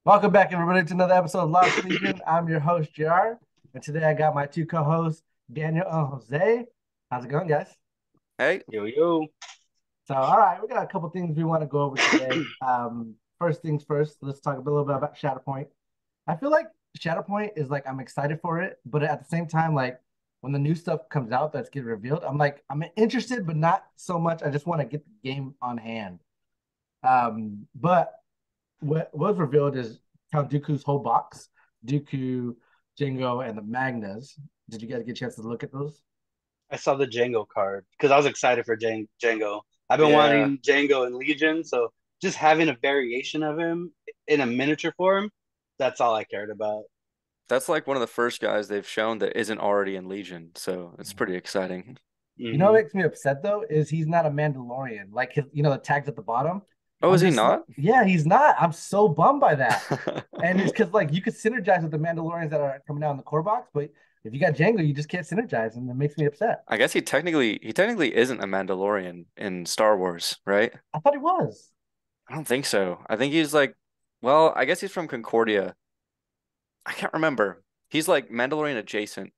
Welcome back, everybody, to another episode of Lost Legion. I'm your host, JR, and today I got my two co-hosts, Daniel and Jose. How's it going, guys? Hey, Yo, yo. So, all right, we got a couple things we want to go over today. First things first, let's talk a little bit about Shatterpoint. I feel like Shatterpoint is like I'm excited for it, but at the same time, like when the new stuff comes out that's getting revealed, I'm interested, but not so much. I just want to get the game on hand. But what was revealed is Count Dooku's whole box, Dooku, Jango, and the Magnas. Did you guys get a chance to look at those? I saw the Django card because I was excited for Django. I've been yeah, wanting Django in Legion, so just having a variation of him in a miniature form, that's all I cared about. that's like one of the first guys they've shown that isn't already in Legion, so it's pretty exciting. You know what Hmm. makes me upset though is he's not a Mandalorian. Like the tags at the bottom. Oh, I'm is he just like, not? yeah, he's not. I'm so bummed by that. And it's because like you could synergize with the Mandalorians that are coming out in the core box, but if you got Django, you just can't synergize, and it makes me upset. I guess he technically isn't a Mandalorian in Star Wars, right? I thought he was. I don't think so. I think he's like, well, I guess he's from Concordia. I can't remember. He's like Mandalorian adjacent, I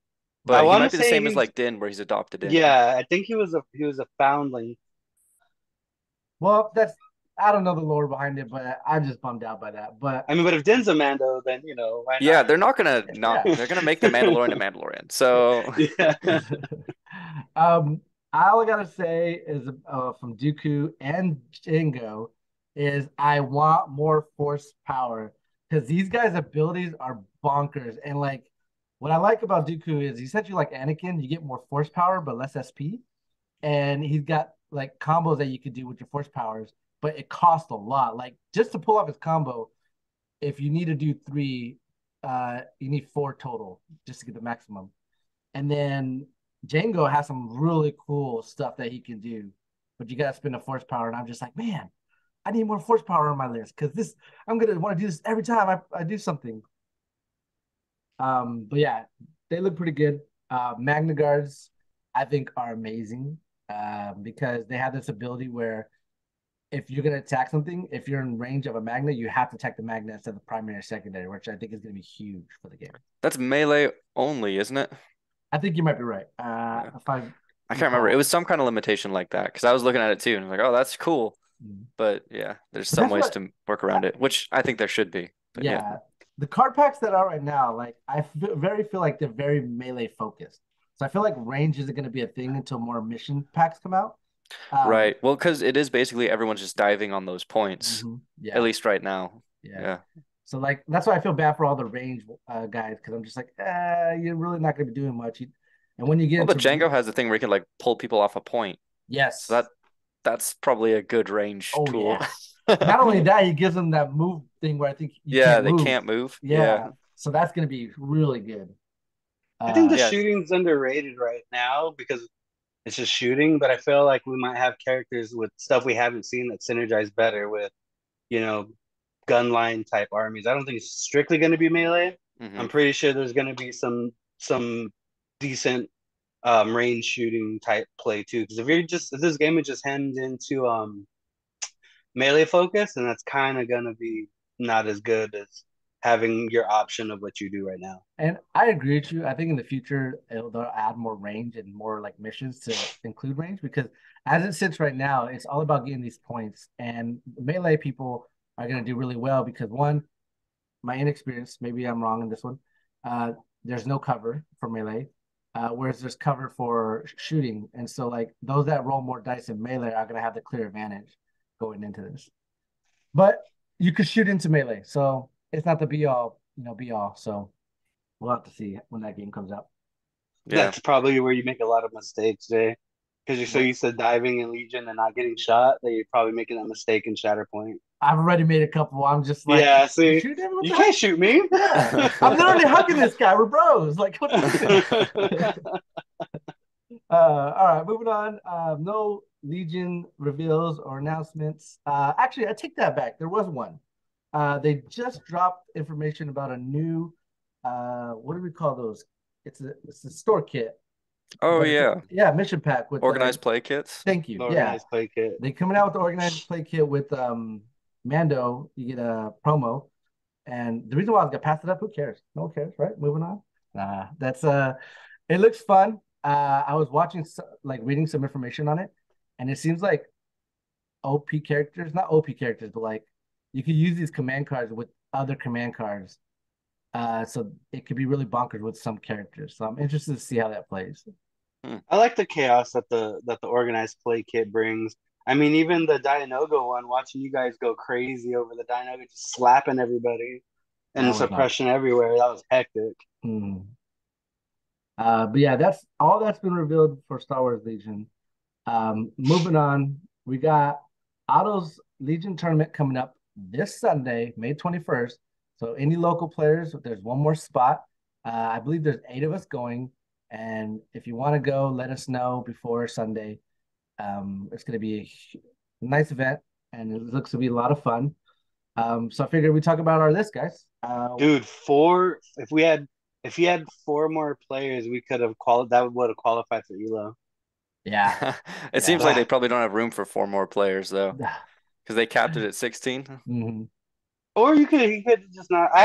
but he want might to be the say same as he's like Din, where he's adopted in. yeah. I think he was a foundling. Well, that's I don't know the lore behind it, but I'm just bummed out by that. But I mean, but if Din's a Mando, then why Yeah, they're not gonna not. yeah. They're gonna make the Mandalorian a Mandalorian. So Yeah. um, all I gotta say is from Dooku and Jango is I want more force power because these guys' abilities are bonkers. And like what I like about Dooku is he's essentially like Anakin, you get more force power but less SP. And he's got like combos that you could do with your force powers, but it costs a lot. Like just to pull off his combo, if you need to do three, you need four total just to get the maximum. And then Django has some really cool stuff that he can do, but you got to spend a force power. And I'm just like, man, I need more force power on my list because this I'm gonna want to do this every time I do something. But yeah, they look pretty good. Magna Guards, I think, are amazing because they have this ability where if you're gonna attack something, if you're in range of a Magna, you have to attack the Magna instead of the primary or secondary, which I think is gonna be huge for the game. that's melee only, isn't it? I think you might be right. Yeah. If I I can't remember. It recall. was some kind of limitation like that because I was looking at it too and I was like, oh, that's cool. Mm. But yeah, there's But some that's ways what, to work around it, which I think there should be. But yeah, yeah, the card packs that are right now, like very feel like they're very melee focused. So I feel like range isn't going to be a thing until more mission packs come out. Um, right. Well, because it is basically everyone's just diving on those points, at yeah, least right now. yeah. Yeah. So like that's why I feel bad for all the range guys because I'm just like, you're really not going to be doing much. And when you get Well, but into Django has the thing where you can like pull people off a point. So yes, that's probably a good range oh tool. yeah. Not only that, he gives them that move thing where I think you Yeah, can't they move. can't move. Yeah. Yeah, so that's going to be really good. I think the Uh, Yeah. shooting's underrated right now because it's just shooting, but I feel like we might have characters with stuff we haven't seen that synergize better with, you know, gunline type armies. I don't think it's strictly going to be melee. Hmm. I'm pretty sure there's going to be some decent range shooting type play too. Because if this game is just hemmed into melee focus, then that's kind of going to be not as good as having your option of what you do right now. And I agree with you. I think in the future they'll add more range and more like missions to include range because as it sits right now, it's all about getting these points. And melee people are going to do really well because one, my inexperience, maybe I'm wrong in this one. Uh, there's no cover for melee, whereas there's cover for shooting. And so like those that roll more dice in melee are going to have the clear advantage going into this. But you could shoot into melee, so it's not the be all, be all. So we'll have to see when that game comes out. Yeah. That's probably where you make a lot of mistakes, Jay. Because you're so What used to diving in Legion and not getting shot that you're probably making that mistake in Shatterpoint. I've already made a couple. I'm just like, Yeah, you see, shoot him? What you the heck? can't shoot me. Yeah. I'm literally hugging this guy. We're bros. Like, what do you think? All right, moving on. No Legion reveals or announcements. Actually, I take that back. There was one. They just dropped information about a new, what do we call those? It's a store kit, Oh but it's yeah. yeah, mission pack with Organized play kits. thank you. Yeah. Organized play kit. They coming out with the organized play kit with Mando. You get a promo. And the reason why I was gonna pass it up, who cares? No one cares, right? Moving on. That's it looks fun. I was watching like reading some information on it, and it seems like OP characters, not OP characters, but like you could use these command cards with other command cards. So it could be really bonkers with some characters. So I'm interested to see how that plays. Hmm. I like the chaos that the organized play kit brings. I mean, even the Dianoga one, watching you guys go crazy over the Dianoga, just slapping everybody and That was not. suppression everywhere. That was hectic. Hmm. But yeah, that's all that's been revealed for Star Wars Legion. Moving on, we got Otto's Legion tournament coming up this Sunday, May 21st. So any local players, there's one more spot. I believe there's 8 of us going. And if you want to go, let us know before Sunday. It's going to be a nice event and it looks to be a lot of fun. So I figured we talk about our list, guys. Dude, four. If you had four more players, we could have that would have qualified for Elo. Yeah, It seems yeah. like they probably don't have room for 4 more players though, because they capped it at 16. Mhm. Or you could just not. I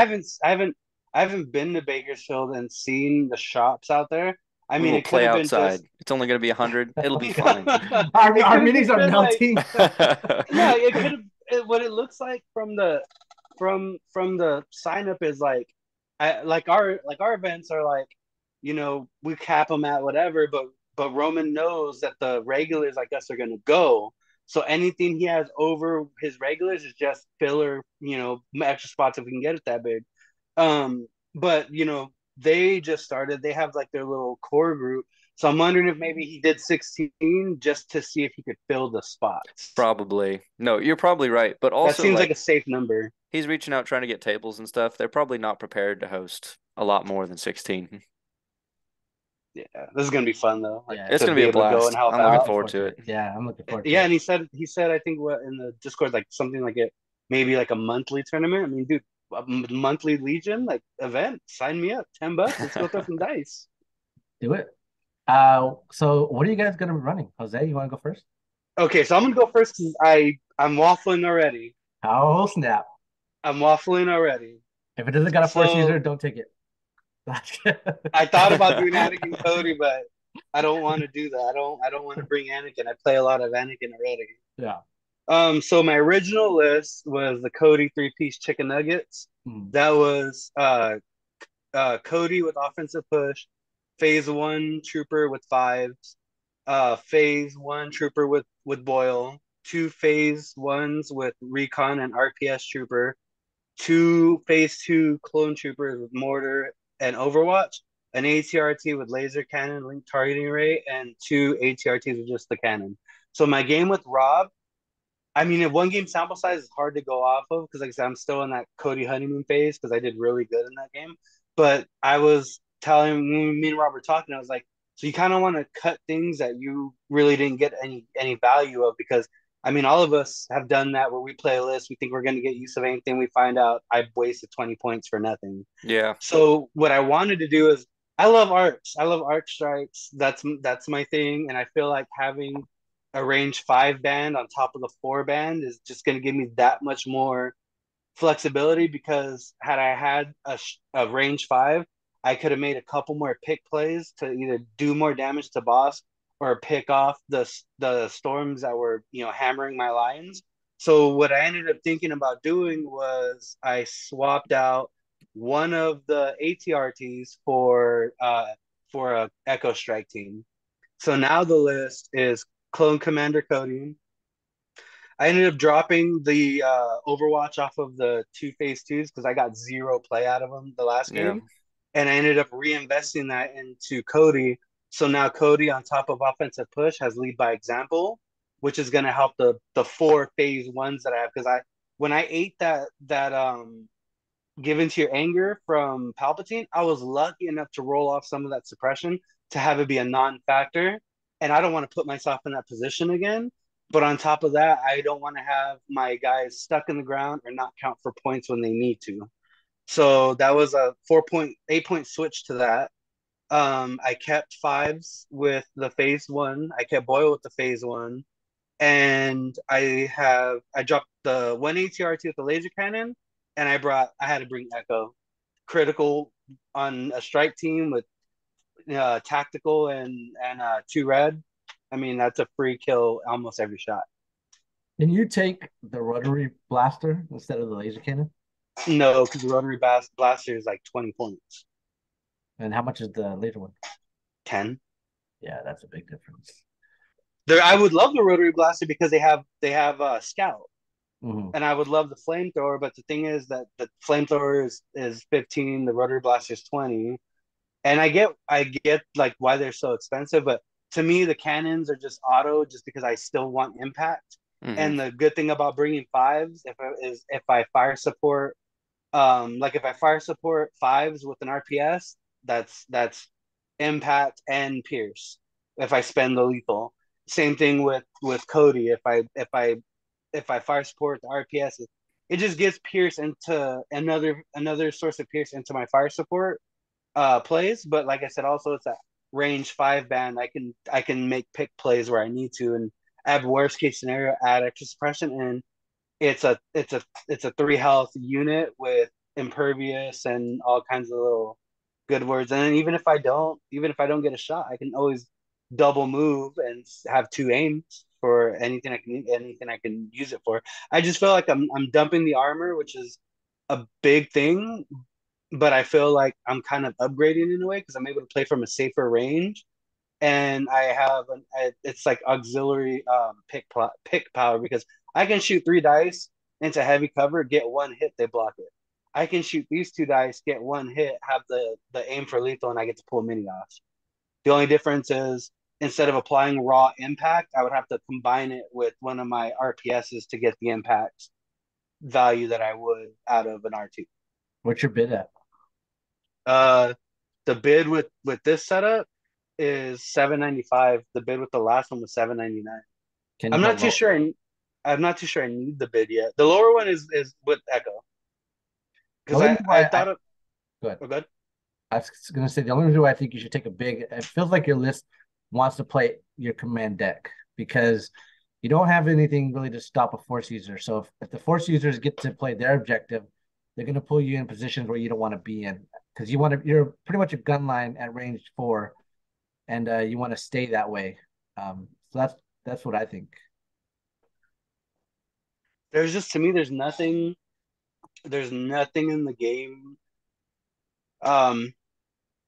haven't been to Bakersfield and seen the shops out there. I We mean, will it could play have been outside. just. It's only going to be 100. It'll be It fine. Our could have meetings just are been like melting. no. It could have what it looks like from the sign up is like, our events are like, we cap them at whatever, but Roman knows that the regulars like us are gonna go. So anything he has over his regulars is just filler, extra spots if we can get it that big. But they just started. They have like their little core group. So I'm wondering if maybe he did 16 just to see if he could fill the spots. Probably. No, you're probably right. But That also, seems like like, a safe number. he's reaching out trying to get tables and stuff. They're probably not prepared to host a lot more than 16. Yeah, this is gonna be fun though. Like Yeah, It's to going to be be a able to go and blast. help I'm I'm looking out. looking forward forward to to it. it. Yeah, I'm looking forward to Yeah, it. and he said I think what in the Discord like something like it maybe like a monthly tournament. I mean, dude, monthly Legion like event. Sign me up. $10. Let's go throw some dice. Do it. So what are you guys gonna be running? Jose, you want to go first? Okay, so I'm gonna go first because I'm waffling already. Oh snap! I'm waffling already. If it doesn't got a force user, So don't take it. I thought about doing Anakin Cody, but I don't want to do that. I don't want to bring Anakin. I play a lot of Anakin already. Yeah. So my original list was the Cody 3-piece chicken nuggets. Hmm. That was Cody with offensive push, phase one trooper with fives, phase one trooper with Boyle, two phase ones with recon and RPS trooper, two phase two clone troopers with mortar and Overwatch, an ATRT with laser cannon, link targeting rate, and two ATRTs with just the cannon. So my game with Rob, I mean, a one game sample size is hard to go off of because, like I said, I'm still in that Cody honeymoon phase because I did really good in that game. But I was telling when me and Rob were talking, I was like, so you kind of want to cut things that you really didn't get any value of because I mean, all of us have done that where we play a list, we think we're going to get use of anything, we find out I wasted 20 points for nothing. Yeah. So what I wanted to do is I love arcs. I love arc strikes. That's my thing, and I feel like having a range 5 band on top of the 4 band is just going to give me that much more flexibility because had I had a range 5, I could have made a couple more pick plays to either do more damage to boss or pick off the storms that were hammering my lions. So what I ended up thinking about doing was I swapped out one of the ATRTs for a Echo Strike team. So now the list is Clone Commander Cody. I ended up dropping the Overwatch off of the two phase twos because I got zero play out of them the last Yeah. game, and I ended up reinvesting that into Cody. So now Cody, on top of offensive push, has lead by example, which is going to help the 4 phase ones that I have. Because when I ate that give into your anger from Palpatine, I was lucky enough to roll off some of that suppression to have it be a non-factor. And I don't want to put myself in that position again. But on top of that, I don't want to have my guys stuck in the ground or not count for points when they need to. So that was a 8 point switch to that. I kept fives with the phase one. I kept Boyle with the phase one. And I dropped the one ATRT with the laser cannon and I had to bring Echo. Critical on a strike team with tactical and two red. I mean, that's a free kill almost every shot. Can you take the rotary blaster instead of the laser cannon? No, because the rotary blaster is like 20 points. And how much is the laser one? 10. Yeah, that's a big difference. I would love the rotary blaster because they have scout, Mm-hmm. and I would love the flamethrower. But the thing is that the flamethrower is 15, the rotary blaster is 20, and I get like why they're so expensive. But to me, the cannons are just auto, just because I still want impact. Hmm. And the good thing about bringing fives, if I fire support, like if I fire support fives with an RPS, that's impact and pierce. If I spend the lethal, same thing with Cody. If I fire support the RPS, it just gives pierce into another source of pierce into my fire support plays. But like I said, also it's a range 5 band. I can make pick plays where I need to, and add worst case scenario, add extra suppression, and it's a 3 health unit with impervious and all kinds of little good words. And then even if I don't get a shot, I can always double move and have 2 aims for anything I can use it for. I just feel like I'm dumping the armor, which is a big thing, but I feel like I'm kind of upgrading in a way because I'm able to play from a safer range, and I have it's like auxiliary pick power because I can shoot 3 dice into heavy cover, get 1 hit, they block it. I can shoot these 2 dice, get 1 hit, have the aim for lethal, and I get to pull mini off. The only difference is instead of applying raw impact, I would have to combine it with one of my RPSs to get the impact value that I would out of an R2. What's your bid at? Uh, the bid with this setup is 795. The bid with the last one was 799. Can you I'm put not too low? sure. I'm not too sure I need the bid yet. The lower one is with Echo The because only I reason I why I thought of good. oh, good. I was gonna say the only reason why I think you should take a big. It feels like your list wants to play your command deck because you don't have anything really to stop a force user. So if the force users get to play their objective, they're gonna pull you in positions where you don't want to be in because you're pretty much a gun line at range 4, and you want to stay that way. So that's what I think. There's just to me, there's nothing in the game um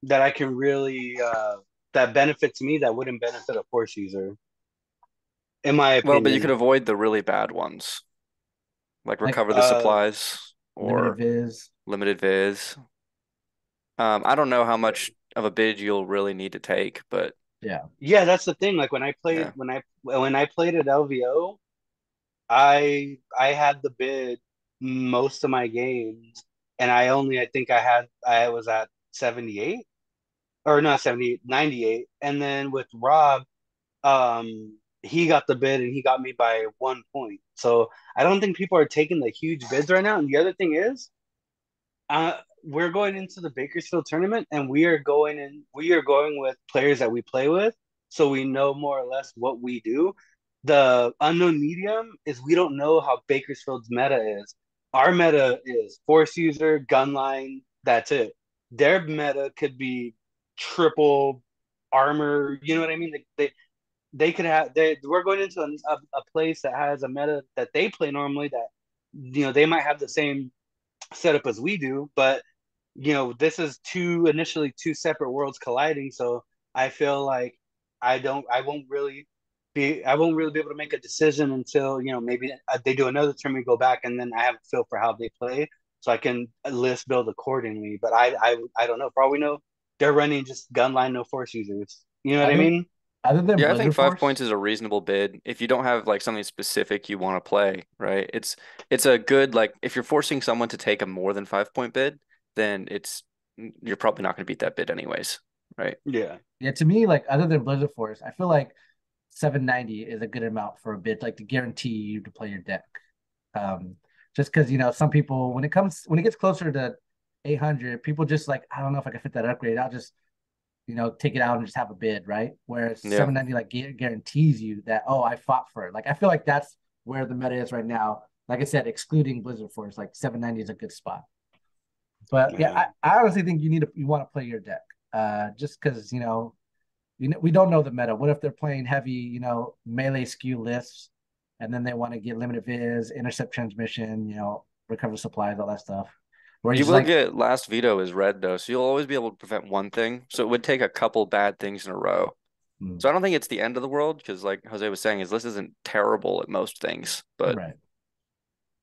that I can really that benefits me that wouldn't benefit a force user, in my Well, but you could opinion. avoid the really bad ones, like Like recover the supplies limited or viz. limited viz. I don't know how much of a bid you'll really need to take, but Yeah. Yeah, that's the thing. Like when I played yeah. when I played at LVO, I had the bid most of my games, and I think I was at 78, or not 78, 98. And then with Rob, he got the bid and he got me by 1 point. So I don't think people are taking the huge bids right now. And the other thing is, we're going into the Bakersfield tournament, and we are going with players that we play with, so we know more or less what we do. The unknown medium is we don't know how Bakersfield's meta is. Our meta is force user, gun line, that's it. Their meta could be triple armor, you know what I mean? They could have we're going into a place that has a meta that they play normally, that they might have the same setup as we do, but this is initially two separate worlds colliding. So I feel like I won't really be able to make a decision until maybe they do another term, we go back, and then I have a feel for how they play, so I can list build accordingly. But I don't know. For all we know, they're running just gun line, no force users. You know what I Other mean? other than Yeah, I think Blizzard 5 points Force, is a reasonable bid if you don't have like something specific you want to play, right? It's a good like if you're forcing someone to take a more than 5 point bid, then you're probably not going to beat that bid anyways, right? Yeah. yeah, to me, like other than Blizzard Force, I feel like 790 is a good amount for a bid, like to guarantee you to play your deck. Um, just because some people when it gets closer to 800, people just like I don't know if I can fit that upgrade. I'll just take it out and just have a bid, right? Whereas Yeah. 790 like guarantees you that I fought for it. Like I feel like that's where the meta is right now. Like I said, excluding Blizzard Force, like 790 is a good spot. But yeah, Yeah. I honestly think you want to play your deck. Just because we don't know the meta. What if they're playing heavy, melee skew lists, and then they want to get limited viz, intercept transmission, recover supplies, all that stuff. Where You he's will like, get last veto is red though, so you'll always be able to prevent one thing. So it would take a couple bad things in a row. hmm, So I don't think it's the end of the world because, like Jose was saying, his list isn't terrible at most things, but right.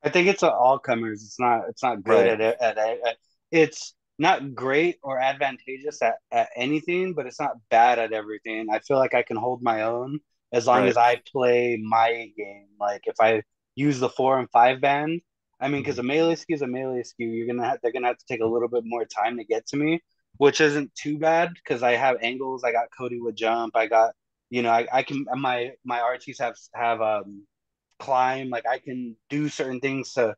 I think it's a all comers. It's not good right, at it. It's not great or advantageous at anything, but it's not bad at everything. I feel like I can hold my own as long right. as I play my game. Like if I use the 4 and 5 band, I mean, because Mhm. a melee skew is a melee skew. They're gonna have to take a little bit more time to get to me, which isn't too bad because I have angles. I got Cody with jump. I got I can my RTs have climb. Like I can do certain things to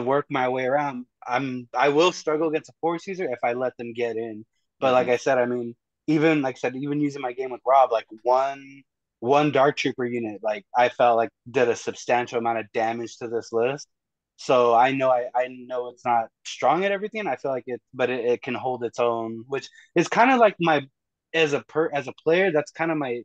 work my way around. I will struggle against a force user if I let them get in. But like Hmm. I said, I mean, even like I said, even using my game with Rob, like one Dark Trooper unit, like I felt like did a substantial amount of damage to this list. So I know it's not strong at everything. I feel like it can hold its own, which is kind of like my as a player, that's kind of my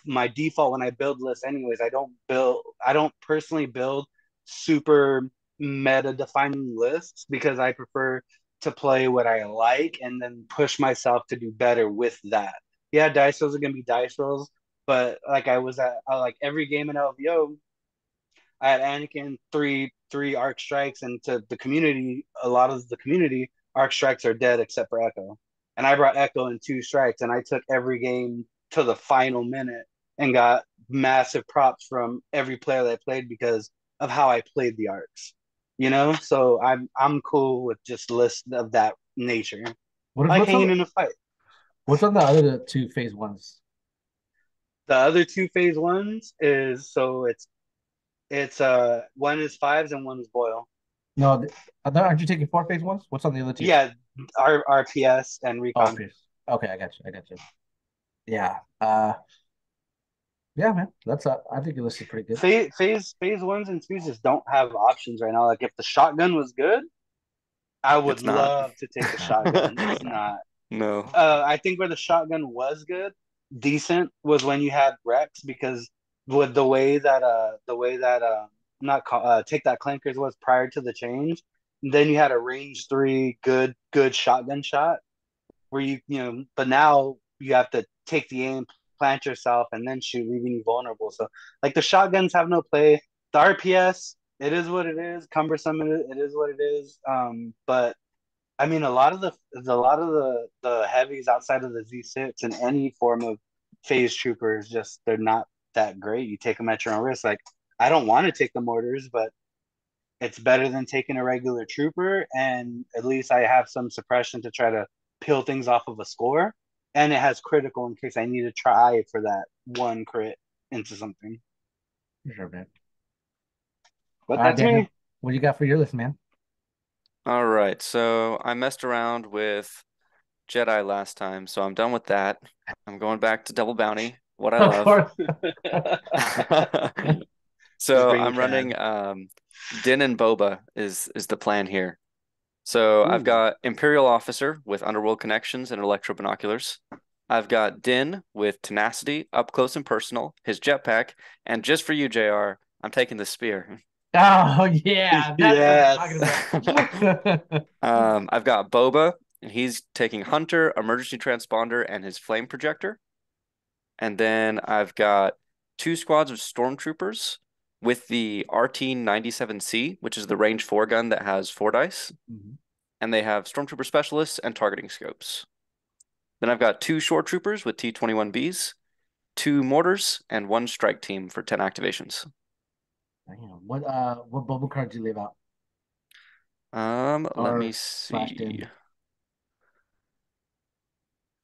my default when I build lists anyways. I don't personally build super meta defining lists because I prefer to play what I like and then push myself to do better with that. Yeah, dice rolls are gonna be dice rolls, but like I was at like every game in LVO, I had Anakin three arc strikes, and to the community, a lot of the community arc strikes are dead except for Echo. And I brought Echo in 2 strikes, and I took every game to the final minute and got massive props from every player that I played because of how I played the arcs. So I'm cool with just lists of that nature. What I like what's hanging on in a fight. what's on the other two phase ones? The other two phase ones is so it's one is fives and one is boil. No, aren't you taking four phase ones? What's on the other two? Yeah, RPS and Oh, recon. phase. Okay, I got you. I got you. Yeah. Yeah, man. I think your list is pretty good. Phase ones and twos just don't have options right now. Like if the shotgun was good, I would It's not. love to take the shotgun. It's not. No. I think where the shotgun was good, decent, was when you had Rex because with the way that not take that clankers was prior to the change, then you had a range 3 good shotgun shot where but now you have to take the aim, plant yourself, and then shoot, leaving you vulnerable. So like the shotguns have no play. The RPS, it is what it is. Cumbersome, it is what it is. But I mean, a lot of the heavies outside of the Z6 and any form of phase troopers, just they're not that great. You take them at your own risk. Like I don't want to take the mortars, but it's better than taking a regular trooper, and at least I have some suppression to try to peel things off of a score, and it has critical in case I need to try for that one crit into something. For sure, man. But All right, that's Daniel. me. What do you got for your list, man? All right, so I messed around with Jedi last time, so I'm done with that. I'm going back to Double Bounty, what I Of love. course. Just So bring the I'm cad. running Din and Boba is the plan here. So I've Ooh. got Imperial Officer with Underworld connections and electro binoculars. I've got Din with tenacity, up close and personal, his jetpack, and just for you, JR, I'm taking the spear. Oh yeah, that's what I'm talking Yes. about. I've got Boba, and he's taking Hunter, emergency transponder, and his flame projector. And then I've got two squads of stormtroopers with the RT-97C, which is the range 4 gun that has 4 dice. Mhm. And they have stormtrooper specialists and targeting scopes. Then I've got two shore troopers with T-21Bs, two mortars, and one strike team for 10 activations. Damn. What bubble card do you leave out? Let me Or flashed see. in?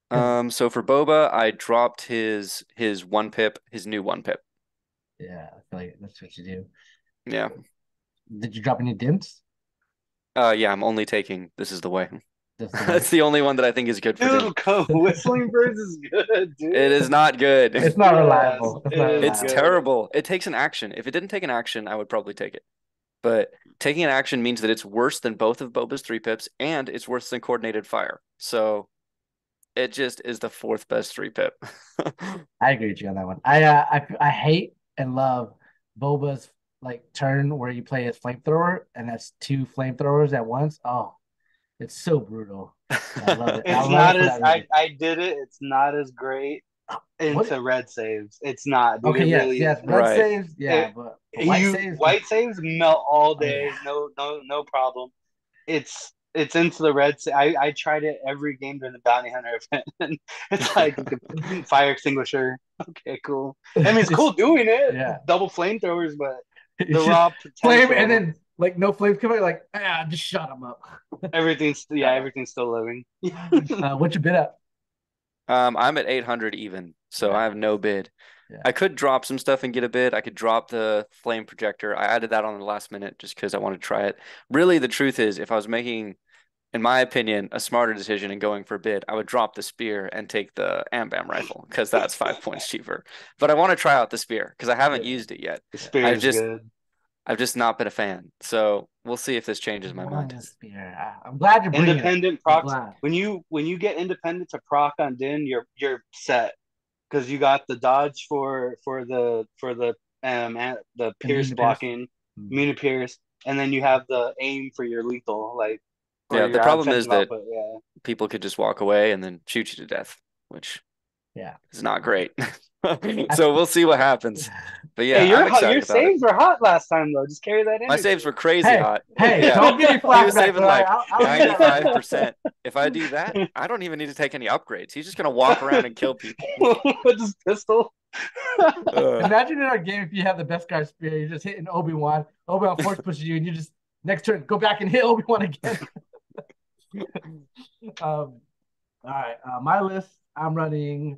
Because So for Boba, I dropped his one pip, his new one pip. yeah, I feel like that's what you do. Yeah. Did you drop any dints? Yeah, I'm only taking this is the way. Just the That's the only one that I think is good for him. Dude, Whistling Birds is good, dude. It is not good. It's not Yes, reliable. It's it not is It's reliable. good. terrible. It takes an action. If it didn't take an action, I would probably take it. But taking an action means that it's worse than both of Boba's 3-pips, and it's worse than Coordinated Fire. So it just is the fourth best 3-pip. I agree with you on that one. I hate and love Boba's like turn where you play as flamethrower and that's two flamethrowers at once. Oh, it's so brutal. I love it. I It's love not it for as that reason. I did it. It's not as great What? into red saves. It's not, dude. Okay, It yes, really yes. isn't. Red Right. saves, yeah, It, but white you saves, white saves melt all oh day. yeah. No problem. It's into the red. I tried it every game during the bounty hunter event, and it's like fire extinguisher. Okay, cool. I mean, it's It's cool doing it, yeah. double flamethrowers, but the It's just raw flame and potential, then like no flames coming, like just shut them up. everything's still living. What you bid up? I'm at 800 even, so Yeah, I have no bid. yeah. I could drop some stuff and get a bid. I could drop the flame projector. I added that on the last minute just because I wanted to try it. Really, the truth is, if I was making, in my opinion, a smarter decision and going for a bid, I would drop the spear and take the Ambam rifle because that's 5 points cheaper. But I want to try out the spear because I haven't Yeah. used it yet. The spear I've is just good. I've just not been a fan. So we'll see if this changes my mind. One spear. I'm glad you're bringing it. Independent I'm procs. glad. When you get independent to proc on Din, you're set because you got the dodge the pierce Immune to pierce. blocking, Mm. immune to pierce, and then you have the aim for your lethal, like for Yeah, the your problem is offensive that output. Yeah, people could just walk away and then shoot you to death, which Yeah. is not great. So we'll see what happens. But yeah, hey, I'm your excited about it. saves were hot last time though. Just carry that My energy. saves were crazy Hey, hot. hey, Yeah. don't give me He was flashbacks. saving All right? like I don't need that right now. 95%. If I do that, I don't even need to take any upgrades. He's just gonna walk around and kill people. With his pistol. Imagine in our game if you have the best guard spear, you're just hitting Obi-Wan. Obi-Wan force pushes you, and you just next turn go back and hit Obi-Wan again. All right, my list. I'm running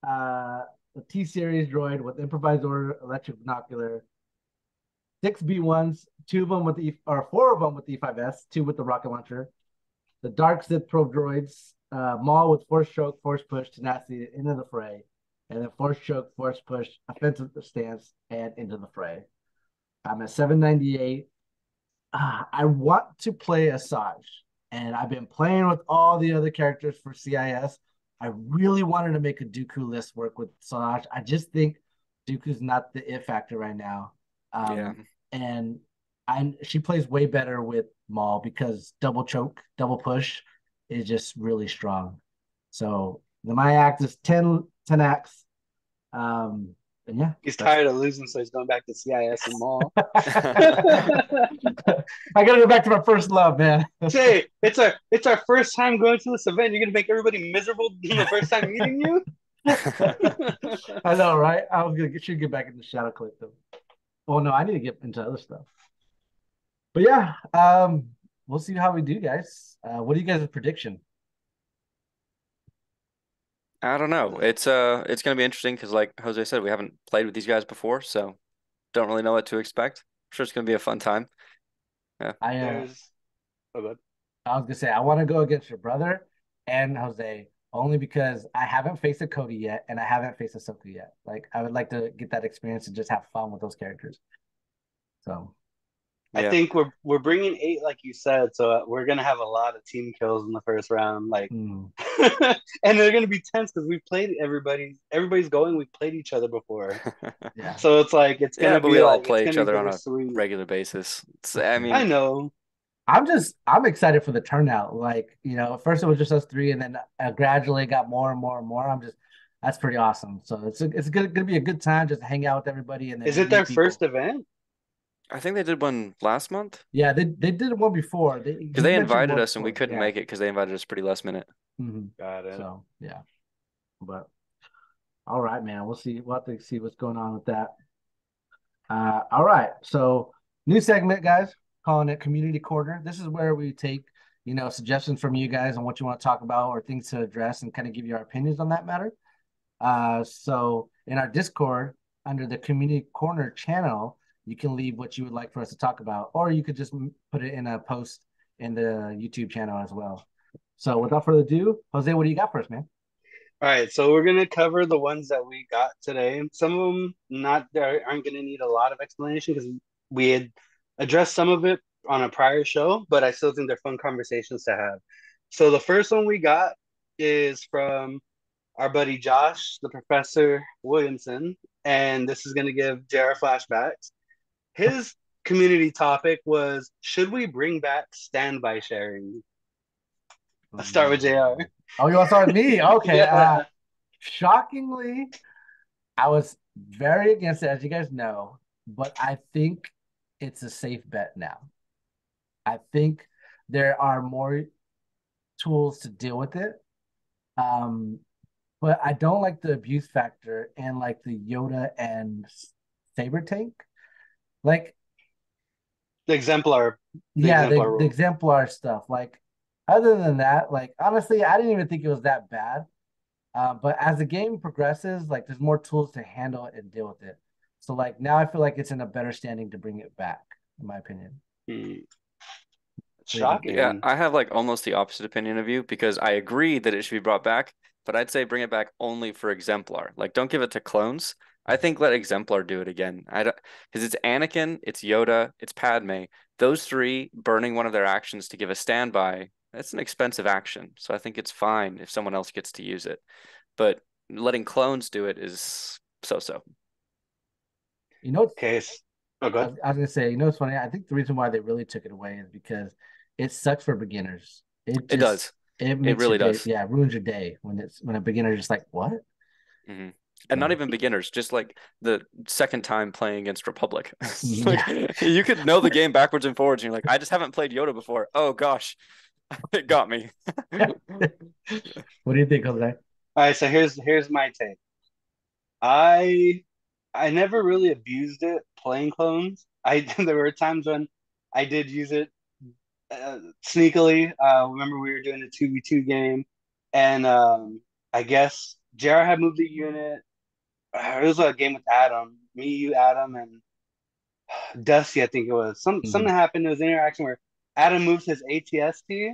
the T series droid with improvisor electric binocular, 6B1s, two of them with the or four of them with the E5S, two with the rocket launcher, the Dark Sith probe droids, Maul with force choke, force push, tenacity into the fray, and then force choke, force push, offensive stance, and into the fray. I'm at 798. I want to play Asajj, and I've been playing with all the other characters for CIS. I really wanted to make a Dooku list work with Asajj. I just think Dooku's not the it factor right now. Yeah. And she plays way better with Maul because double choke, double push is just really strong. So my act is 10 acts. And yeah, He's tired of losing, so he's going back to CIS and Maul. I gotta go back to my first love, man. Say, it's our first time going to this event. You're gonna make everybody miserable the first time meeting you. I know, right? Should get back into Shadow Collective. Well, no, I need to get into other stuff. But yeah, we'll see how we do, guys. What are you guys' prediction? I don't know. It's gonna be interesting because like Jose said, we haven't played with these guys before, so don't really know what to expect. I'm sure it's gonna be a fun time. Yeah. There's oh good. I was gonna say I want to go against your brother and Jose only because I haven't faced a Cody yet and I haven't faced a Ahsoka yet. Like I would like to get that experience and just have fun with those characters. So I Yeah. think we're bringing 8, like you said, so we're gonna have a lot of team kills in the first round, like, and they're gonna be tense because we've played everybody. Everybody's going. We've played each other before, yeah. so it's like it's Yeah, gonna but be we all like play it's each gonna be other on a bittersweet. regular basis. I I mean, know. I'm excited for the turnout. Like, at first it was just us three, and then gradually it got more and more and more. That's pretty awesome. So it's gonna be a good time just to hang out with everybody and then Is it meet their people. first event? I think they did one last month Yeah, they did one before. because they invited us and we couldn't make it because they invited us pretty last minute. Got it. So yeah, but all right, man. We'll see. We'll have to see what's going on with that. All right. So new segment, guys, calling it Community Corner. This is where we take, suggestions from you guys on what you want to talk about or things to address and kind of give you our opinions on that matter. So in our Discord, under the Community Corner channel, you can leave what you would like for us to talk about, or you could just put it in a post in the YouTube channel as well. So without further ado, Jose, what do you got first, man? All right, so we're gonna cover the ones that we got today. Some of them not there aren't gonna need a lot of explanation because we had addressed some of it on a prior show, but I still think they're fun conversations to have. So the first one we got is from our buddy Josh, the Professor Williamson, and this is gonna give JR flashbacks. His community topic was, should we bring back standby sharing? Let's start with JR. Oh, you want to start with me? Okay. Yeah. Shockingly, I was very against it, as you guys know, but I think it's a safe bet now. I think there are more tools to deal with it. Um, but I don't like the abuse factor and like the Yoda and Saber tank. Like, The exemplar, the yeah, exemplar the rule. exemplar stuff. Like, other than that, like honestly, I didn't even think it was that bad. But as the game progresses, like there's more tools to handle it and deal with it. So like now I feel like it's in a better standing to bring it back, in my opinion. Hmm. What do you think? Yeah, Shocking. I have like almost the opposite opinion of you because I agree that it should be brought back, but I'd say bring it back only for Exemplar. Like, don't give it to clones. I think let Exemplar do it again. I don't because it's Anakin, it's Yoda, it's Padme. Those three burning one of their actions to give a standby, that's an expensive action. So I think it's fine if someone else gets to use it. But letting clones do it is so-so. You know, Case. Oh, good. I was gonna say, you know, it's funny. I think the reason why they really took it away is because it sucks for beginners. It It just does. it It makes your really day, does. yeah, it ruins your day when a beginner just like what? hmm And not So even beginners, just like the second time playing against Republic. Like yeah. you could know the game backwards and forwards, and you're like, I just haven't played Yoda before. Oh gosh, it got me. What do you think, Jose? All right, so here's my take. I I never really abused it playing clones. I there were times when I did use it sneakily. Remember we were doing a 2v2 game, and I guess JR had moved the unit. It was a game with Adam, me, you, Adam, and Dusty, I think it was. Something Mhm. happened. There was an interaction where Adam moved his ATST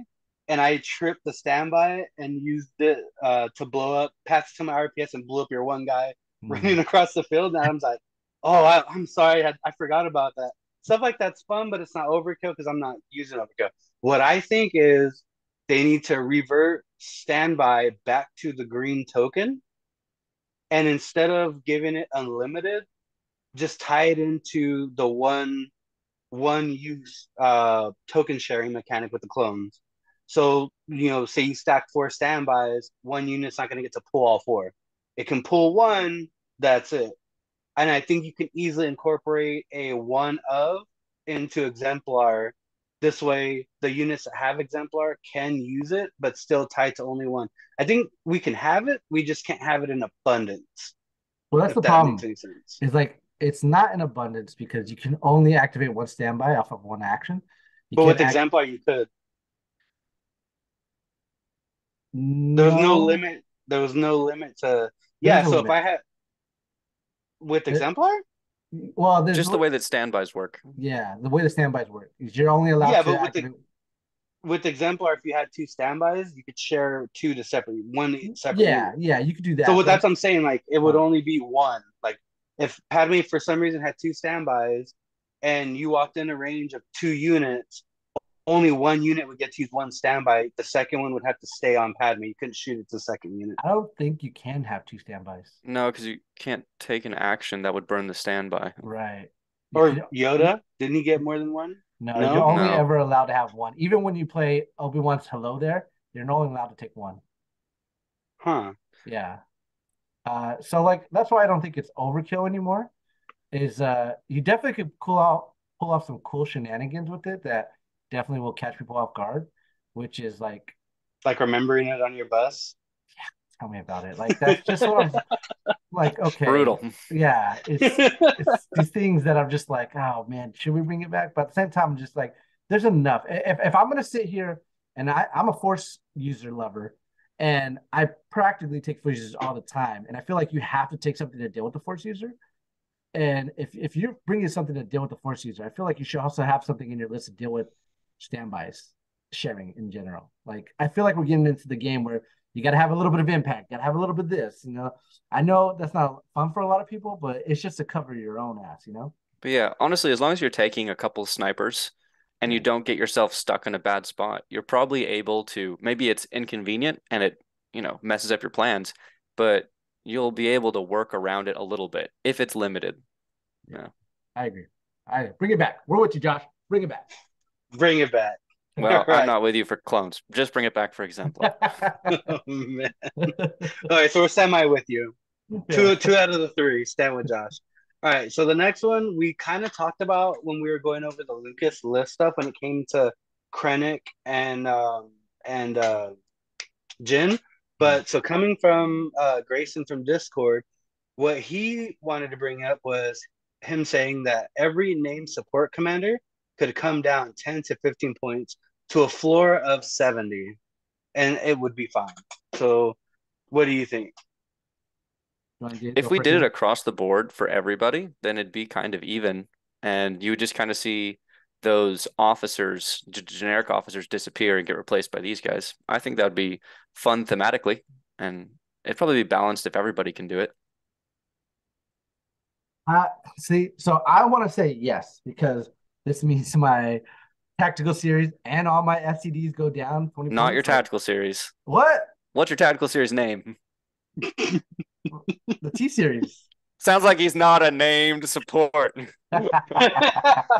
and I tripped the standby and used it to blow up, passed it to my RPS and blew up your one guy running Mhm. across the field. And Adam's like, "Oh, I'm sorry, I forgot about that." Stuff like that's fun, but it's not overkill because I'm not using overkill. What I think is they need to revert standby back to the green token, and instead of giving it unlimited, just tie it into the one use token sharing mechanic with the clones. So, say you stack four standbys, one unit's not going to get to pull all four. It can pull one, that's it. And I think you can easily incorporate a one of into exemplar. This way, the units that have exemplar can use it, but still tied to only one. I think we can have it, we just can't have it in abundance, Well, that's if the that makes problem. any sense. Is like it's not in abundance because you can only activate one standby off of one action. You But can't with act. exemplar, you could. There was no No, limit. There was no limit to, there's yeah. a So if limit. I had with There- exemplar, well, there's Just the way that standbys work. yeah, the way the standbys work is you're only allowed yeah, to but activate. with exemplar, if you had two standbys, you could share two to separate one separate Yeah, unit. yeah, you could do So that, what but that's what I'm saying, like it would uh, only be one. Like if Padme for some reason had two standbys, and you walked in a range of two units, only one unit would get to use one standby. The second one would have to stay on Padme. You couldn't shoot it to the second unit. I don't think you can have two standbys. No, because you can't take an action that would burn the standby. Right. You Or can. Yoda, didn't he get more than one? No, you're No. only No. ever allowed to have one. Even when you play Obi-Wan's Hello There, you're only allowed to take one. Huh. Yeah. So like that's why I don't think it's overkill anymore. Is you definitely could pull off some cool shenanigans with it that definitely will catch people off guard, which is like, Like remembering it on your bus. tell me about it. Like that's just what I'm like, okay, Brutal. yeah, it's these things that I'm just like, oh man, should we bring it back? But at the same time, I'm just like, there's enough. If I'm gonna sit here and I'm a force user lover, and I practically take force users all the time, and I feel like you have to take something to deal with the force user. And if you're bringing something to deal with the force user, I feel like you should also have something in your list to deal with standbys. sharing in general. Like I feel like we're getting into the game where you got to have a little bit of impact, got to have a little bit of this. I know that's not fun for a lot of people, but it's just to cover your own ass. But yeah, honestly, as long as you're taking a couple snipers and you Yeah, don't get yourself stuck in a bad spot, you're probably able to, maybe it's inconvenient and it, messes up your plans, but you'll be able to work around it a little bit if it's limited. yeah, Yeah. I agree. I bring it back. We're with you, Josh. Bring it back. Bring it back. All Well, I'm right. not with you for clones. Just bring it back for Exemplar. Oh, man. All right, so we're semi with you. Yeah. Two out of the three stand with Josh. All right, so the next one we kind of talked about when we were going over the Lucas list stuff when it came to Krennic and Jin. But so coming from Grayson from Discord, what he wanted to bring up was him saying that every named support commander could come down 10 to 15 points to a floor of 70, and it would be fine. So, what do you think? You want to go If we first, did it Ethan? across the board for everybody, then it'd be kind of even, and you would just kind of see those officers, generic officers, disappear and get replaced by these guys. I think that would be fun thematically, and it'd probably be balanced if everybody can do it. See, so I want to say yes because this means my tactical series and all my FCDs go down 20 Not your points. Like tactical series. what? What's your tactical series name? The T series. Sounds like he's not a named support.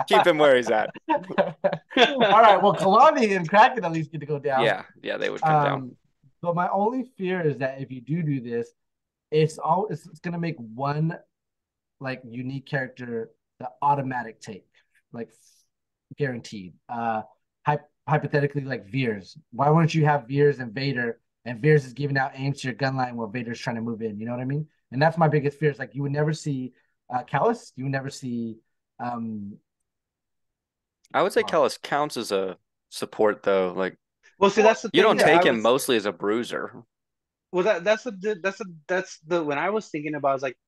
Keep him where he's at. All right. Well, Kalani and Kraken at least get to go down. Yeah, they would come down. But my only fear is that if you do this, it's gonna make one like unique character the automatic take, like guaranteed. Hypothetically, like Veers. Why wouldn't you have Veers and Vader, and Veers is giving out aims to your gun line while Vader's trying to move in? You know what I mean? And that's my biggest fear. Is like you would never see Callus. You would never see. Um, I would say uh, Callus counts as a support though. Like Well, see, that's the you thing don't that take I him was. mostly as a bruiser. Well, that's the when I was thinking about, I was like,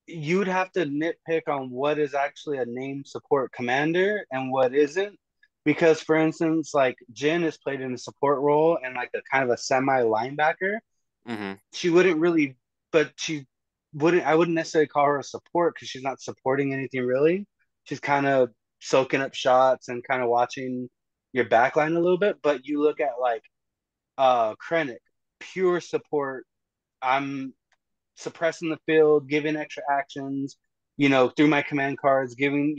you'd have to nitpick on what is actually a named support commander and what isn't. Because, for instance, like Jin is played in a support role and like a kind of a semi linebacker. Hmm. She wouldn't really, but she wouldn't, I wouldn't necessarily call her a support because she's not supporting anything really. She's kind of soaking up shots and kind of watching your backline a little bit. But you look at like Krennic, pure support. I'm suppressing the field, giving extra actions, through my command cards, giving,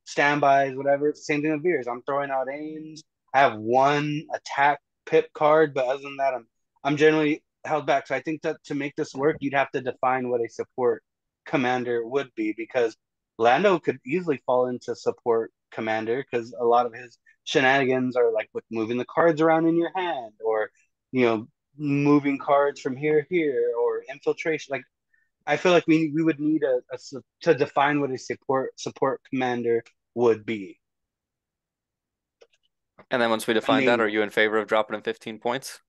standbys, whatever. Same thing with Veers. I'm throwing out aims. I have one attack pip card, but other than that, I'm generally held back. So I think that to make this work, you'd have to define what a support commander would be, because Lando could easily fall into support commander because a lot of his shenanigans are like with moving the cards around in your hand, or you know moving cards from here or infiltration. Like I feel like we would need to define what a support commander would be. And then once we I define that, are mean, you in favor of dropping him 15 points?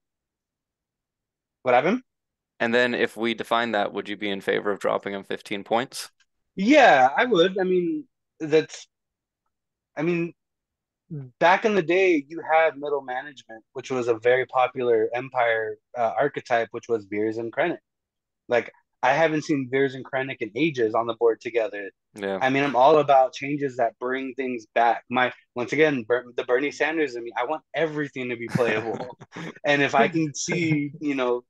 what happened? And then if we define that, would you be in favor of dropping him 15 points? Yeah, I would. That's. I mean, back in the day, you had middle management, which was a very popular Empire archetype, which was Veers and Krennic. Like I haven't seen Veers and Krennic in ages on the board together. Yeah. I mean, I'm all about changes that bring things back. Once again, the Bernie Sanders. I mean, I want everything to be playable, and if I can see,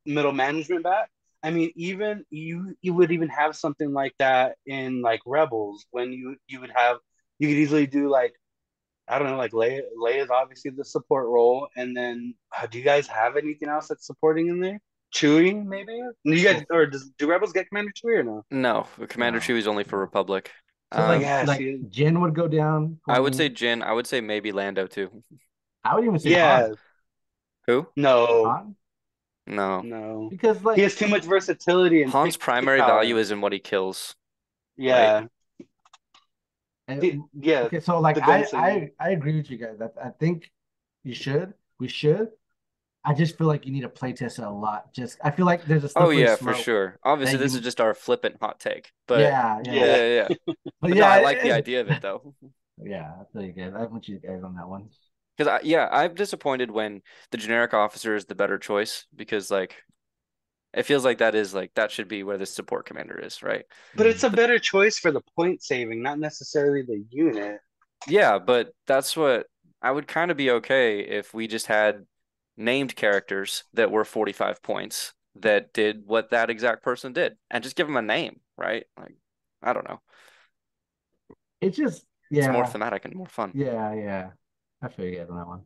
middle management back. I mean, even you would even have something like that in like Rebels, when you could easily do like, I don't know, like Leia is obviously the support role, and then do you guys have anything else that's supporting in there? Chewie, maybe. You guys, so, or do Rebels get Commander Chewie or no? No, Commander no. Chewie is only for Republic. So like Yeah, like see, Jin would go down I 20. would say Jin. I would say maybe Lando too. I would even say yeah, Han. Who? no, Han? No. no. Because He like has too much versatility and Han's pick primary value power. is in what he kills, right? Yeah, uh, yeah, okay, so like the I gunslinger. I I agree with you guys. I think we should. I just feel like you need to play test it a lot. Just I feel like there's a Oh slippery yeah, for slope sure. Obviously, that this is you just our flippant hot take, but yeah, yeah. Yeah, yeah. But But no, yeah, I like the it's idea of it though. yeah, I feel you guys. I want you guys on that one. Because I'm disappointed when the generic officer is the better choice because like it feels like that should be where the support commander is, right? But it's a But better choice for the point saving, not necessarily the unit. yeah, but that's what I would kind of be okay if we just had named characters that were 45 points that did what that exact person did and just give them a name, right? Like, I don't know. It's just, It's more yeah, thematic and more fun. yeah. I feel you on that one.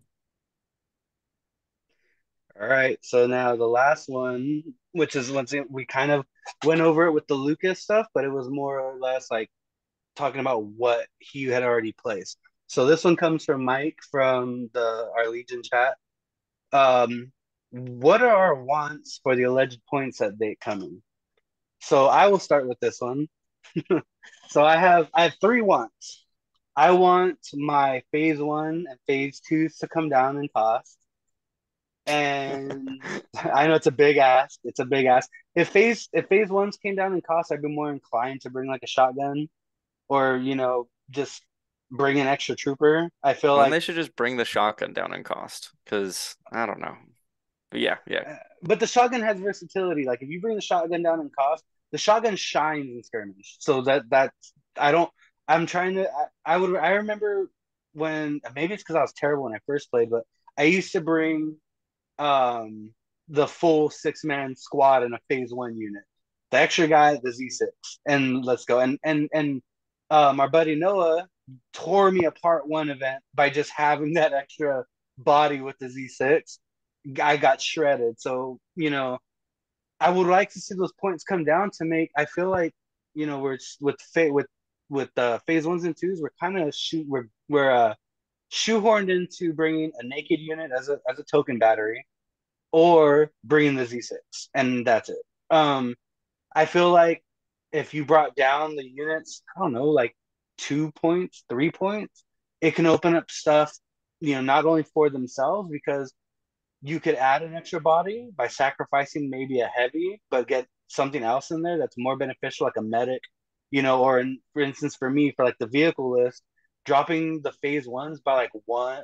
All right, so now the last one, which is once again, we kind of went over it with the Lucas stuff, but it was more or less like talking about what he had already placed. So this one comes from Mike from the our Legion chat. What are our wants for the alleged points update coming? So I will start with this one. So I have three wants. I want my phase one and phase two to come down in cost. And I know it's a big ask. It's a big ask. If phase ones came down in cost, I'd be more inclined to bring like a shotgun or just bring an extra trooper. I feel Well, then like, they should just bring the shotgun down in cost because I don't know. But yeah. but the shotgun has versatility. Like if you bring the shotgun down in cost, the shotgun shines in skirmish. So that's I don't. I'm trying to. I remember when maybe it's because I was terrible when I first played, but I used to bring um the full 6-man squad in a phase one unit. The extra guy, the Z6, and let's go. And our buddy Noah tore me apart one event by just having that extra body with the Z6. I got shredded. So I would like to see those points come down to make. I feel like we're with phase ones and twos. We're kind of we're shoehorned into bringing a naked unit as a token battery or bringing the Z6, and that's it. I feel like if you brought down the units, I don't know, like 2 points, 3 points, it can open up stuff, not only for themselves because you could add an extra body by sacrificing maybe a heavy, but get something else in there that's more beneficial, like a medic, or for instance, for me, for like the vehicle list, dropping the phase ones by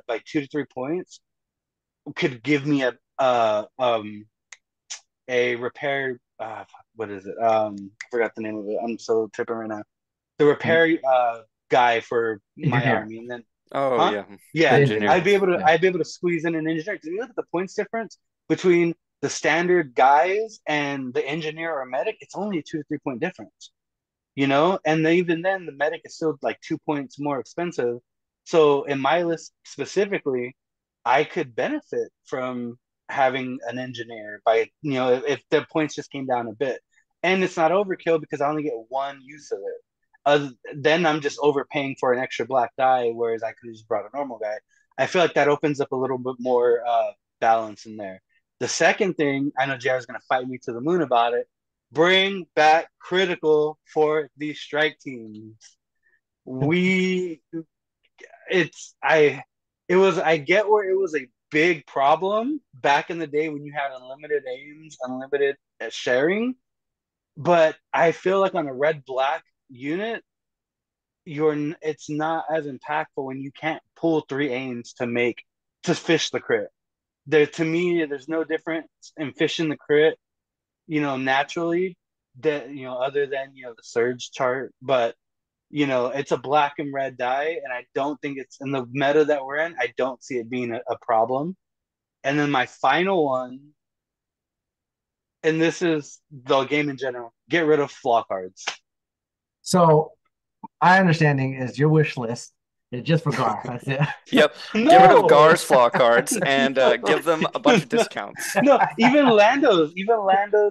like 2 to 3 points could give me a repair. What is it? I forgot the name of it. I'm so tripping right now. The repair guy for my Engineer. army, and then Oh huh? yeah. The Yeah, Engineer. engineer. Yeah. I'd be able to squeeze in an engineer because you look at the points difference between the standard guys and the engineer or medic. It's only a 2 to 3 point difference, and even then the medic is still like 2 points more expensive. So in my list specifically, I could benefit from having an engineer by if the points just came down a bit, and it's not overkill because I only get one use of it. Then I'm just overpaying for an extra black die, whereas I could have just brought a normal guy. I feel like that opens up a little bit more balance in there. The second thing, I know JR's going to fight me to the moon about it. Bring back critical for these strike teams. We, it's I get where it was a big problem back in the day when you had unlimited aims, unlimited sharing, but I feel like on a red black unit, it's not as impactful when you can't pull 3 aims to fish the crit. There to me, there's no difference in fishing the crit, naturally that other than the surge chart, but it's a black and red die, and I don't think it's in the meta that we're in. I don't see it being a problem. And then my final one, and this is the game in general, get rid of flaw cards. So my understanding is your wish list is just for Gar. That's it. Yep. Get rid of No, Gar's flaw cards and give them a bunch of no, discounts. no, even Lando's,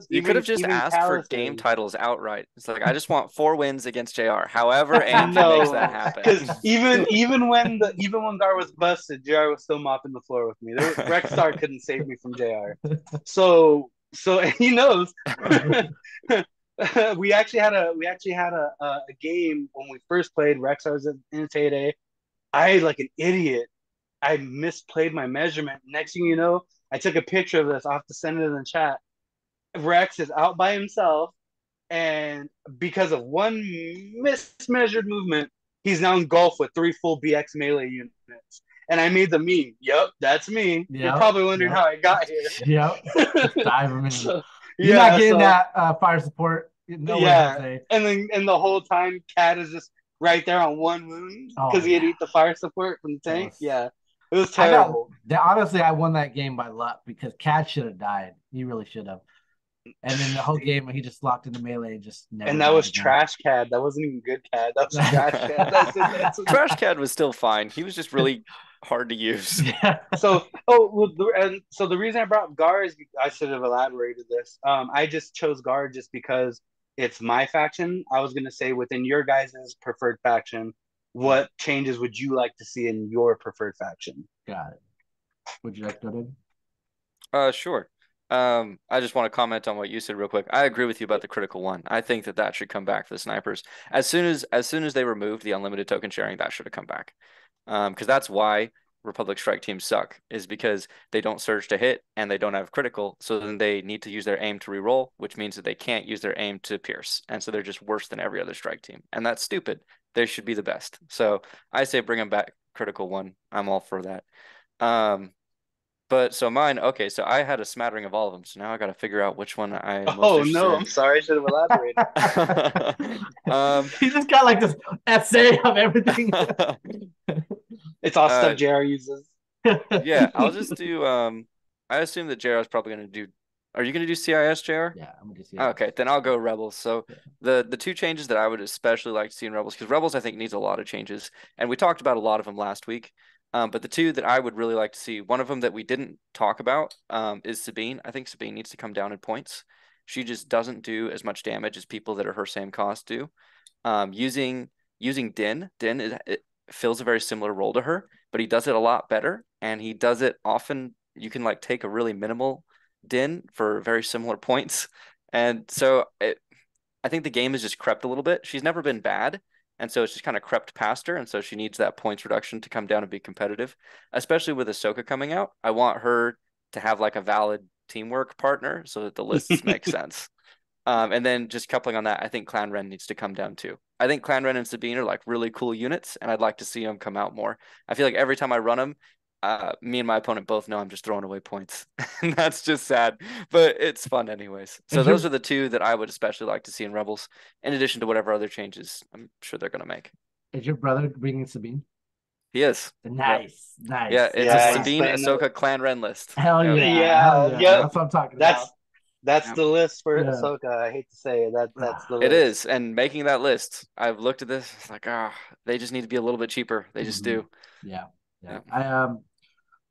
You could have just even asked for game Palace's. titles outright. It's like I just want 4 wins against JR. However, Andrew makes that No, happen. because even when Gar was busted, JR was still mopping the floor with me. Rexstar couldn't save me from JR. So he knows. we actually had a game when we first played. Rexstar was in its heyday. I like an idiot. I misplayed my measurement. Next thing you know, I took a picture of this. I'll have to send it in the chat. Rex is out by himself, and because of one mismeasured movement, he's now engulfed with 3 full BX melee units. And I made the meme. Yep, that's me. You're Yep, probably wondering yep. how I got here. Yep. Just dive him in. So, You're not yeah, getting so that fire support. No way, yeah, Jose. and the whole time, Cat is just right there on 1 wound Oh, because he had yeah. eat the fire support from the That tank. was- Yeah, it was terrible. Honestly, I won that game by luck because Cat should have died. He really should have. And then the whole game, he just locked into melee and just never. And that died was again. trash Cad. That wasn't even good Cad. That was trash Cad. That's Trash Cad was still fine. He was just really hard to use. Yeah. So, and so the reason I brought up Gar is I should have elaborated this. I just chose Gar just because it's my faction. I was gonna say within your guys' preferred faction, what changes would you like to see in your preferred faction? Got it. Would you like to go in? Sure. I just want to comment on what you said real quick. I agree with you about the critical one. I think that should come back for the snipers. As soon as they removed the unlimited token sharing, that should have come back. Because that's why Republic Strike teams suck, is because they don't surge to hit and they don't have critical. So then they need to use their aim to reroll, which means that they can't use their aim to pierce. And so they're just worse than every other strike team. And that's stupid. They should be the best. So I say bring them back critical one. I'm all for that. But so mine, okay, so I had a smattering of all of them. So now I got to figure out which one I am most Oh interested no, in. I'm sorry. I should have elaborated. He just got like this essay of everything. It's all stuff JR uses. Yeah, I'll just do. I assume that JR is probably going to do. Are you going to do CIS, JR? Yeah, I'm gonna do CIS. Okay, then I'll go Rebels. So the two changes that I would especially like to see in Rebels, because Rebels I think needs a lot of changes, and we talked about a lot of them last week. But the two that I would really like to see, one of them that we didn't talk about, is Sabine. I think Sabine needs to come down in points. She just doesn't do as much damage as people that are her same cost do. Using Din, it fills a very similar role to her, but he does it a lot better, and he does it often. You can like take a really minimal Din for very similar points, and so I think the game has just crept a little bit. She's never been bad. And so it's just kind of crept past her. And so she needs that points reduction to come down and be competitive, especially with Ahsoka coming out. I want her to have like a valid teamwork partner so that the lists make sense. And then just coupling on that, I think Clan Ren needs to come down too. I think Clan Ren and Sabine are like really cool units, and I'd like to see them come out more. I feel like every time I run them, me and my opponent both know I'm just throwing away points. And that's just sad, but it's fun anyways. So those are the two that I would especially like to see in Rebels, in addition to whatever other changes I'm sure they're going to make. Is your brother bringing Sabine? He is. Nice. Yeah, it's Yeah, a Sabine Ahsoka Clan Ren list. Hell yeah. Yeah, Hell yeah. yep. That's what I'm talking about. That's the list for Yeah. Ahsoka. I hate to say it. That's the list. It is, and making that list, I've looked at this. It's like, they just need to be a little bit cheaper. They just do. Yeah.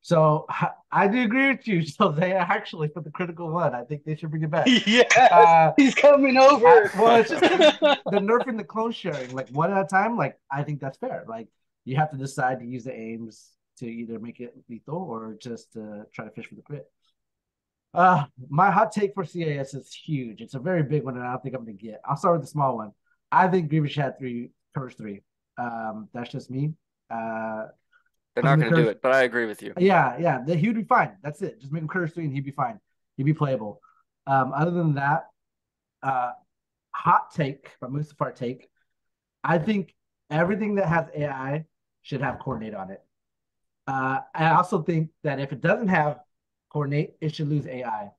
So I do agree with you. So they actually for the critical one, I think they should bring it back. Yes, he's coming over. Well, it's just the nerfing the clone sharing, like one at a time. Like I think that's fair. Like you have to decide to use the aims to either make it lethal or just to try to fish for the crit. My hot take for CIS is huge. It's a very big one, and I don't think I'm gonna get. I'll start with the small one. I think Grievous should have Curse 3. That's just me. They're not going to do it, but I agree with you. Yeah. He would be fine. That's it. Just make him Curse 3 and he'd be fine. He'd be playable. Other than that, hot take, from Mustafar take, I think everything that has AI should have Coordinate on it. I also think that if it doesn't have Coordinate, it should lose AI.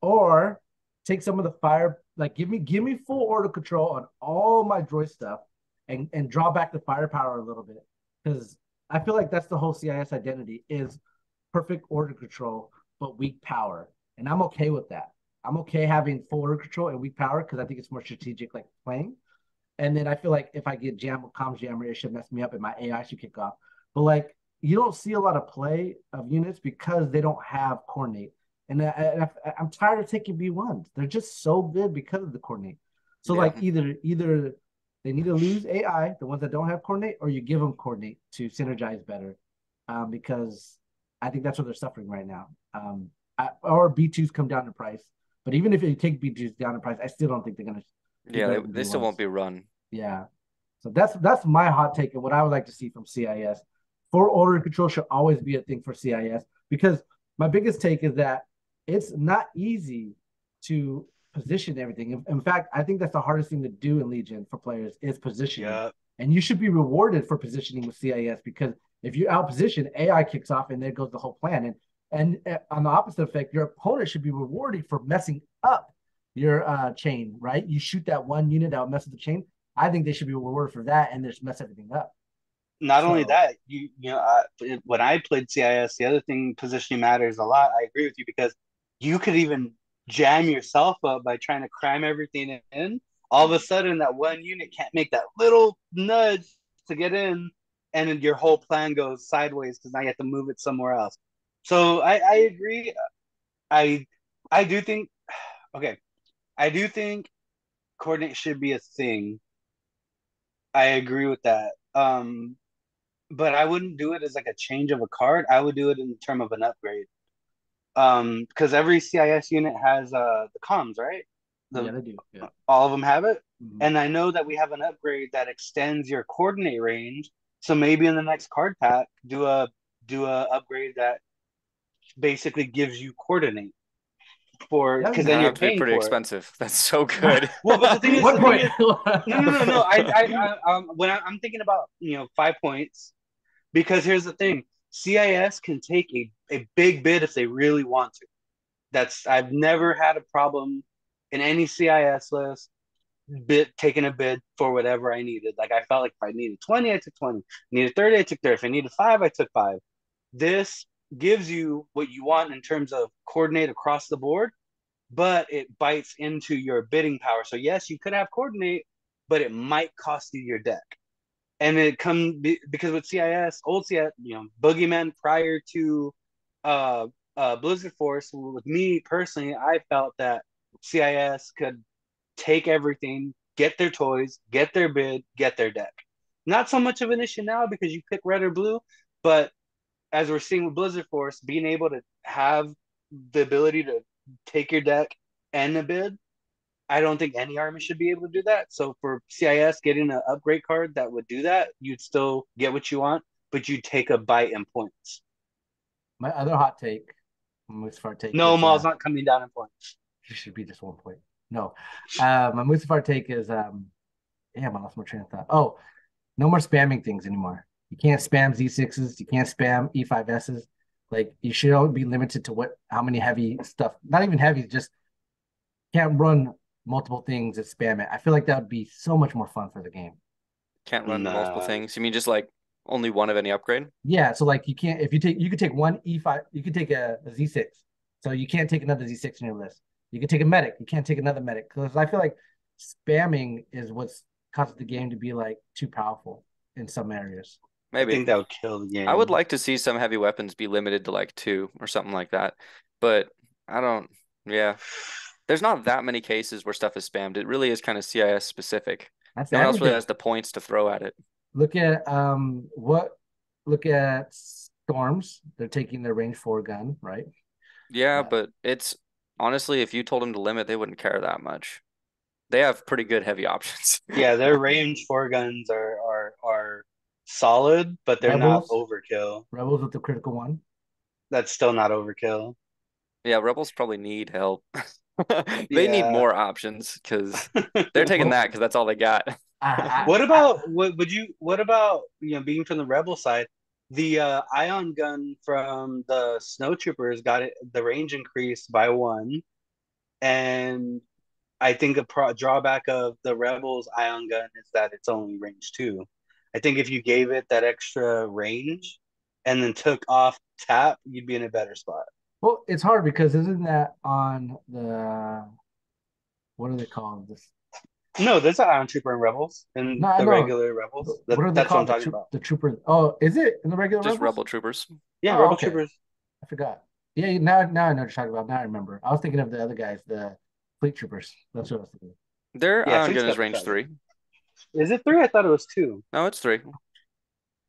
Or take some of the fire, like give me full order control on all my droid stuff and draw back the firepower a little bit. Because I feel like that's the whole CIS identity is perfect order control, but weak power. And I'm okay with that. I'm okay having full order control and weak power because I think it's more strategic, like playing. And then I feel like if I get jammed with comms jammer, it should mess me up and my AI should kick off. But like you don't see a lot of play of units because they don't have Coordinate. And I'm tired of taking B1s. They're just so good because of the Coordinate. So like either they need to lose AI, the ones that don't have Coordinate, or you give them Coordinate to synergize better, because I think that's what they're suffering right now. Or B2s come down in price. But even if you take B2s down in price, I still don't think they're going to. Yeah, they still won't be run. Yeah. So that's my hot take and what I would like to see from CIS. For order control should always be a thing for CIS because my biggest take is that it's not easy to position everything. In fact, I think that's the hardest thing to do in Legion for players is positioning. And you should be rewarded for positioning with CIS because if you outposition, AI kicks off and there goes the whole plan. And on the opposite effect, your opponent should be rewarded for messing up your chain, right? You shoot that one unit that messes the chain. I think they should be rewarded for that and just mess everything up. Not only So that, when I played CIS, the other thing positioning matters a lot. I agree with you because you could even jam yourself up by trying to cram everything in. All of a sudden, that one unit can't make that little nudge to get in, and then your whole plan goes sideways because now you have to move it somewhere else. So I agree. I I do think okay. I do think coordinate should be a thing. I agree with that. But I wouldn't do it as like a change of a card. I would do it in term of an upgrade. Because every CIS unit has the comms, right? yeah, they do. Yeah. All of them have it. Mhm. And I know that we have an upgrade that extends your coordinate range. So maybe in the next card pack, do a upgrade that basically gives you coordinate for That'd be because It's then gonna nice. you're have to be paying pretty for it. expensive. That's so good. Well, but the thing is, One point. no. When I'm thinking about 5 points, because here's the thing, CIS can take a big bid if they really want to. I've never had a problem in any CIS list taking a bid for whatever I needed. Like I felt like if I needed 20, I took 20. Needed 30, I took 30. If I needed 5, I took 5. This gives you what you want in terms of coordinate across the board, but it bites into your bidding power. So yes, you could have coordinate, but it might cost you your deck. And it comes because with CIS, old CIS, Boogeyman prior to uh, Blizzard Force, with me personally, I felt that CIS could take everything, get their toys, get their bid, get their deck. Not so much of an issue now because you pick red or blue, but as we're seeing with Blizzard Force, being able to have the ability to take your deck and a bid, I don't think any army should be able to do that. So for CIS, getting an upgrade card that would do that, you'd still get what you want, but you'd take a bite in points. My other hot take, Mustafar take No, is Maul's not coming down in points. it should be just 1 point. No. My Mustafar take is damn, I lost my train of thought. Oh, no more spamming things anymore. You can't spam Z6s, you can't spam E5Ss. Like you should all be limited to how many heavy stuff, not even heavy, just can't run multiple things and spam it. I feel like that would be so much more fun for the game. Can't run multiple Nah. things. You mean just like only one of any upgrade? Yeah, so like you can't if you could take one E5, you could take a Z6. So you can't take another Z6 in your list. You can take a medic, you can't take another medic. Because I feel like spamming is what's caused the game to be like too powerful in some areas. I Maybe. think that would kill the game. I would like to see some heavy weapons be limited to like 2 or something like that. But I don't, yeah. There's not that many cases where stuff is spammed. It really is kind of CIS specific. That's No one else really everything. has the points to throw at it. Look at Storms. They're taking their range 4 gun, right? Yeah, but it's honestly, if you told them to limit, they wouldn't care that much. They have pretty good heavy options. Yeah, their range 4 guns are solid, but they're not Rebels, overkill. Rebels with the critical one. That's still not overkill. Yeah, Rebels probably need help. They need Yeah. more options because they're taking that because that's all they got. What about being from the rebel side? The ion gun from the snowtroopers got the range increased by 1, and I think a drawback of the rebels ion gun is that it's only range 2. I think if you gave it that extra range and then took off tap, you'd be in a better spot. Well, it's hard because isn't that on the what are they called? This No, there's an ion trooper in rebels and no, I the know. regular rebels. What are they That's what I'm called? talking about. The troopers. Oh, is it in the regular Just Rebels? Rebel troopers. Yeah, Oh, rebel okay. troopers. I forgot. Yeah, now I know what you're talking about. Now I remember. I was thinking of the other guys, the fleet troopers. That's what I was thinking. Their Yeah, ion Fleet's gun is got the range shotgun. 3. Is it 3? I thought it was 2. No, it's 3.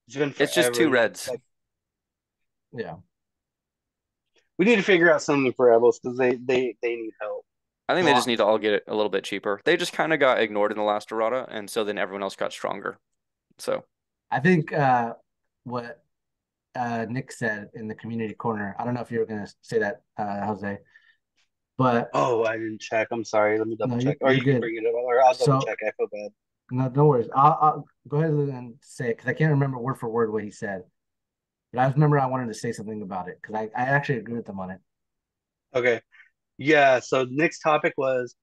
It's been It's just 2 forever. reds. Yeah. We need to figure out something for rebels because they need help. I think they Well, just need to all get it a little bit cheaper. They just kind of got ignored in the last errata, and so then everyone else got stronger. So I think what Nick said in the community corner. I don't know if you were gonna say that, Jose, but Oh, I didn't check. I'm sorry. Let me double no, check. Or you're you can good. bring it up, or I'll double So check. I feel bad. No worries. I'll go ahead and say it because I can't remember word for word what he said. But I just remember I wanted to say something about it because I actually agree with him on it. Okay. Yeah, so next topic was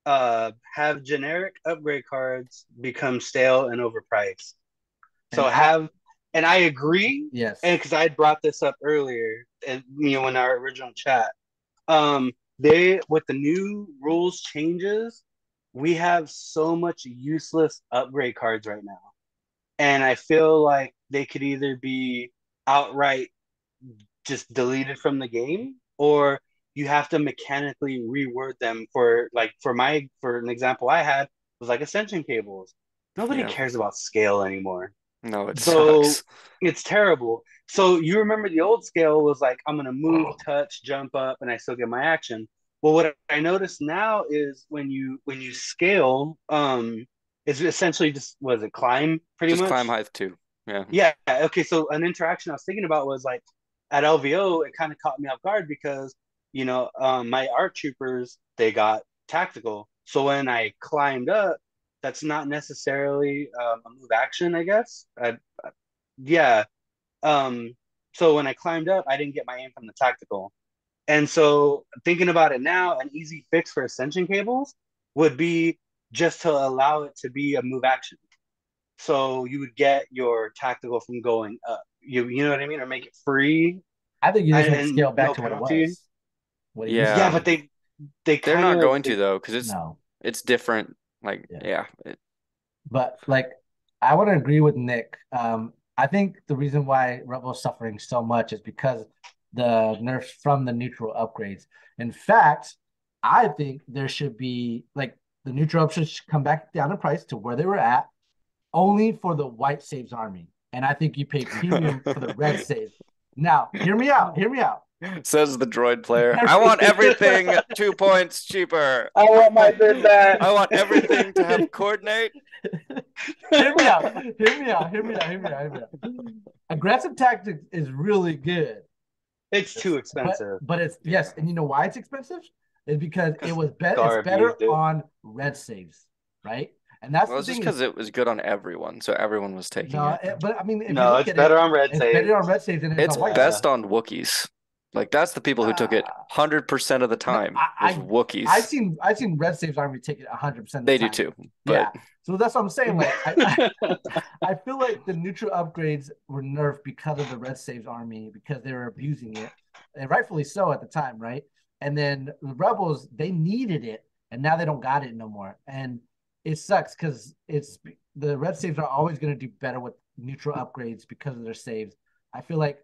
have generic upgrade cards become stale and overpriced. And So and I agree, and yes, because I had brought this up earlier, and in our original chat, they with the new rules changes, we have so much useless upgrade cards right now, and I feel like they could either be outright just deleted from the game, or you have to mechanically reword them for an example I had was like ascension cables. Nobody Yeah. cares about scale anymore. No, it So sucks. it's terrible. So you remember the old scale was like I'm gonna move, touch, jump up, and I still get my action. Well, what I notice now is when you scale, it's essentially just was it climb pretty Just climb much. height too. Yeah. Yeah. Okay. So an interaction I was thinking about was like at LVO, it kind of caught me off guard because my ARC troopers they got tactical. So when I climbed up, that's not necessarily a move action, I guess. Yeah. Um, so when I climbed up, I didn't get my aim from the tactical. And so thinking about it now, an easy fix for ascension cables would be just to allow it to be a move action. So you would get your tactical from going up. You know what I mean? Or make it free I think you just make and scale back no to what it penalty. was, what it used to Yeah, Yeah. but be. they They're kind not of going to though, because No, it's different. Like, yeah. yeah. But like, I want to agree with Nick. I think the reason why Rebel's suffering so much is because the nerfs from the neutral upgrades. In fact, I think there should be like the neutral upgrades should come back down in price to where they were at, only for the white saves army. And I think you pay premium for the red saves. Now, hear me out. Hear me out. Says the droid player. I want everything 2 points cheaper. I want my bid back. I want everything to have coordinate. Hear me out. Hear me out. Hear me out. Hear me out. Hear me out. Aggressive tactics is really good. It's too But expensive. but it's Yeah. yes, and you know why it's expensive? Is because it was better. It's Scar better abused it. on red saves, right? And that's Well, the it's just thing is because it was good on everyone, so everyone was taking no, it. but I mean, if you No, look it's at it, better on red it's save. better on red saves than it is It's on white Yeah. best saves. on Wookiees. Like that's the people who took it Uh, 100% of the no, time is I've Wookiees. seen red saves army take it 100% of They the do time. too, Yeah, but so that's what I'm saying. Like I feel like the neutral upgrades were nerfed because of the red saves army because they were abusing it, and rightfully so at the time, right? And then the rebels they needed it, and now they don't got it no more, and it sucks because it's the red saves are always going to do better with neutral upgrades because of their saves. I feel like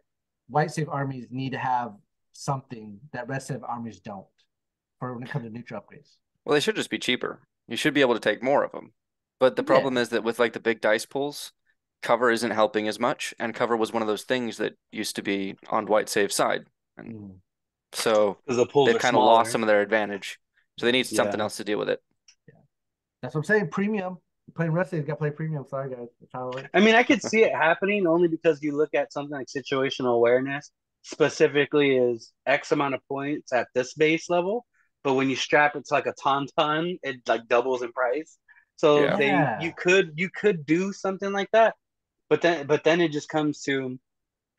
white save armies need to have something that red save armies don't for when it comes to neutral upgrades. well, they should just be cheaper. You should be able to take more of them. But the Yeah. problem is that with like the big dice pools, cover isn't helping as much, and cover was one of those things that used to be on white save side. And Mm. so Because the pools they've are kind of lost smaller. some of their advantage. So they need something Yeah. else to deal with it. That's what I'm saying. Premium. Playing red saves got to play premium. Sorry, guys. That's how it works. I mean, I could see it happening only because you look at something like situational awareness, specifically is X amount of points at this base level. But when you strap it to like a tauntaun, it like doubles in price. So Yeah. they Yeah. you could do something like that, but then it just comes to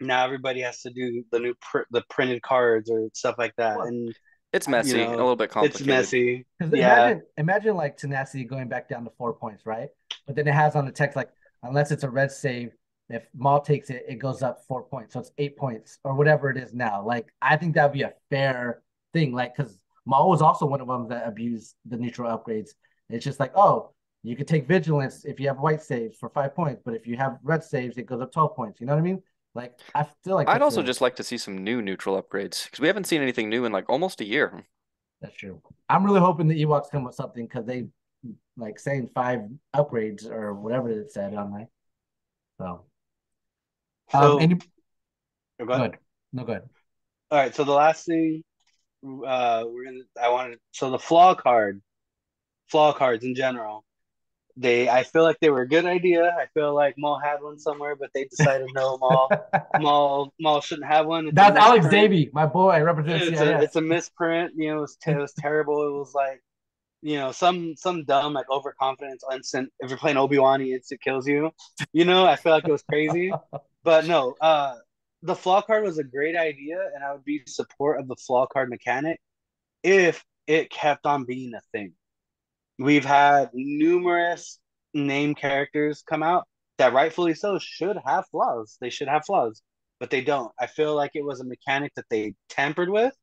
now everybody has to do the printed cards or stuff like that, Well, and It's messy, a little bit it's complicated. messy. because Yeah, imagine like tenacity going back down to 4 points, right? But then it has on the text like unless it's a red save, if Maul takes it, it goes up 4 points, so it's 8 points or whatever it is now. Like I think that would be a fair thing, like because Maul was also one of them that abused the neutral upgrades. It's just like oh, you could take vigilance if you have white saves for 5 points, but if you have red saves, it goes up 12 points. You know what I mean? Like I feel like I'd that's also a just like to see some new neutral upgrades because we haven't seen anything new in like almost a year. that's true. I'm really hoping the Ewoks come with something because they like saying 5 upgrades or whatever it said on there. So, so and you, go ahead. good, no good. All right, so the last thing I wanted so the flaw cards in general. I feel like they were a good idea. I feel like Maul had one somewhere, but they decided no, Maul shouldn't have one. It's a That's Alex misprint. Davey, my boy, representing It's CIS. a misprint. It was terrible. It was like some dumb like overconfidence instant. If you're playing Obi-Wan, he instant kills you. I feel like it was crazy, but no. The flaw card was a great idea, and I would be support of the flaw card mechanic if it kept on being a thing. We've had numerous name characters come out that rightfully so should have flaws. They should have flaws, but they don't. I feel like it was a mechanic that they tampered with,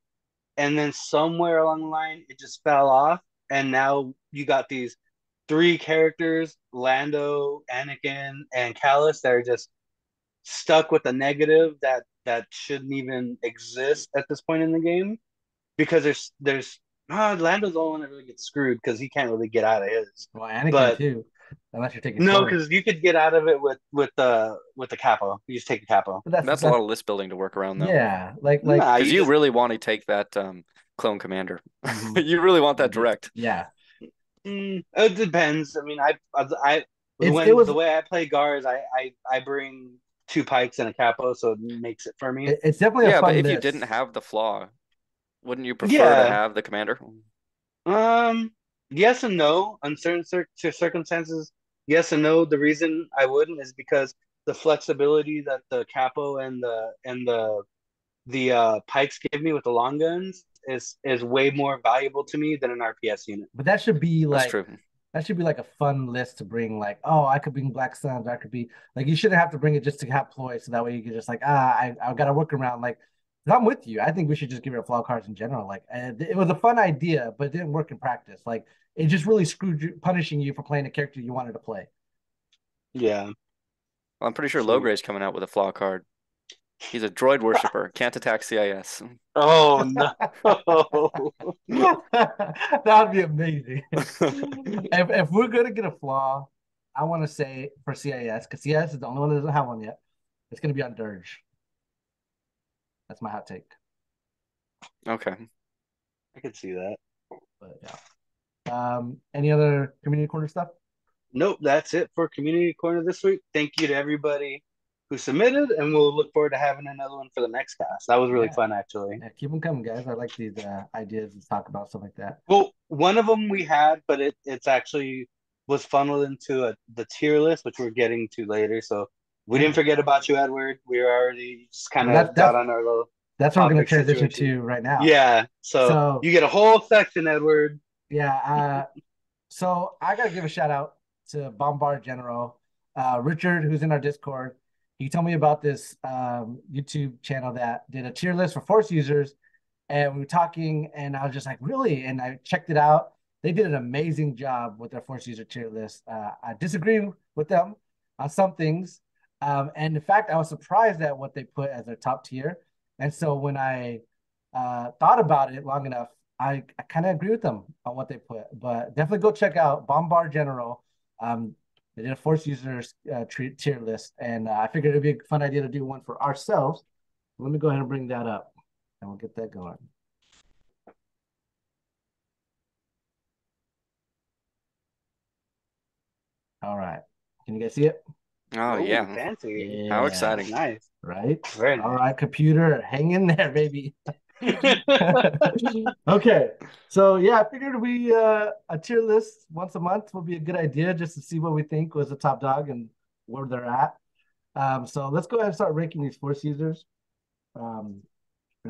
and then somewhere along the line it just fell off, and now you got these three characters, Lando, Anakin, and Callus, that are just stuck with a negative that shouldn't even exist at this point in the game, because there's Lando's the only one that really gets screwed because he can't really get out of his. Well, Anakin But too, unless you're taking no, Torres. because you could get out of it with the capo. You just take the capo. But That's a lot of list building to work around, though. yeah, like Nah, Because you just really want to take that clone commander. Mhm. You really want that direct. Yeah, it depends. I mean, it was the way I play Gar is I bring two pikes and a capo, so it makes it for me. it's definitely a Yeah, fun but if you list. didn't have the flaw, wouldn't you prefer to Yeah. have the commander? Yes and no. On certain circumstances, yes and no. The reason I wouldn't is because the flexibility that the capo and the pikes give me with the long guns is way more valuable to me than an RPS unit. But that should be That's like true. that should be like a fun list to bring. Like, oh, I could bring Black Suns. I could be like, you shouldn't have to bring it just to have ploy. So that way you could just like, I got to work around. Like, I'm with you. I think we should just give it flaw cards in general. Like, and it was a fun idea, but it didn't work in practice. Like, it just really screwed you, punishing you for playing a character you wanted to play. Yeah. Well, I'm pretty sure True. Logray's coming out with a flaw card. He's a droid worshiper. Can't attack CIS. Oh no. That would be amazing. If we're gonna get a flaw, I want to say for CIS, because CIS is the only one that doesn't have one yet. It's gonna be on Dirge. That's my hot take. Okay. I could see that. But yeah. Any other community corner stuff? Nope, that's it for Community Corner this week. Thank you to everybody who submitted, and we'll look forward to having another one for the next cast. That was really Yeah. fun, actually. Yeah, keep them coming, guys. I like these ideas to talk about stuff like that. Well, one of them we had, but it's actually was funneled into the tier list, which we're getting to later. So we didn't forget about you, Edward. We were already just kind of got on our little. That's what we're going to topic transition situation. to right now. Yeah. So you get a whole section, Edward. Yeah. So I got to give a shout out to Bombard General, Richard, who's in our Discord. He told me about this YouTube channel that did a tier list for Force users, and we were talking, and I was just like, really? And I checked it out. They did an amazing job with their Force user tier list. I disagree with them on some things, and in fact, I was surprised at what they put as their top tier. And so when I thought about it long enough, I kind of agree with them on what they put. But definitely go check out Bombard General. They did a Force users tier list, and I figured it'd be a fun idea to do one for ourselves. Let me go ahead and bring that up, and we'll get that going. All right. Can you guys see it? Oh, Ooh, yeah. fancy. How Yeah. exciting. Nice. Right? Very nice. All right, computer, hang in there, baby. Okay. So yeah, I figured we a tier list once a month would be a good idea just to see what we think was the top dog and where they're at. So let's go ahead and start ranking these Force users and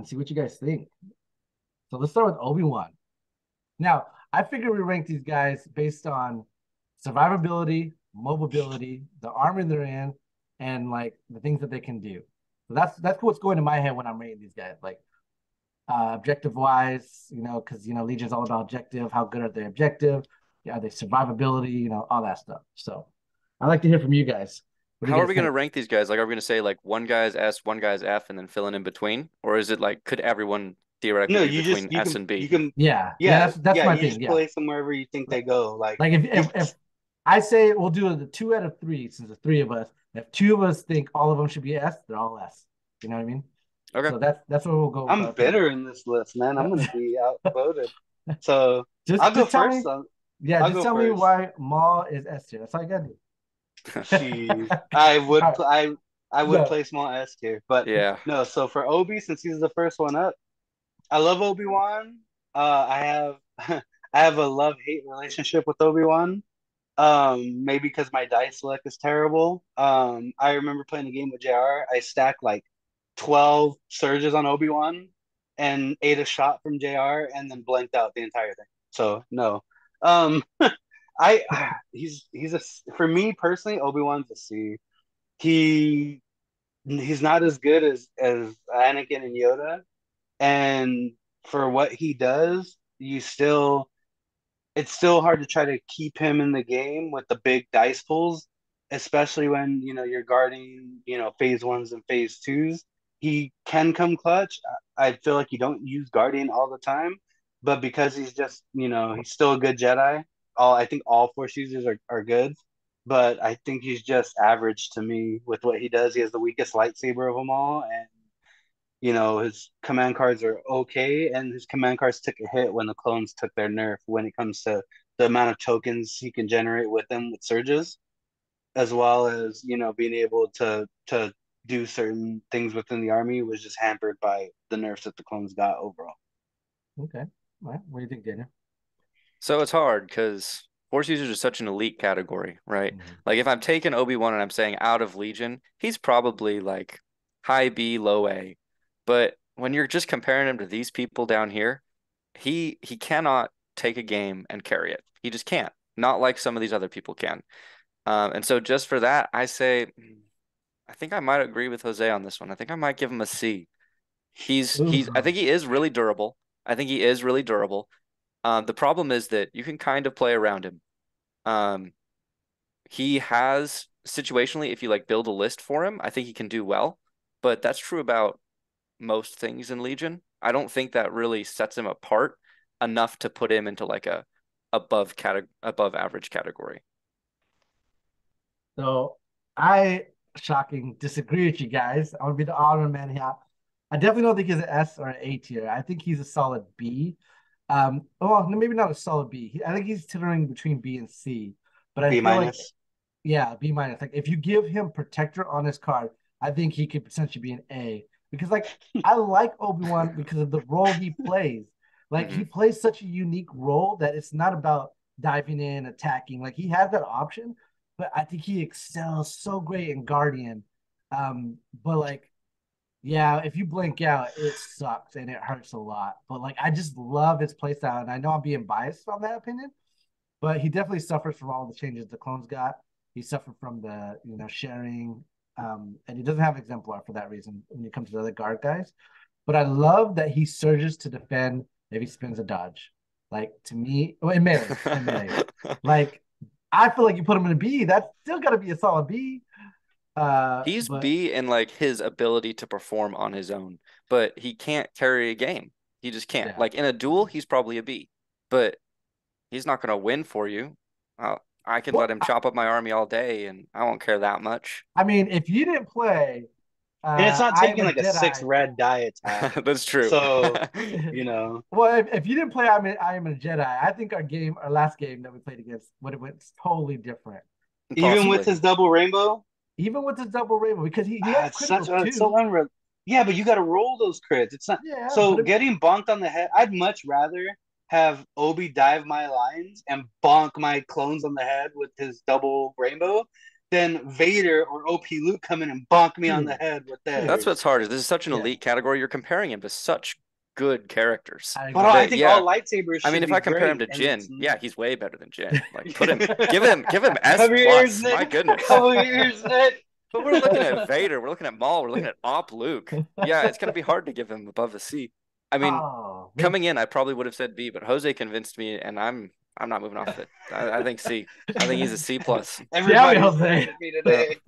see what you guys think. So let's start with Obi-Wan. Now, I figure we rank these guys based on survivability, mobility, the armor they're in, and like the things that they can do. So that's what's going to my head when I'm rating these guys. Like objective wise, because Legion's all about objective. How good are they objective? Are they survivability? All that stuff. So I'd like to hear from you guys. How are we going to rank these guys? Like, are we going to say like one guy's S, one guy's F, and then fill in between? Or is it like, could everyone theoretically be between S and B? You can, yeah, that's my you thing. just place them wherever you think they go. Like if I say we'll do the 2 out of 3, since the 3 of us, if 2 of us think all of them should be S, they're all S. You know what I mean? Okay. So that's where we'll go. I'm bitter in this list, man. I'm gonna be outvoted. So I'll go first. Just tell me why Maul is S tier. That's all you gotta do. Jeez. I would I would place Maul S tier, but yeah. No, so for Obi, since he's the first one up, I love Obi-Wan. I I have a love-hate relationship with Obi-Wan. Maybe because my dice luck is terrible. I remember playing a game with JR. I stacked like 12 surges on Obi-Wan and ate a shot from JR and then blanked out the entire thing. So no. Um I he's a for me personally, Obi-Wan's a C. He he's not as good as Anakin and Yoda, and for what he does, you still it's still hard to try to keep him in the game with the big dice pulls, especially when you're guarding phase ones and phase twos. He can come clutch. I feel like you don't use Guardian all the time, but because he's just he's still a good Jedi. I think all Force users are good, but I think he's just average to me with what he does. He has the weakest lightsaber of them all, and his command cards are okay, and his command cards took a hit when the clones took their nerf when it comes to the amount of tokens he can generate with them with surges, as well as, being able to do certain things within the army was just hampered by the nerfs that the clones got overall. Okay. All right. What do you think, Daniel? So it's hard because Force users are such an elite category, right? Mm-hmm. Like if I'm taking Obi-Wan and I'm saying out of Legion, he's probably like high B, low A. But when you're just comparing him to these people down here, he cannot take a game and carry it. He just can't. Not like some of these other people can. And so just for that, I say I think I might agree with Jose on this one. I think I might give him a C. I Ooh. think he is really durable. I think he is really durable. The problem is that you can kind of play around him. Um, he has situationally, if you like build a list for him, I think he can do well. But that's true about most things in Legion. I don't think that really sets him apart enough to put him into like a above average category. So I shocking disagree with you guys. I want to be the odd man here. I definitely don't think he's an S or an A tier. I think he's a solid B. Well, maybe not a solid B. I think he's teetering between B and C. But I B feel like, minus. yeah, B minus. Like if you give him protector on his card, I think he could potentially be an A. Because like I like Obi-Wan because of the role he plays. Like he Hmm. plays such a unique role that it's not about diving in, attacking. Like he has that option, but I think he excels so great in Guardian. But like, yeah, if you blink out, it sucks and it hurts a lot. But like, I just love his playstyle, and I know I'm being biased on that opinion, but he definitely suffers from all the changes the clones got. He suffered from the sharing, and he doesn't have exemplar for that reason when it comes to the other guard guys. But I love that he surges to defend if he spins a dodge. Like to me, well, in melee, like I feel like you put him in a B, that's still got to be a solid B. He's But B in like his ability to perform on his own, but he can't carry a game. He just can't. yeah, Like in a duel, he's probably a B, but he's not going to win for you. I can let well, him chop up my army all day, and I won't care that much. I mean, if you didn't play, And it's not I am taking a like a six Jedi. red die attack. That's true. So, you know, Well, if you didn't play, I am a Jedi. I think our last game that we played against would have went totally different. even with Possibly. his double rainbow, Even with his double rainbow, because he has criticals it's so too. unreal. Yeah, but you got to roll those crits. It's not Yeah, so but getting bonked on the head. I'd much rather have Obi dive my lines and bonk my clones on the head with his double rainbow than Vader or OP Luke come in and bonk me on the true, head with true. That's theirs. what's hard is this is such an Yeah, elite category. You're comparing him to such good characters I But agree. I that think all yeah. lightsabers I mean, should if be I compare him great, to and it's Jin, yeah, he's way better than Jin. Like give him S cover your ears, plus. My Nick. goodness. Cover your ears, Nick. But we're looking at Vader, we're looking at Maul, we're looking at Op Luke. Yeah, it's gonna be hard to give him above a C. I mean, Oh, coming in, I probably would have said B, but Jose convinced me, and I'm not moving off of it. I think C. I think he's a C plus. damn it, Everybody's agreeing Jose. with me Yeah. today.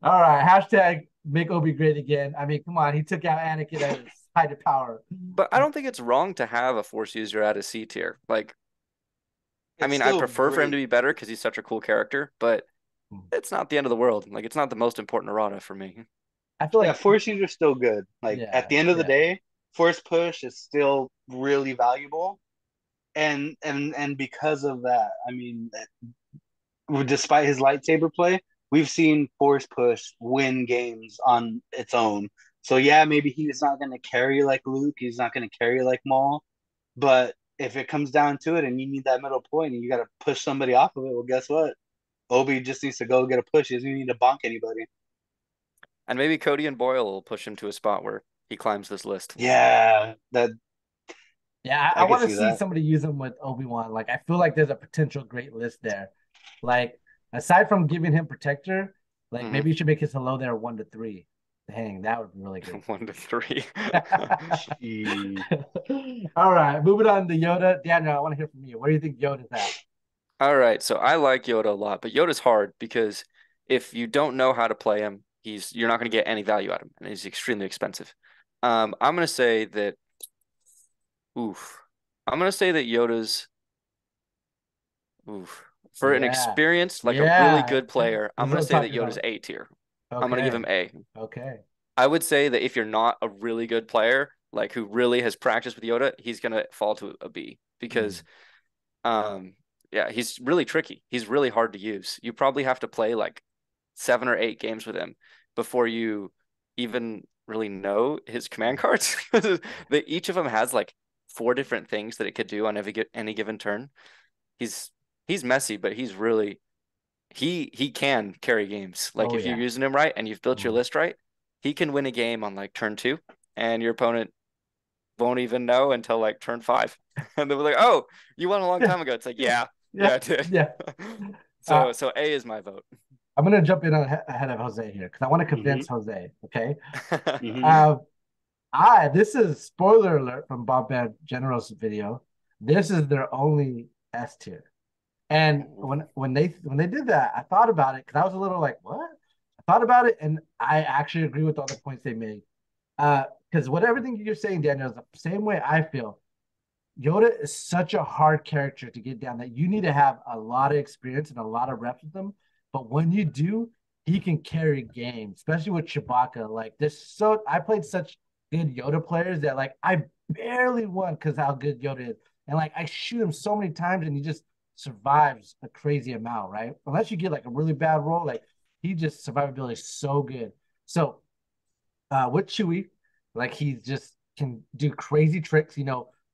All right, hashtag make Obi great again. I mean, come on, he took out Anakin at his height of power. But I don't think it's wrong to have a Force user at a C tier. Like, I It's mean, I'd still prefer for him to great. be better because he's such a cool character, but it's not the end of the world. Like, it's not the most important errata for me. I feel Yeah, like, force use are still good. Like at yeah, the end of the yeah. day, force push is still really valuable. And because of that, I mean, despite his lightsaber play, we've seen force push win games on its own. So yeah, maybe he's not going to carry like Luke. He's not going to carry like Maul, but if it comes down to it and you need that middle point and you got to push somebody off of it, well, guess what? Obi just needs to go get a push. He doesn't need to bonk anybody. And maybe Cody and Boyle will push him to a spot where he climbs this list. Yeah, that Yeah, I I can want to see see that. somebody use him with Obi-Wan. Like, I feel like there's a potential great list there. Like, aside from giving him protector, like Hmm maybe you should make his hello there 1 to 3. Dang, that would be really good. 1 to 3. Gee. All right, moving on to Yoda. Daniel, I want to hear from you. Where do you think Yoda's at? All right, so I like Yoda a lot, but Yoda's hard because if you don't know how to play him, you're not going to get any value out of him, and he's extremely expensive. I'm going to say that. Oof. I'm going to say that Yoda's. Oof. For an Yeah, experienced, like a really yeah. good player, This I'm is what going to I'm say that talking Yoda's about. A tier. I'm going to give Okay, him A. okay. I would say that if you're not a really good player, like who really has practiced with Yoda, he's going to fall to a B Mm. because um yeah, he's really tricky. He's really hard to use. You probably have to play like 7 or 8 games with him before you even really know his command cards. Each of them has like 4 different things that it could do on any given turn. He's he's messy, but he's really he can carry games. Like Oh if you're yeah. using him right and you've built your Mm. list right, he can win a game on like turn 2, and your opponent won't even know until like turn 5. And they'll be like, "Oh, you won a long Yeah, time ago." It's like, "Yeah, yeah, yeah, I did." yeah. Uh, So A is my vote. I'm gonna jump in ahead of Jose here because I want to Hmm. convince Jose. Okay. Hmm. Uh, this is spoiler alert from Bob Bad General's video. This is their only S tier. And when they did that, I thought about it because I was a little like, what? I thought about it, and I actually agree with all the points they made. Because what everything you're saying, Daniel, is the same way I feel. Yoda is such a hard character to get down that you need to have a lot of experience and a lot of reps with him. But when you do, he can carry games, especially with Chewbacca. Like this, so I played such good Yoda players that like I barely won because how good Yoda is, and like I shoot him so many times and he just survives a crazy amount, right? Unless you get like a really bad roll, like he just survivability is so good. So with Chewie, like he just can do crazy tricks,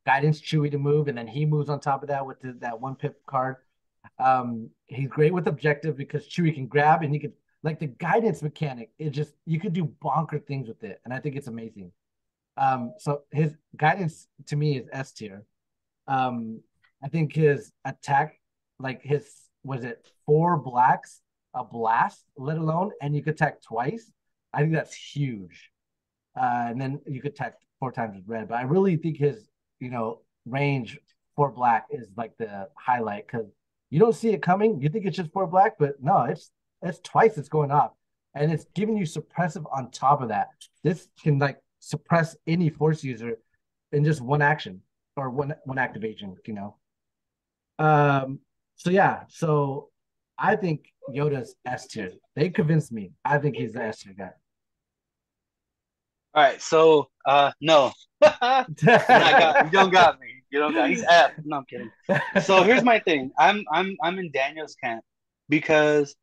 guidance Chewie to move, and then he moves on top of that with that one pip card. He's great with objective because Chewie can grab and he could like the guidance mechanic. It just you could do bonker things with it, and I think it's amazing. So his guidance to me is S tier. Um, I think his attack, like his was it 4 blacks, a blast, let alone, and you could attack twice. I think that's huge. And then you could attack 4 times with red. But I really think his, range for black is like the highlight because you don't see it coming. You think it's just 4 black, but no, it's twice it's going off, and it's giving you suppressive on top of that. This can like suppress any force user in just one action or one activation. Um. So yeah. So I think Yoda's S tier. They convinced me. I think he's the S tier All right, so no, you're not got you guy. don't got me. You don't got. He's F. No, I'm kidding. So here's my thing. I'm in Daniel's camp because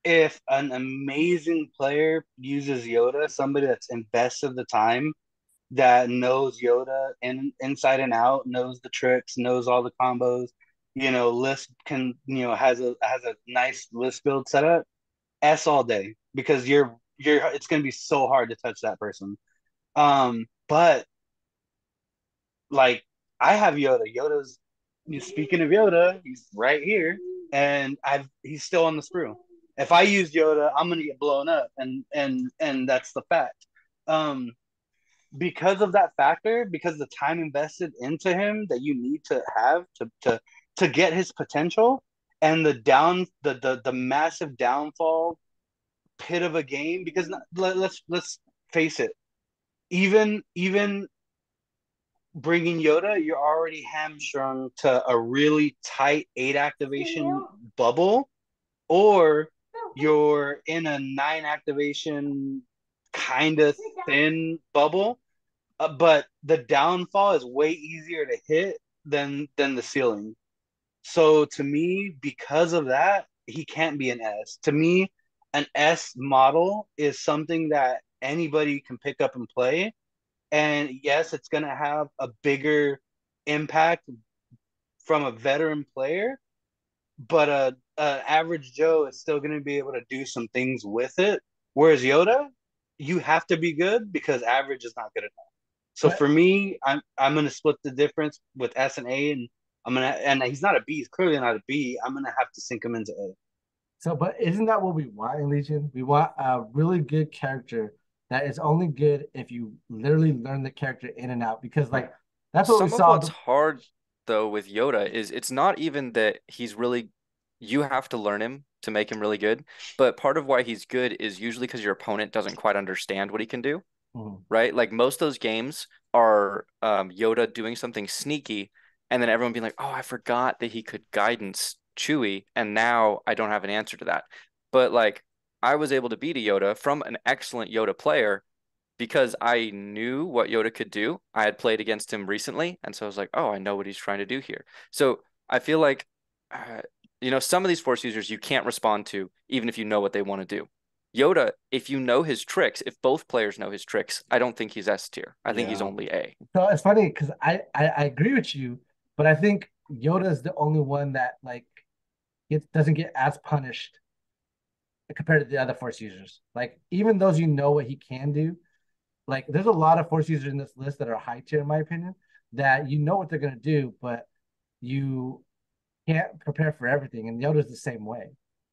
if an amazing player uses Yoda, somebody that's invested the time, that knows Yoda inside and out, knows the tricks, knows all the combos, list can has a nice list build setup. S all day because you're it's gonna be so hard to touch that person. But like I have Yoda. Speaking of Yoda, he's right here, and he's still on the sprue. If I use Yoda, I'm gonna get blown up, and that's the fact. Um, because of that factor, because the time invested into him that you need to have to get his potential, and the massive downfall pit of a game. Because let's face it, even bringing Yoda, you're already hamstrung to a really tight 8 activation bubble, or you're in a 9 activation kind of thin bubble. But the downfall is way easier to hit than the ceiling. So to me, because of that, he can't be an S. To me, an S model is something that anybody can pick up and play. And yes, it's gonna have a bigger impact from a veteran player, but a average Joe is still going to be able to do some things with it. Whereas Yoda, you have to be good because average is not good enough. So But for me, I'm gonna split the difference with S and A, and and he's not a B. He's clearly not a B. I'm gonna have to sink him into A. but isn't that what we want in Legion? We want a really good character that is only good if you literally learn the character in and out. Because like that's what we Some of saw. what's hard though with Yoda is it's not even that he's really you have to learn him to make him really good, but part of why he's good is usually because your opponent doesn't quite understand what he can do, Mhm. right? Like most of those games are Yoda doing something sneaky, and then everyone being like, "Oh, I forgot that he could guidance Chewie, and now I don't have an answer to that." But like I was able to beat a Yoda from an excellent Yoda player because I knew what Yoda could do. I had played against him recently, and so I was like, "Oh, I know what he's trying to do here." So I feel like, uh, some of these Force users you can't respond to even if you know what they want to do. Yoda, if you know his tricks, if both players know his tricks, I don't think he's S tier. I think he's Yeah. only A. So it's funny because I agree with you, but I think Yoda is the only one that like doesn't get as punished compared to the other Force users. Like even those you know what he can do, like there's a lot of Force users in this list that are high tier in my opinion that you know what they're gonna do, but you can't prepare for everything. And Yoda's the same way.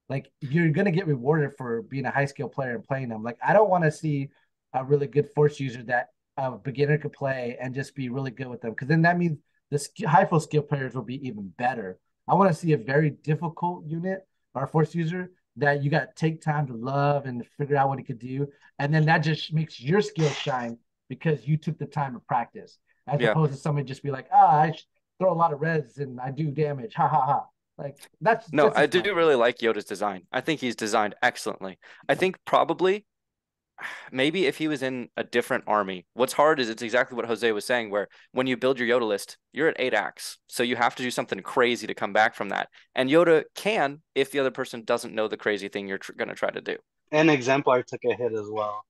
Like you're gonna get rewarded for being a high skill player and playing them. Like I don't want to see a really good Force user that a beginner could play and just be really good with them, because then that means the high full skill players will be even better. I want to see a very difficult unit or Force user that you got to take time to love and figure out what he could do, and then that just makes your skill shine because you took the time to practice, as Yeah. opposed to somebody just be like, I throw a lot of reds and I do damage. Ha ha ha. Like that's No, I just do my opinion. really like Yoda's design. I think he's designed excellently. I think probably maybe if he was in a different army. What's hard is it's exactly what Jose was saying, where when you build your Yoda list, you're at 8 acts. So you have to do something crazy to come back from that. And Yoda can if the other person doesn't know the crazy thing you're going to try to do. And Exemplar took a hit as well,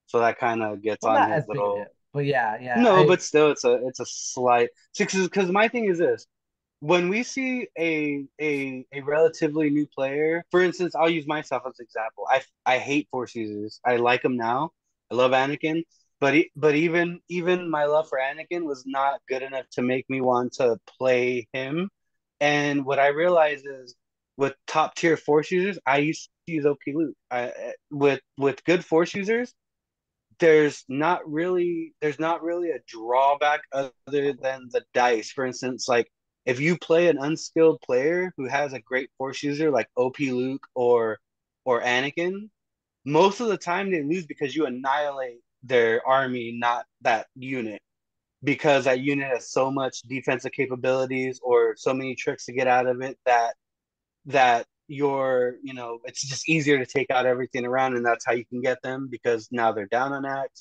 so that kind of gets Well, on not his as big of a little. hit, but yeah. No, I but still, it's a slight. Because my thing is this: when we see a relatively new player, for instance, I'll use myself as an example. I hate Force users. I like him now. I love Anakin, but even my love for Anakin was not good enough to make me want to play him. And what I realized is with top tier Force users, I used to use OP Luke. With good Force users, there's not really a drawback other than the dice. For instance, like if you play an unskilled player who has a great force user like OP Luke or Anakin, most of the time they lose because you annihilate their army, not that unit. Because that unit has so much defensive capabilities or so many tricks to get out of it that it's just easier to take out everything around, and that's how you can get them because now they're down on acts.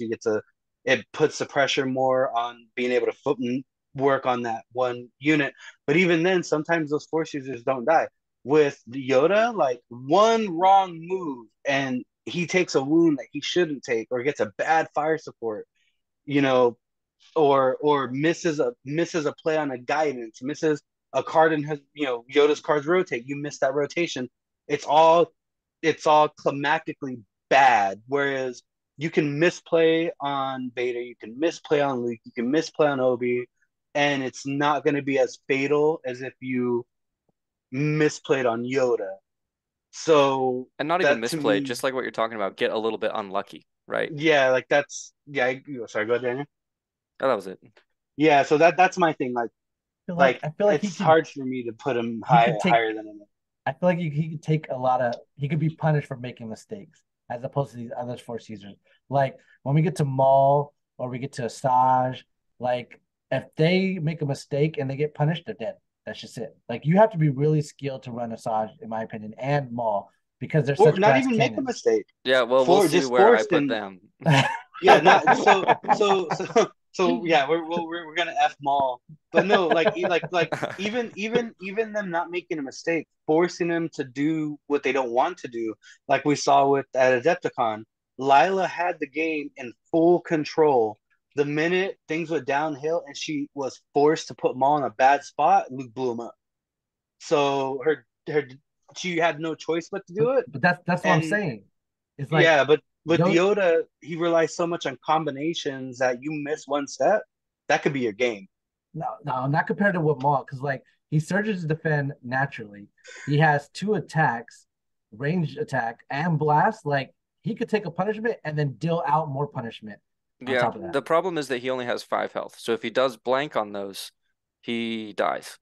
It puts the pressure more on being able to work on that one unit. But even then, sometimes those force users don't die. With Yoda, like one wrong move and he takes a wound that he shouldn't take or gets a bad fire support, you know, or misses a play on a guidance, misses a card and has Yoda's cards rotate. You miss that rotation. It's all climactically bad. Whereas you can misplay on Vader, you can misplay on Luke, you can misplay on Obi, and it's not going to be as fatal as if you misplayed on Yoda. So And not even that to misplay, me, just like what you're talking about, get a little bit unlucky, right? yeah, like that's yeah. Sorry, go ahead, Daniel. Oh, that was it. Yeah, so that's my thing. Like I feel like it's hard for me to put him he could take higher than him. I feel like he could take a lot of he could be punished for making mistakes as opposed to these other Force users. Like when we get to Maul or we get to Asajj, like if they make a mistake and they get punished, they're dead. That's just it. Like you have to be really skilled to run Asajj, in my opinion, and Maul because they're Or such not glass even make a cannons. mistake. Yeah, well, we'll For see just where I forced put and them. yeah, not so yeah, we're gonna F Maul. But no, like even them not making a mistake, forcing them to do what they don't want to do, like we saw with at Adepticon. Lila had the game in full control. the minute things went downhill and she was forced to put Maul in a bad spot, Luke blew him up. So her she had no choice but to But do it. but that's what I'm And saying. It's like yeah, but with Yoda. Yoda, he relies so much on combinations that you miss one step, that could be your game. No, no, not compared to what Maul, because like he surges to defend naturally. He has two attacks, range attack and blast. Like he could take a punishment and then deal out more punishment on Yeah, top of that. the problem is that he only has 5 health. So if he does blank on those, he dies.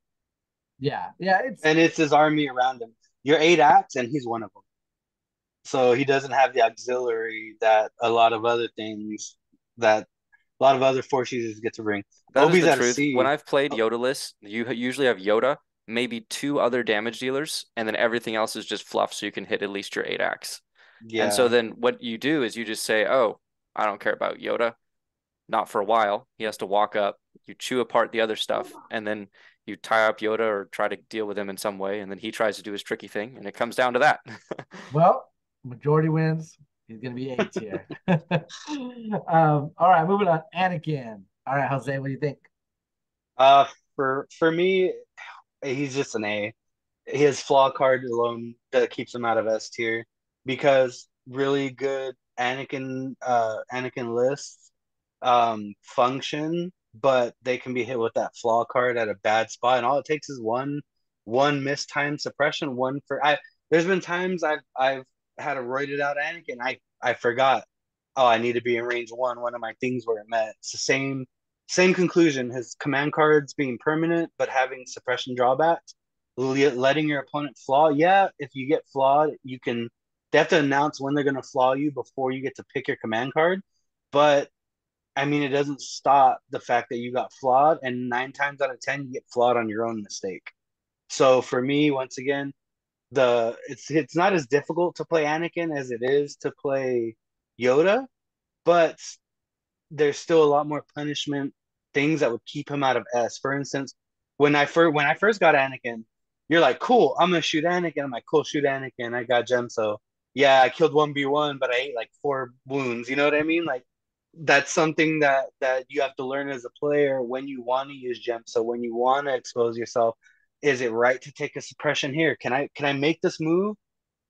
Yeah, yeah, it's And it's his army around him. You're 8 acts, and he's one of them. So he doesn't have the auxiliary that a lot of other things that a lot of other force users get to bring. That is Obi's the at a truth. When C. I've played Oh, Yoda you usually have Yoda, maybe 2 other damage dealers, and then everything else is just fluff, so you can hit at least your 8 acts. And so yeah, then what you do is you just say, "Oh, I don't care about Yoda." Not for a while. He has to walk up, you chew apart the other stuff, and then you tie up Yoda or try to deal with him in some way, and then he tries to do his tricky thing, and it comes down to that. well, majority wins. He's gonna be eight here. All right, moving on. Anakin. All right, Jose, what do you think? uh, for me, he's just an A. His flaw card alone that keeps him out of S tier because really good Anakin lists function, but they can be hit with that flaw card at a bad spot, and all it takes is one mistimed suppression. One for I. There's been times I've had a roided out Anakin. I forgot. Oh, I need to be in range one. One of my things were met. It's the same conclusion. His command cards being permanent, but having suppression drawbacks, letting your opponent flaw. Yeah, if you get flawed, you can. They have to announce when they're going to flaw you before you get to pick your command card. But I mean, it doesn't stop the fact that you got flawed, and 9 times out of 10, you get flawed on your own mistake. So for me, once again, it's not as difficult to play Anakin as it is to play Yoda, but there's still a lot more punishment things that would keep him out of S. For instance, when I first got Anakin, you're like, cool, I'm gonna shoot Anakin. I'm like, cool, shoot Anakin. I got Gem, so yeah, I killed 1v1, but I ate like 4 wounds. You know what I mean? Like that's something that you have to learn as a player when you want to use Gem. So when you want to expose yourself, is it right to take a suppression here? Can I make this move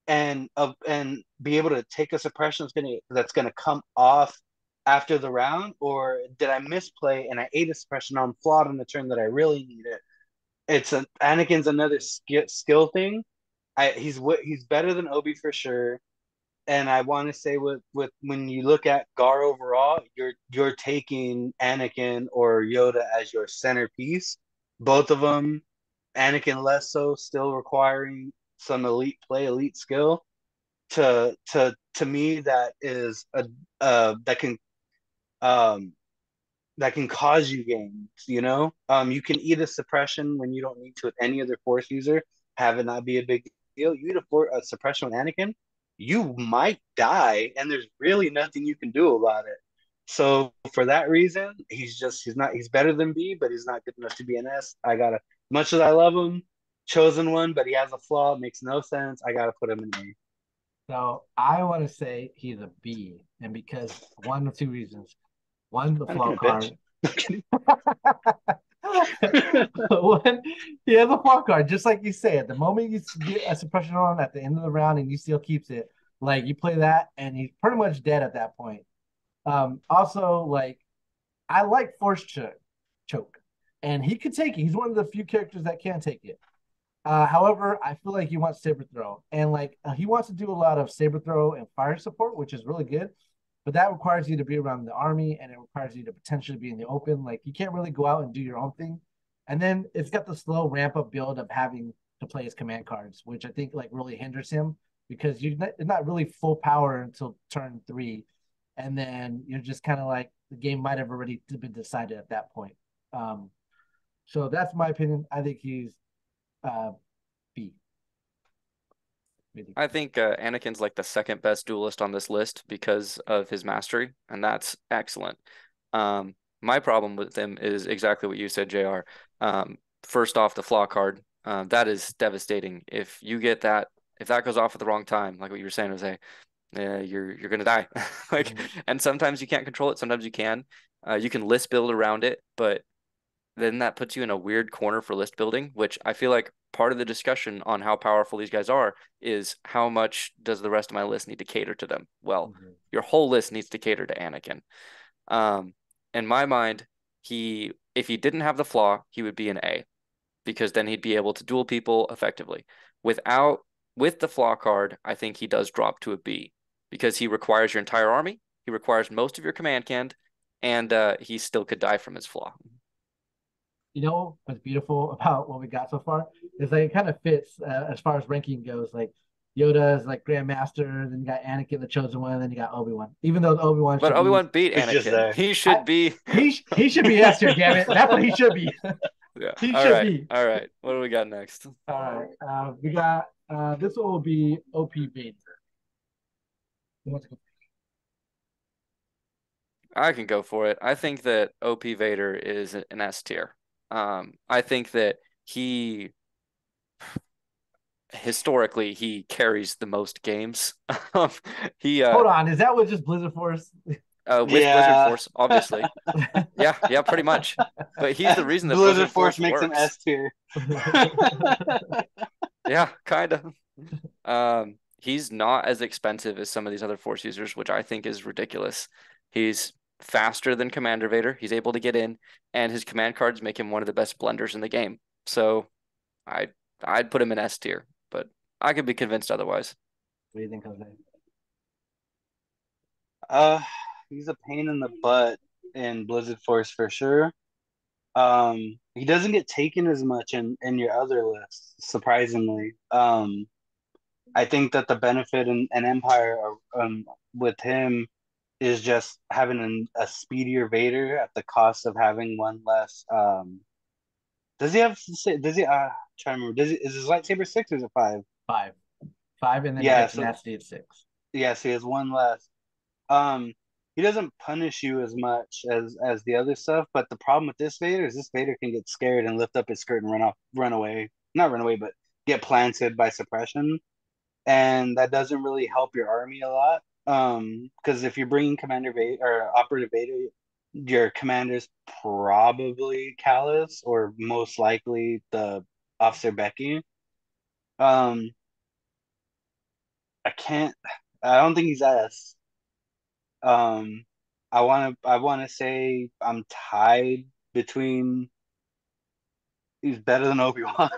and be able to take a suppression that's gonna come off after the round, or did I misplay and I ate a suppression on flawed on the turn that I really needed? Anakin's another skill thing. He's better than Obi for sure. And I want to say with when you look at Gar overall, you're taking Anakin or Yoda as your centerpiece. Both of them, Anakin less so, still requiring some elite play, elite skill. To me, that is a that can um that can cause you gains. You can eat a suppression when you don't need to with any other force user, have it not be a big deal. You eat a suppression with Anakin, you might die, and there's really nothing you can do about it. So for that reason, he's better than B, but he's not good enough to be an S. I gotta much as I love him, chosen one, but he has a flaw, it makes no sense. I gotta put him in A. So I want to say he's a B, and because one of two reasons. One, the flaw Anakin a bitch. card. One, he has a flaw card, just like you said. The moment you get a suppression on at the end of the round and he still keeps it, like you play that and he's pretty much dead at that point. Also, like I like choke, and he could take it. He's one of the few characters that can take it. However, I feel like he wants saber throw, and like he wants to do a lot of saber throw and fire support, which is really good. But that requires you to be around the army, and it requires you to potentially be in the open. Like you can't really go out and do your own thing. And then it's got the slow ramp up build of having to play his command cards, which I think like really hinders him because it's not really full power until turn 3, and then you're just kind of like the game might have already been decided at that point. Um, so that's my opinion. I think he's uh, B. I think Anakin's like the second best duelist on this list because of his mastery, and that's excellent. My problem with him is exactly what you said, JR. First off, the flaw card, that is devastating. If you get that, if that goes off at the wrong time, like what you were saying, Jose, you're gonna die. Like, Mhm. and sometimes you can't control it, sometimes you can. You can list build around it, but then that puts you in a weird corner for list building, which I feel like part of the discussion on how powerful these guys are is how much does the rest of my list need to cater to them? Well, your whole list needs to cater to Anakin. In my mind, if he didn't have the flaw, he would be an A because then he'd be able to duel people effectively. With the flaw card, I think he does drop to a B because he requires your entire army, he requires most of your command canned, and he still could die from his flaw. You know what's beautiful about what we got so far is like it kind of fits as far as ranking goes. Like Yoda is like Grandmaster, then you got Anakin, the Chosen One, and then you got Obi-Wan. Even though Obi-Wan But should Obi-Wan beat It's just Anakin. there. He should be. he should be S tier. Damn it, that's what he should be. Yeah. He All should right. be. All right. What do we got next? All right, we got this one will be OP Vader. Who wants to go? I can go for it. I think that OP Vader is an S tier. I think that historically he carries the most games. He Hold on, is that with just Blizzard Force? with Yeah. Blizzard Force, obviously. Yeah, pretty much. But he's the reason that Blizzard Force Force makes him works. S tier. Yeah, kind of. He's not as expensive as some of these other Force users, which I think is ridiculous. He's faster than Commander Vader. He's able to get in, and his command cards make him one of the best blenders in the game. So I'd put him in S tier, but I could be convinced otherwise. What do you think, Jose? He's a pain in the butt in Blizzard Force for sure. He doesn't get taken as much in your other lists, surprisingly. I think that the benefit in Empire with him is just having a speedier Vader at the cost of having one less. Does he have? Does he? Trying to remember. Is his lightsaber 6 or is it 5? 5, and then Yeah, he gets so- tenacity at 6. Yeah, so he has one less. He doesn't punish you as much as the other stuff, but the problem with this Vader is this Vader can get scared and lift up his skirt and run away. Not run away, but get planted by suppression, and that doesn't really help your army a lot. Because if you're bringing Commander Vader or Operative Vader, your commander's probably Callus or most likely the Officer Becky. I don't think he's S. I wanna say I'm tied between he's better than Obi-Wan.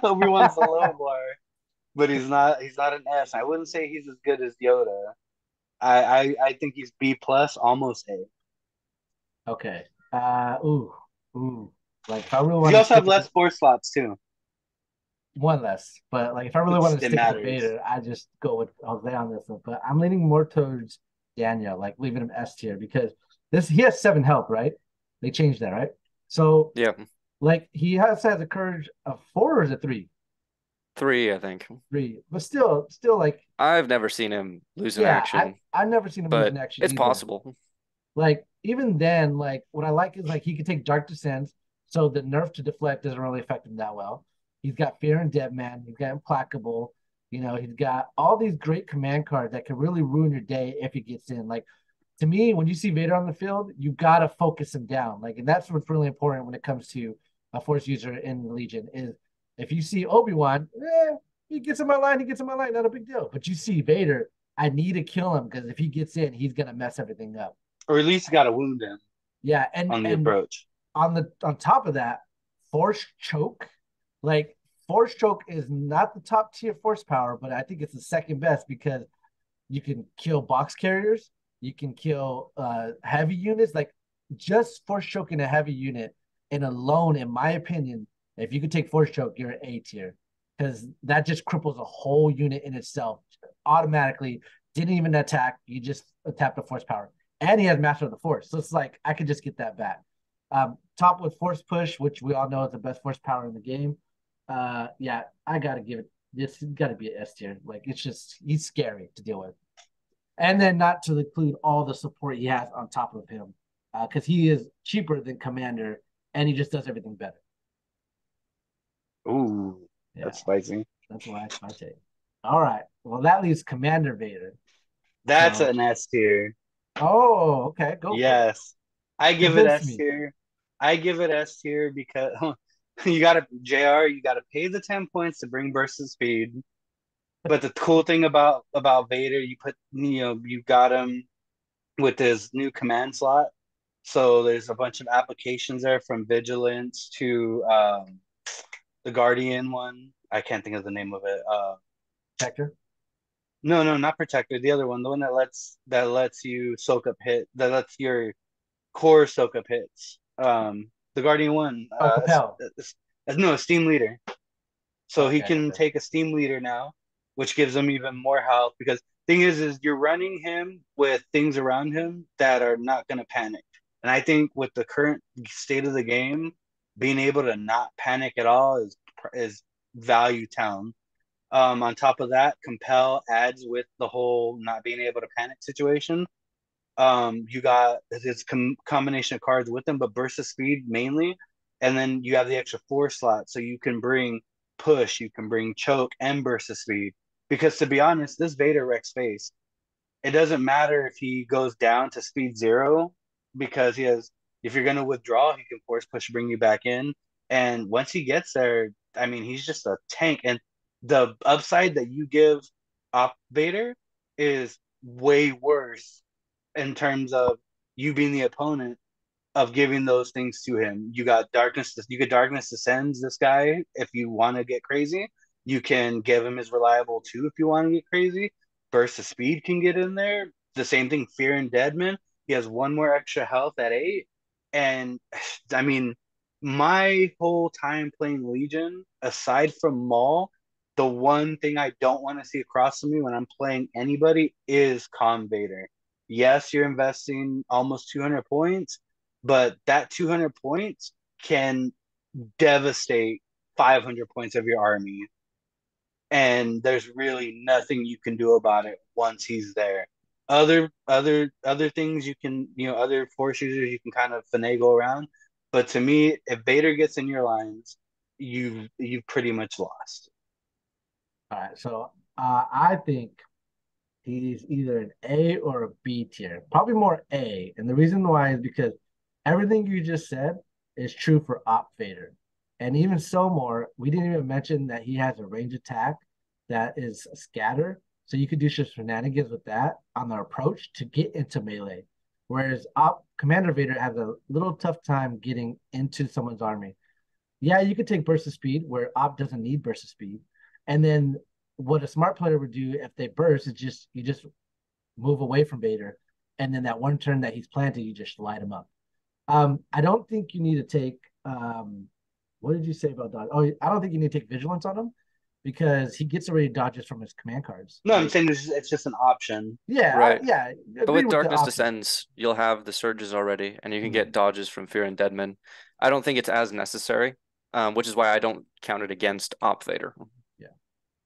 Obi-Wan's a low bar, but he's not an S. I wouldn't say he's as good as Yoda. I think he's B plus, almost A. Okay. Ooh. Like if I really want You to also have stick less Force slots too. one less, but like if I really want to It stick matters. with Vader, I just go with Jose on this one. But I'm leaning more towards Daniel, like leaving him S tier because he has 7 health, right? They changed that, right? So Yeah, like he has a courage of 4 or is it 3? 3, I think. 3, but still like I've never seen him lose an action, I've never seen him lose but an action. it's either. possible. Like even then, like what I like is like he can take Dark Descent, so the nerf to deflect doesn't really affect him that well. He's got Fear and Dead Man. He's got Implacable. You know, he's got all these great command cards that can really ruin your day if he gets in. Like to me, when you see Vader on the field, you gotta focus him down. Like, and that's what's really important when it comes to a Force user in the Legion is if you see Obi-Wan, he gets in my line, not a big deal. But you see Vader, I need to kill him because if he gets in, he's gonna mess everything up. Or at least got to wound him Yeah, on the approach. on top of that, Force Choke, like Force Choke is not the top tier Force power, but I think it's the second best because you can kill box carriers, you can kill heavy units, like just Force Choking a heavy unit and alone, in my opinion, if you could take Force Choke, you're an A tier because that just cripples a whole unit in itself automatically. Didn't even attack, you just tapped the Force power, and he has Master of the Force, so it's like I could just get that back. Top with Force Push, which we all know is the best Force power in the game. Yeah, I gotta give it. This got to be an S tier. Like it's just he's scary to deal with, and then not to include all the support he has on top of him, because he is cheaper than Commander, and he just does everything better. Ooh, Yeah, that's spicy. that's why I take. All right, well that leaves Commander Vader. That's So- an S tier. Oh, okay, go. Yes. I give it Convince S me. tier. I give it S tier because you gotta JR, you gotta pay the 10 points to bring burst of speed. But the cool thing about Vader, you got him with his new command slot. So there's a bunch of applications there from Vigilance to the Guardian one. I can't think of the name of it. Hector. No, no, not Protector. The other one, the one that lets you soak up that lets your core soak up hits. The Guardian one. Oh, Capel. No, Steam Leader. So he Okay, can okay. take a Steam Leader now, which gives him even more health. Because thing is you're running him with things around him that are not going to panic. And I think with the current state of the game, being able to not panic at all is value town. On top of that, Compel adds with the whole not being able to panic situation. You got this combination of cards with them, but burst of speed mainly, and then you have the extra 4 slot, so you can bring push, you can bring choke, and burst of speed. Because to be honest, this Vader wrecks space. It doesn't matter if he goes down to speed 0 because he has. If you're gonna withdraw, he can force push, bring you back in, and once he gets there, I mean, he's just a tank. And the upside that you give Op Vader is way worse in terms of you being the opponent of giving those things to him. You got darkness. You get darkness descends this guy if you want to get crazy. You can give him his reliable 2 if you want to get crazy. Burst of speed can get in there. The same thing. Fear and Deadman. He has 1 more extra health at 8. And I mean, my whole time playing Legion, aside from Maul, the one thing I don't want to see across from me when I'm playing anybody is Con Vader. Yes, you're investing almost 200 points, but that 200 points can devastate 500 points of your army. And there's really nothing you can do about it once he's there. Other things you can, other force users you can kind of finagle around. But to me, if Vader gets in your lines, you've pretty much lost. All right. So I think he's either an A or a B tier. Probably more A. And the reason why is because everything you just said is true for Op Vader. And even so more, we didn't even mention that he has a range attack that is a scatter. So you could do some shenanigans with that on the approach to get into melee. Whereas Op Commander Vader has a little tough time getting into someone's army. Yeah, you could take burst of speed where Op doesn't need burst of speed. And then what a smart player would do if they burst is just move away from Vader, and then that one turn that he's planted, you just light him up. I don't think you need to take. What did you say about dodge? Oh, I don't think you need to take vigilance on him because he gets already dodges from his command cards. No, I'm saying it's just an option. Yeah, Right. yeah. But Agree with with the Darkness option. Descends, you'll have the surges already, and you can Mhm. get dodges from Fear and Deadman. I don't think it's as necessary, which is why I don't count it against Op Vader. Yeah.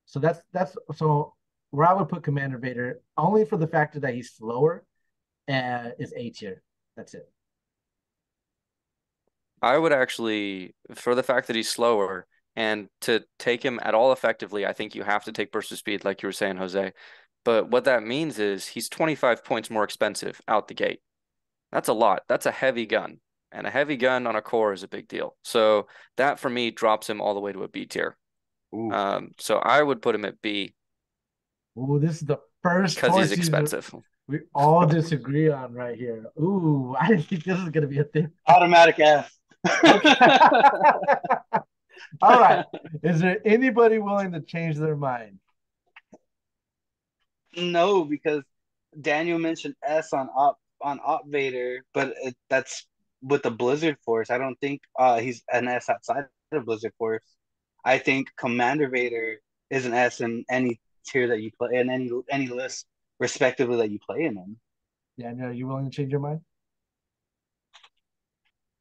So that's so where I would put Commander Vader only for the factor that he's slower is A tier. That's it. I would actually, for the fact that he's slower, and to take him at all effectively, I think you have to take burst of speed, like you were saying, Jose. But what that means is he's 25 points more expensive out the gate. That's a lot. That's a heavy gun. And a heavy gun on a core is a big deal. So that for me drops him all the way to a B tier. So I would put him at B Ooh, this is the first because he's force user expensive. we all disagree on right here. Ooh, I didn't think this was gonna be a thing. Automatic F. Okay. All right. Is there anybody willing to change their mind? No, because Daniel mentioned S on Op Vader, but that's with the Blizzard Force. I don't think he's an S outside of Blizzard Force. I think Commander Vader is an S in any tier that you play in any list, respectively, that you play in them. Daniel, are you willing to change your mind?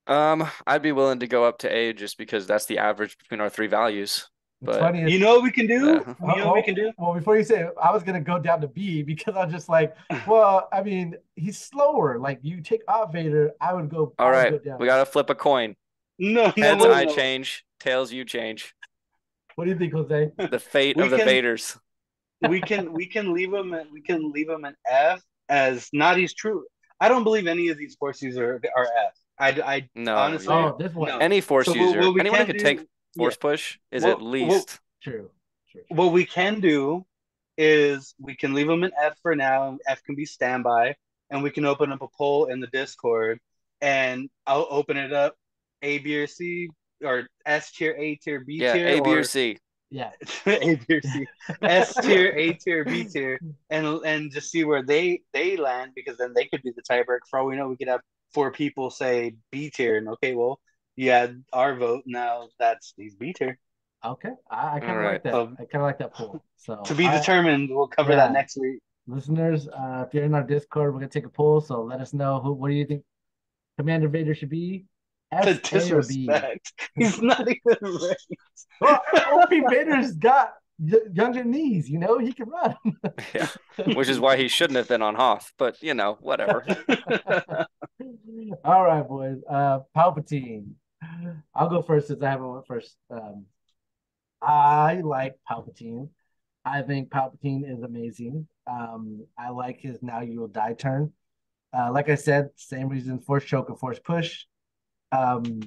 I'd be willing to go up to A just because that's the average between our 3 values. It's But funny. You know what we can do? Yeah. You know what we can do? Well, before you say it, I was gonna go down to B because I was just like, well, I mean, he's slower. Like you take off Vader, I would go. All I would right, go down. we gotta flip a coin. No, Heads, no, I no. change. Tails, you change. What do you think, Jose? The fate of the Vaders. We can leave him an F as not his true. I don't believe any of these force users are F. I No, honestly yeah. Oh, this one. no. Any force So user, what we anyone who can could take do, yeah. force push is at What what least True. True. True. what we can do is we can leave them in F for now. And F can be standby, and we can open up a poll in the Discord, and I'll open it up A, B, or C, or S tier, A tier, B yeah, tier, A, B, or or C. Yeah. A, B, or C, S tier, A tier, B tier, and just see where they land, because then they could be the tiebreaker. For all we know, we could have four people say B tier, and okay, well, you had our vote. Now that's these B tier. Okay. I All kind of right. like that. So I kind of like that poll. to So be I determined. We'll cover that yeah, next week. listeners, if you're in our Discord, we're gonna take a poll. So let us know what do you think Commander Vader should be, The S, A, or B? disrespect. He's not even right. Well, OP Vader's got younger knees. He can run. Yeah. Which is why he shouldn't have been on Hoth, but whatever. All right, boys. Palpatine. I'll go first since I haven't went first. I like Palpatine. I think Palpatine is amazing. I like his "Now You Will Die" turn. Like I said, same reason: force choke and force push. Um,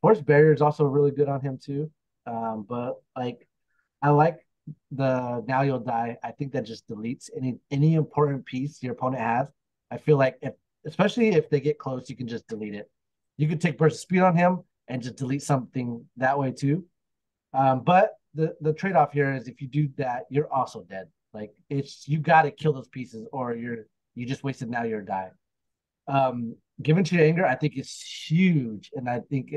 force barrier is also really good on him too. But like, I like the "Now You'll Die." I think that just deletes any important piece your opponent has. I feel like especially if they get close, you can just delete it. You could take burst of speed on him and just delete something that way too. But the trade off here is if you do that, you're also dead. Like you got to kill those pieces, or you just wasted now your die. Given to your anger, I think it's huge, and I think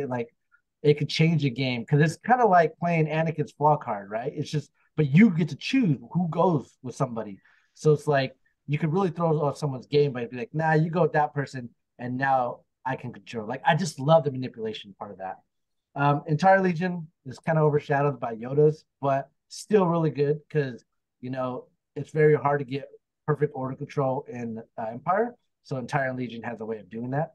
it could change a game because it's kind of like playing Anakin's flaw card, right? It's just, but you get to choose who goes with somebody. So it's like you could really throw off someone's game by be like, nah, you go with that person, and now I can control. Like I just love the manipulation part of that. Entire Legion is kind of overshadowed by Yoda's, but still really good because it's very hard to get perfect order control in Empire. So Entire Legion has a way of doing that.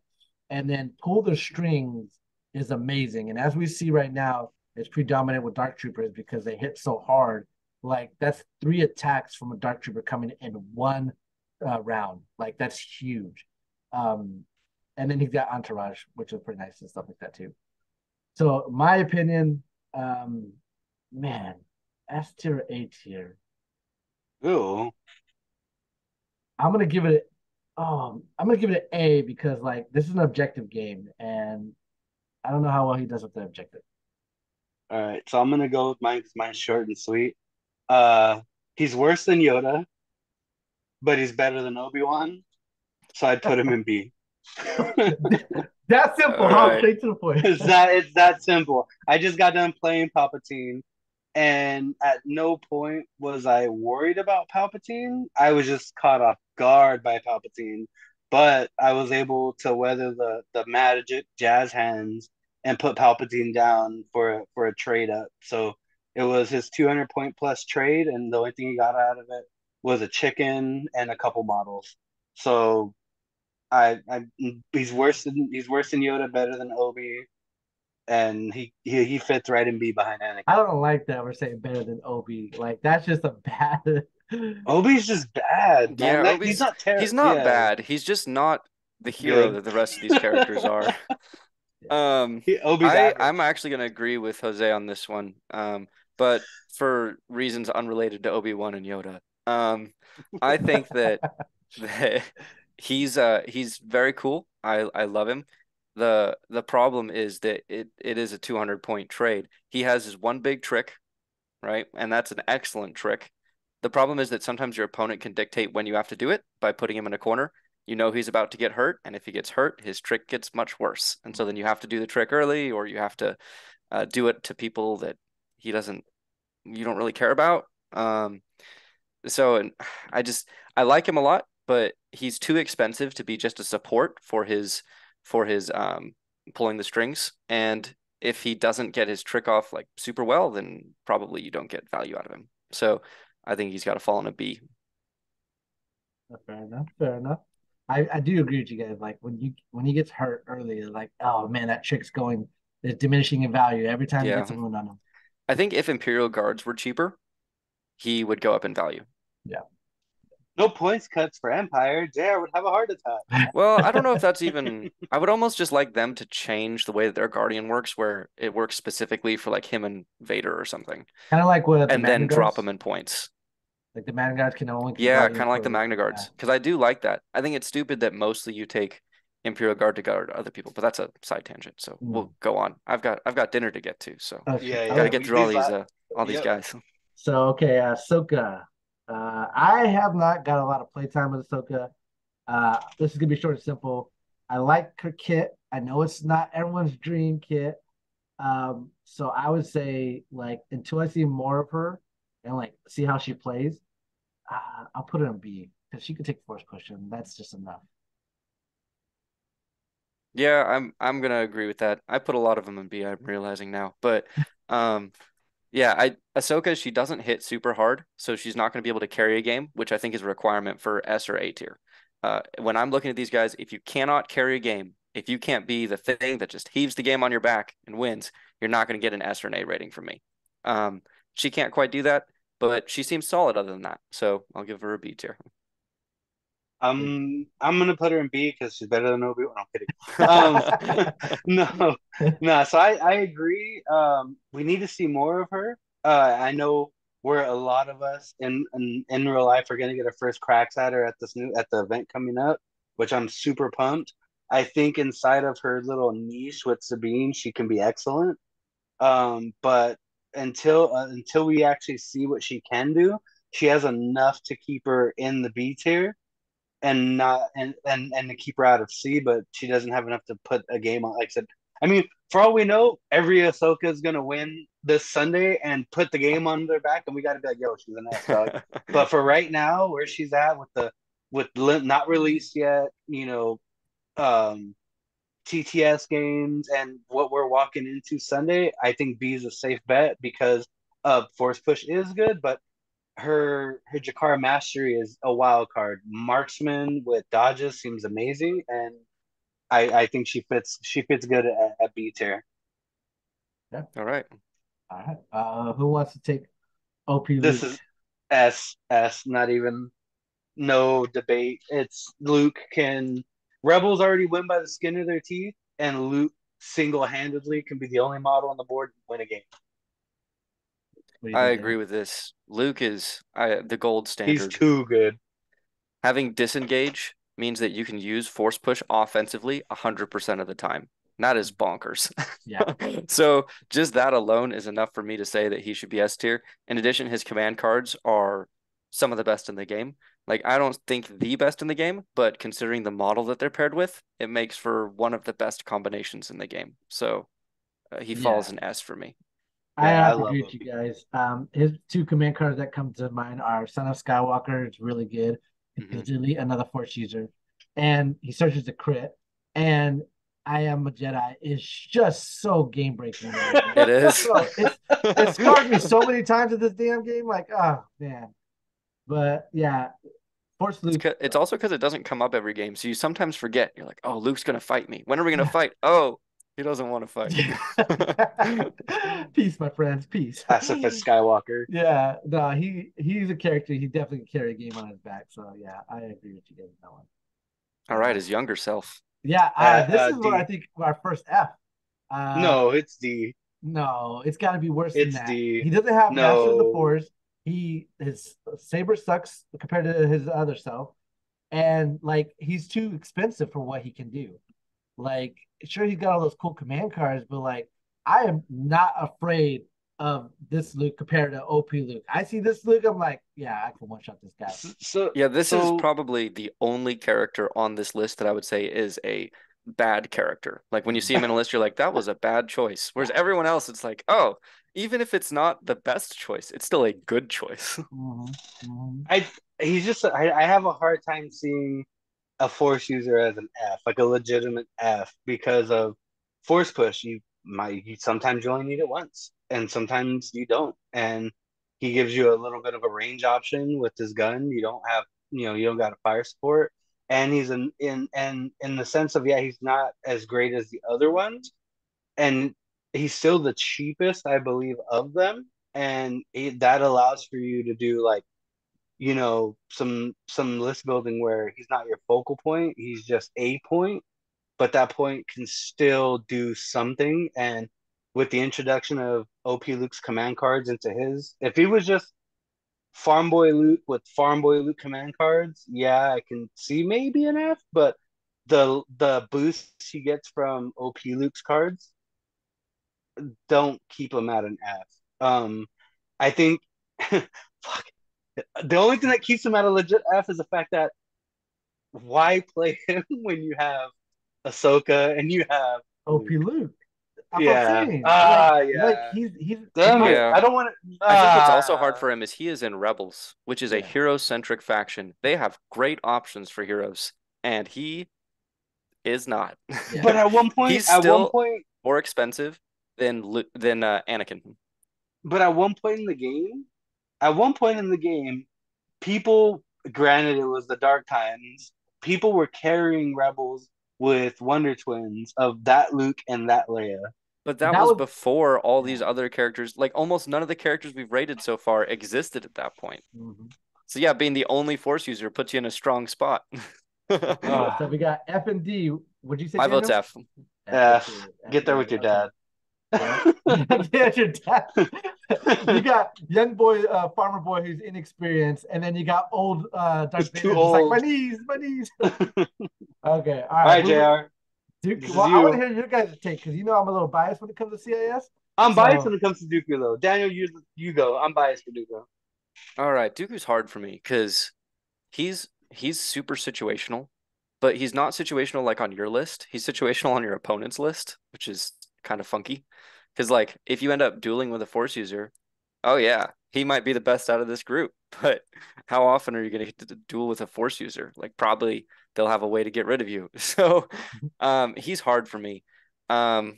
And then Pull the Strings is amazing. And as we see right now, it's predominant with Dark Troopers because they hit so hard. Like that's 3 attacks from a Dark Trooper coming in one round. Like that's huge. Um, and then he's got Entourage, which is pretty nice and stuff like that too. So my opinion, um, man, S tier, A tier. Ooh. I'm gonna give it. I'm gonna give it an A because like this is an objective game, and I don't know how well he does with the objective. All right. So I'm gonna go with mine because mine's short and sweet. Uh, he's worse than Yoda, but he's better than Obi-Wan. So I'd put him in B. That's simple, All huh? right. Straight to the point. It's that simple. I just got done playing Palpatine, and at no point was I worried about Palpatine. I was just caught off guard by Palpatine, but I was able to weather the magic jazz hands and put Palpatine down for a trade up. So it was his 200 point plus trade, and the only thing he got out of it was a chicken and a couple models. So I he's worse than Yoda, better than Obi, and he fits right in B behind I Anakin. don't like that we're saying better than Obi. Like that's just a bad. Obi's just bad, man. Yeah, He's Obi's not terrible. he's not Yeah, bad. He's just not the hero good. that the rest of these characters are. Um, Obi's I'm average. actually gonna agree with Jose on this one. But for reasons unrelated to Obi-Wan and Yoda. I think that he's very cool. I love him. The problem is that it is a 200 point trade. He has his one big trick, right? And that's an excellent trick. The problem is that sometimes your opponent can dictate when you have to do it by putting him in a corner. You know he's about to get hurt, and if he gets hurt, his trick gets much worse. And so then you have to do the trick early, or you have to do it to people that he doesn't, you don't really care about. So and I just I like him a lot, but he's too expensive to be just a support for his pulling the strings. And if he doesn't get his trick off like super well, then probably you don't get value out of him. So I think he's got to fall in a B. Fair enough. Fair enough. I do agree with you guys. Like when he gets hurt early, it's like, oh man, that trick's going is diminishing in value every time he Yeah. gets a wound on him. I think if Imperial Guards were cheaper, he would go up in value. Yeah. no points cuts for Empire. JR would have a heart attack. Well, I don't know if that's even. I would almost just like them to change the way that their Guardian works, where it works specifically for like him and Vader or something, Kind of like with the and then Magna drop Guards. them in points. Like the Magna Guards can only keep Yeah, Guardian kind of like the for Magna Guards, because I do like that. I think it's stupid that mostly you take Imperial Guard to guard other people, but that's a side tangent. So mm. we'll go on. I've got dinner to get to, so Oh Yeah, shoot. got to yeah. get Okay. We through these la all these Yep. guys. So okay, Ahsoka. I have not got a lot of playtime with Ahsoka. This is gonna be short and simple. I like her kit. I know it's not everyone's dream kit. So I would say like until I see more of her and like see how she plays, I'll put her in B because she could take force push and that's just enough. Yeah, I'm gonna agree with that. I put a lot of them in B, I'm realizing now. But um yeah, I Ahsoka, she doesn't hit super hard, so she's not gonna be able to carry a game, which I think is a requirement for S or A tier. When I'm looking at these guys, if you cannot carry a game, if you can't be the thing that just heaves the game on your back and wins, you're not gonna get an S or an A rating from me. Um, she can't quite do that, but she seems solid other than that. So I'll give her a B tier. I'm gonna put her in B because she's better than Obi-Wan. I'm kidding. No, no. So I agree. We need to see more of her. I know where a lot of us in real life are gonna get our first cracks at her at the event coming up, which I'm super pumped. I think inside of her little niche with Sabine, she can be excellent. But until we actually see what she can do, she has enough to keep her in the B tier and not and to keep her out of C, but she doesn't have enough to put a game on. Like I said, I mean, for all we know, every Ahsoka is gonna win this Sunday and put the game on their back, and we got to be like, yo, she's an S dog. But for right now, where she's at not released yet, um, TTS games and what we're walking into Sunday, I think B is a safe bet because Force Push is good, but her Jakara mastery is a wild card. Marksman with dodges seems amazing, and I think she fits good at B tier. Yeah. All right. All right. Who wants to take OP This Luke? is S, not even no debate. It's Luke can Rebels already win by the skin of their teeth, and Luke single-handedly can be the only model on the board and win a game. What do you I think, agree Dan? with this. Luke is the gold He's standard. too good. Having disengage means that you can use force push offensively 100% of the time. That is bonkers. Yeah. So just that alone is enough for me to say that he should be S tier. In addition, his command cards are some of the best in the game. Like I don't think the best in the game, but considering the model that they're paired with, it makes for one of the best combinations in the game. So he falls Yeah. an S for me. I Yeah, I have to love agree with you Obi. guys. His two command cards that come to mind are Son of Skywalker. It's really good. Mhm. He's really another Force user, and he searches the crit. And I am a Jedi is just so game breaking. It is. So it scarred me so many times in this damn game. Like, oh man. But yeah, Force Luke. It's also because it doesn't come up every game, so you sometimes forget. You're like, "Oh, Luke's gonna fight me. When are we gonna Yeah. fight? Oh, he doesn't want to fight." Peace, my friends. Peace. Pacifist Skywalker. Yeah, no, he's a character. He definitely can carry a game on his back. So yeah, I agree with you guys on that one. All right, his younger self. Yeah, this is what I D. think our first F. Uh, No, it's D. no, it's got to be worse than It's that. D. He doesn't have Master of the No. Force. His saber sucks compared to his other self, and like he's too expensive for what he can do. Like, sure, he's got all those cool command cards, but like, I am not afraid of this Luke compared to OP Luke. I see this Luke, I'm like, yeah, I can one shot this guy. So Yeah, this is so probably the only character on this list that I would say is a bad character. Like when you see him in a list, you're like, that was a bad choice. Whereas Yeah. everyone else, it's like, oh, even if it's not the best choice, it's still a good choice. I I have a hard time seeing a force user as an F, like a legitimate F, because of force push. Sometimes you only need it once, and sometimes you don't. And he gives you a little bit of a range option with his gun. You don't got a fire support, and he's in the sense of, yeah, he's not as great as the other ones, and he's still the cheapest, I believe, of them, and that allows for you to do like some list building where he's not your focal point, he's just a point, but that point can still do something. And with the introduction of OP Luke's command cards into his, if he was just Farm Boy Luke with Farm Boy Luke command cards, yeah, I can see maybe an F, but the boosts he gets from OP Luke's cards don't keep him at an F. I think fuck, the only thing that keeps him at a legit F is the fact that why play him when you have Ahsoka and you have OP Luke? Luke. That's what I'm Yeah. saying. Like Yeah. he's Damn my it. Yeah. I don't want to. I think what's also hard for him is he is in Rebels, which is a yeah. hero-centric faction. They have great options for heroes, and he is not. Yeah. But He's still more expensive than Anakin. but at one point in the game, people, granted it was the Dark Times, people were carrying Rebels with Wonder Twins of that Luke and that Leia. But But that that was was before all yeah. these other characters, like almost none of the characters we've rated so far existed at that point. Mm-hmm. So yeah, being the only Force user puts you in a strong spot. Okay, so we got F and D. What'd you say, My vote's Daniel? F. F. Get there with your Okay. dad. Yeah. Yeah, your dad. You got young boy, farmer boy who's inexperienced, and then you got old It's Darth too Vader just like my old. knees, my knees. All Okay, all right. right, JR. Duke. This is Well, I want to you. hear your guys' take because you know I'm a little biased when it comes to CIS. I'm biased So when it comes to Dooku, though. Daniel, you go. I'm biased for Dooku. All right, Dooku's hard for me because he's super situational, but he's not situational like on your list. He's situational on your opponent's list, which is kind of funky. Because like if you end up dueling with a Force user, oh yeah, he might be the best out of this group. But how often are you going to duel with a Force user? Like probably they'll have a way to get rid of you. So he's hard for me. Um,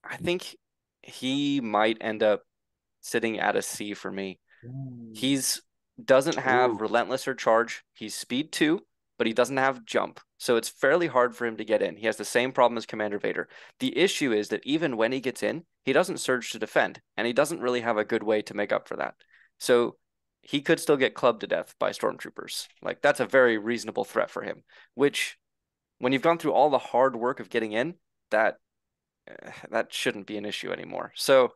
I think he might end up sitting at a C for me. ooh, He's doesn't have Ooh. relentless or charge. He's speed 2, but he doesn't have jump. So it's fairly hard for him to get in. He has the same problem as Commander Vader. The issue is that even when he gets in, he doesn't surge to defend, and he doesn't really have a good way to make up for that. So he could still get clubbed to death by stormtroopers. Like that's a very reasonable threat for him, which when you've gone through all the hard work of getting in, that that shouldn't be an issue anymore. So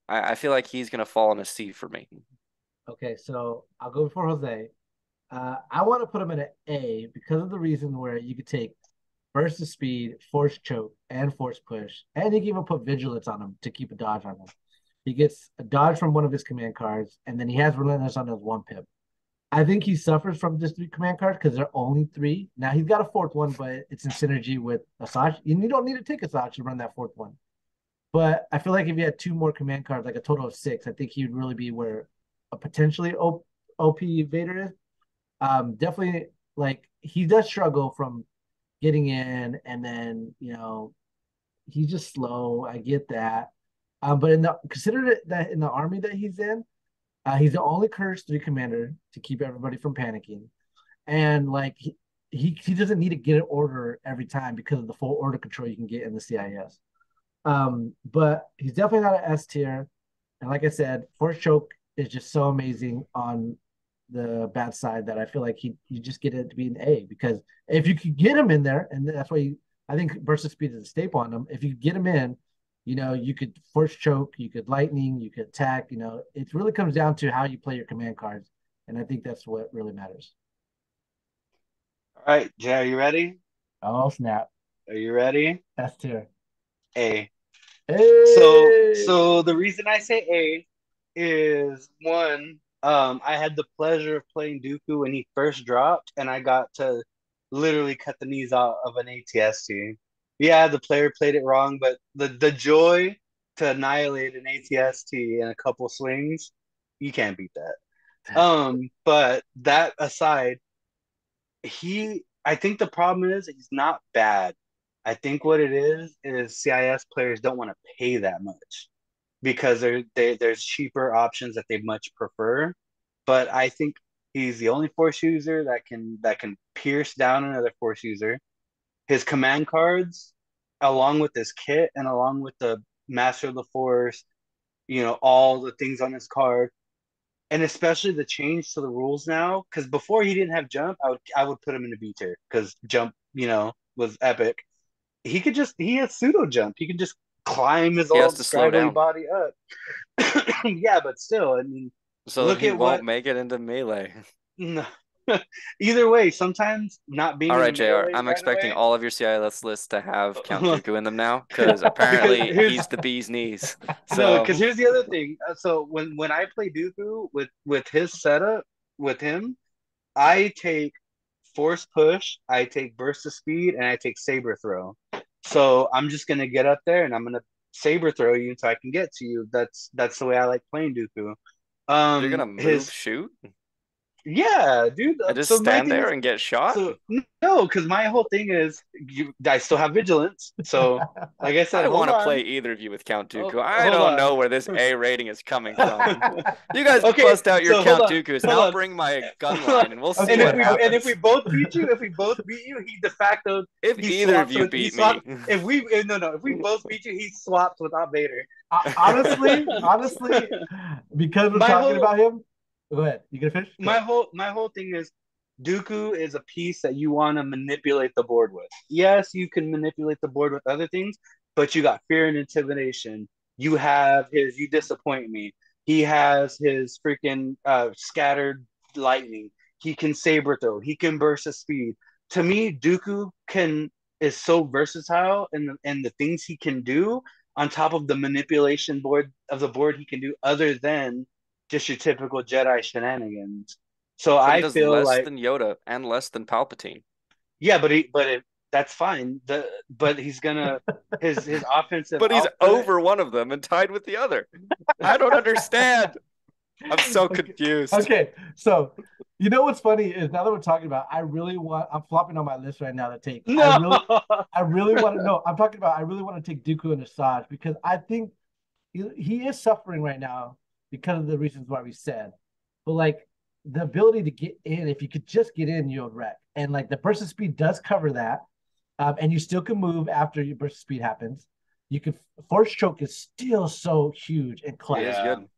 I feel like he's gonna fall in a C for me. okay, so I'll go before Jose. I want to put him in an A because of the reason where you could take burst of speed, force choke, and force push, and you can even put vigilance on him to keep a dodge on him. He gets a dodge from one of his command cards, and then he has relentless on his one pip. I think he suffers from just three command cards because they're only three. Now he's got a fourth one, but it's in synergy with Asajj. And you don't need to take Asajj to run that fourth one. But I feel like if he had two more command cards, like a total of six, I think he would really be where a potentially OP Vader is. Definitely like he does struggle from getting in, and then he's just slow. I get that. But consider it that in the army that he's the only cursed three commander to keep everybody from panicking, and like he doesn't need to get an order every time because of the full order control you can get in the CIS. But he's definitely not an S tier, and like I said, Force Choke is just so amazing on the bad side that I feel like you just get it to be an A because if you could get him in there, and that's why I think burst of speed is a staple on him. If you get him in, you could force choke, you could lightning, you could attack. It really comes down to how you play your command cards, and I think that's what really matters. All right, Jay, are you ready? Oh snap! Are you ready? S tier. A. So, Hey. so the reason I say A is one, I had the pleasure of playing Dooku when he first dropped, and I got to literally cut the knees out of an ATST. Yeah, the player played it wrong, but the joy to annihilate an ATST in a couple swings, you can't beat that. But that aside, I think the problem is he's not bad. I think what it is CIS players don't want to pay that much because there's cheaper options that they much prefer. But I think he's the only force user that can pierce down another force user. His command cards, along with his kit and along with the Master of the Force, all the things on his card, and especially the change to the rules now. Because before he didn't have jump, I would put him in a B tier because jump, was epic. He has pseudo jump. He can just climb his He has old to slow scraggly down body up. Yeah, but still, I mean, so that look he at won't what. make it into melee. No. Either way, sometimes not being All in right, a JR. melee I'm right expecting away. all of your CIS lists to have Count Dooku in them now, because Because apparently here's he's the bee's knees. no, So because here's the other thing. So when I play Dooku with his setup with him, I take force push, I take burst of speed, and I take saber throw. So I'm just gonna get up there and I'm gonna saber throw you until I can get to you. That's the way I like playing Dooku. you're gonna move, His shoot, Yeah, dude. and just So my stand thing there is, and get shot? so no, because my whole thing is, I still have vigilance. So, like I I said, don't hold want to play on, either of you with Count oh, Dooku. I hold don't on. know where this A rating is coming from. You guys Okay, bust out your so hold Count on, Dooku's, and hold I'll on. bring my gun Hold on. line, and we'll see And if what Okay, we happens. both beat you, he de facto If he either of swaps you with he beat swaps. me, If we both beat you, he swaps without Vader. honestly, because we're My talking whole about him, go ahead. You gonna finish? Go my ahead. whole my whole thing is Dooku is a piece that you want to manipulate the board with. Yes, you can manipulate the board with other things, but you got fear and intimidation. You have his you disappoint me. He has his freaking scattered lightning. He can saber throw. He can burst of speed. To me, Dooku can is so versatile in the things he can do on top of the manipulation board of the board he can do other than just your typical Jedi shenanigans. So but he I does feel less like than Yoda and less than Palpatine. yeah, that's fine. But he's gonna his offensive But he's output. over one of them and tied with the other. I don't understand. I'm so Okay. confused. Okay. So, you know what's funny is now that we're talking about, I'm flopping on my list right now to take. No, I really want to know. I'm talking about. I really want to take Dooku and Asajj because I think he is suffering right now because of the reasons why we said. But like the ability to get in, if you could just get in, you'll wreck. And like the burst of speed does cover that, and you still can move after your burst of speed happens. You could force choke is still so huge and He is clutch. yeah, good.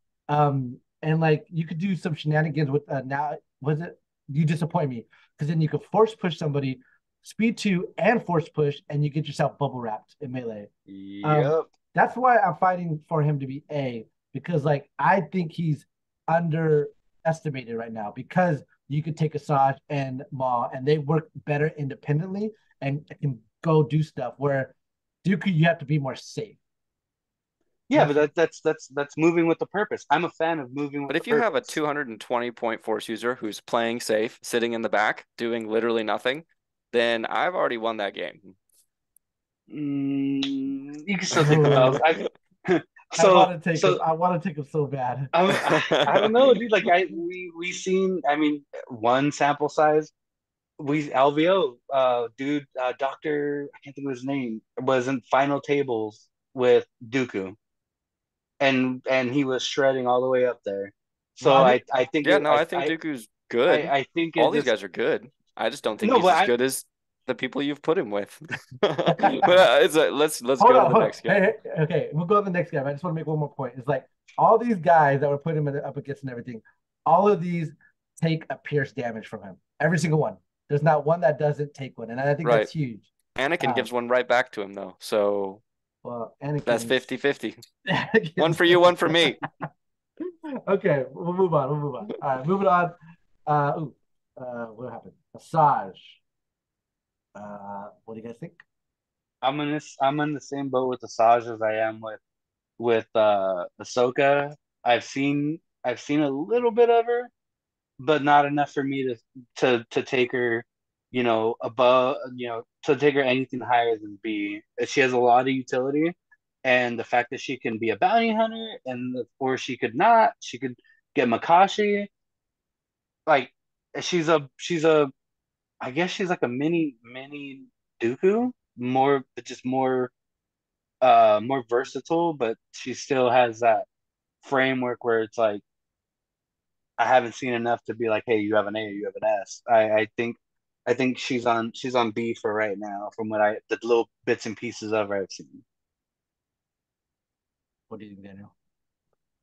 And like you could do some shenanigans with now was it you disappoint me because then you could force push somebody, speed two and force push, and you get yourself bubble wrapped in melee. Um, yep, that's why I'm fighting for him to be A because like I think he's underestimated right now because you could take Asajj and Maw and they work better independently and can go do stuff where Dooku you have to be more safe. yeah. That's But that's moving with the purpose. I'm a fan of moving But with the if you have a purpose. 220 point force user who's playing safe, sitting in the back, doing literally nothing, then I've already won that game. You can still take the bells. I I so want to take him. so I want to take him so bad. I don't know, dude. Like we seen. I mean, one sample size. We LVO, dude, Doctor, I can't think of his name, was in final tables with Dooku, and he was shredding all the way up there. Well, So I think I think Yeah, it no, I think Dooku's good. I think All it these just guys are good. I just don't think no, he's but as I good as the people you've put him with. But let's hold go to on, the hold on. next guy. Hey, okay, we'll go to the next guy. But I just want to make one more point. It's like all these guys that we're putting him up against and everything, all of these take a pierce damage from him. Every single one. There's not one that doesn't take one, and I think Right. that's huge. Anakin Um, gives one right back to him though. So well, that's Anakin is 50-50. One Anakin's for you, one for me. okay. We'll move on. We'll move on. All right, moving on. What happened? Asajj. What do you guys think? I'm in the same boat with Asajj as I am with Ahsoka. I've seen a little bit of her, but not enough for me to take her, above, to take her anything higher than B. She has a lot of utility, and the fact that she can be a bounty hunter, or she could not, she could get Makashi. Like she's a I guess she's like a mini Dooku, more just more versatile, but she still has that framework where it's like I haven't seen enough to be like, hey, you have an A or you have an S. I think she's on B for right now from the little bits and pieces of her I've seen. What do you think, Daniel?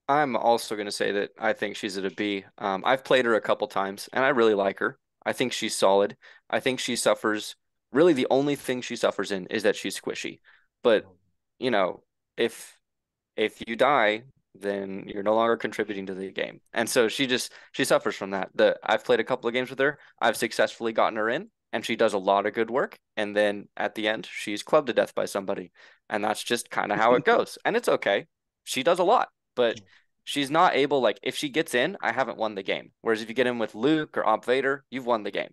I'm also going to say that I think she's at a B. I've played her a couple times and I really like her. I think she's solid. I think she suffers. Really, the only thing she suffers in is that she's squishy. But, you know, if you die, then you're no longer contributing to the game. And so she suffers from that. I've played a couple of games with her. I've successfully gotten her in, and she does a lot of good work. And then at the end, she's clubbed to death by somebody. And that's just kind of how it goes. And it's okay. She does a lot, but she's not able, like, if she gets in, I haven't won the game. Whereas if you get in with Luke or Op Vader, you've won the game.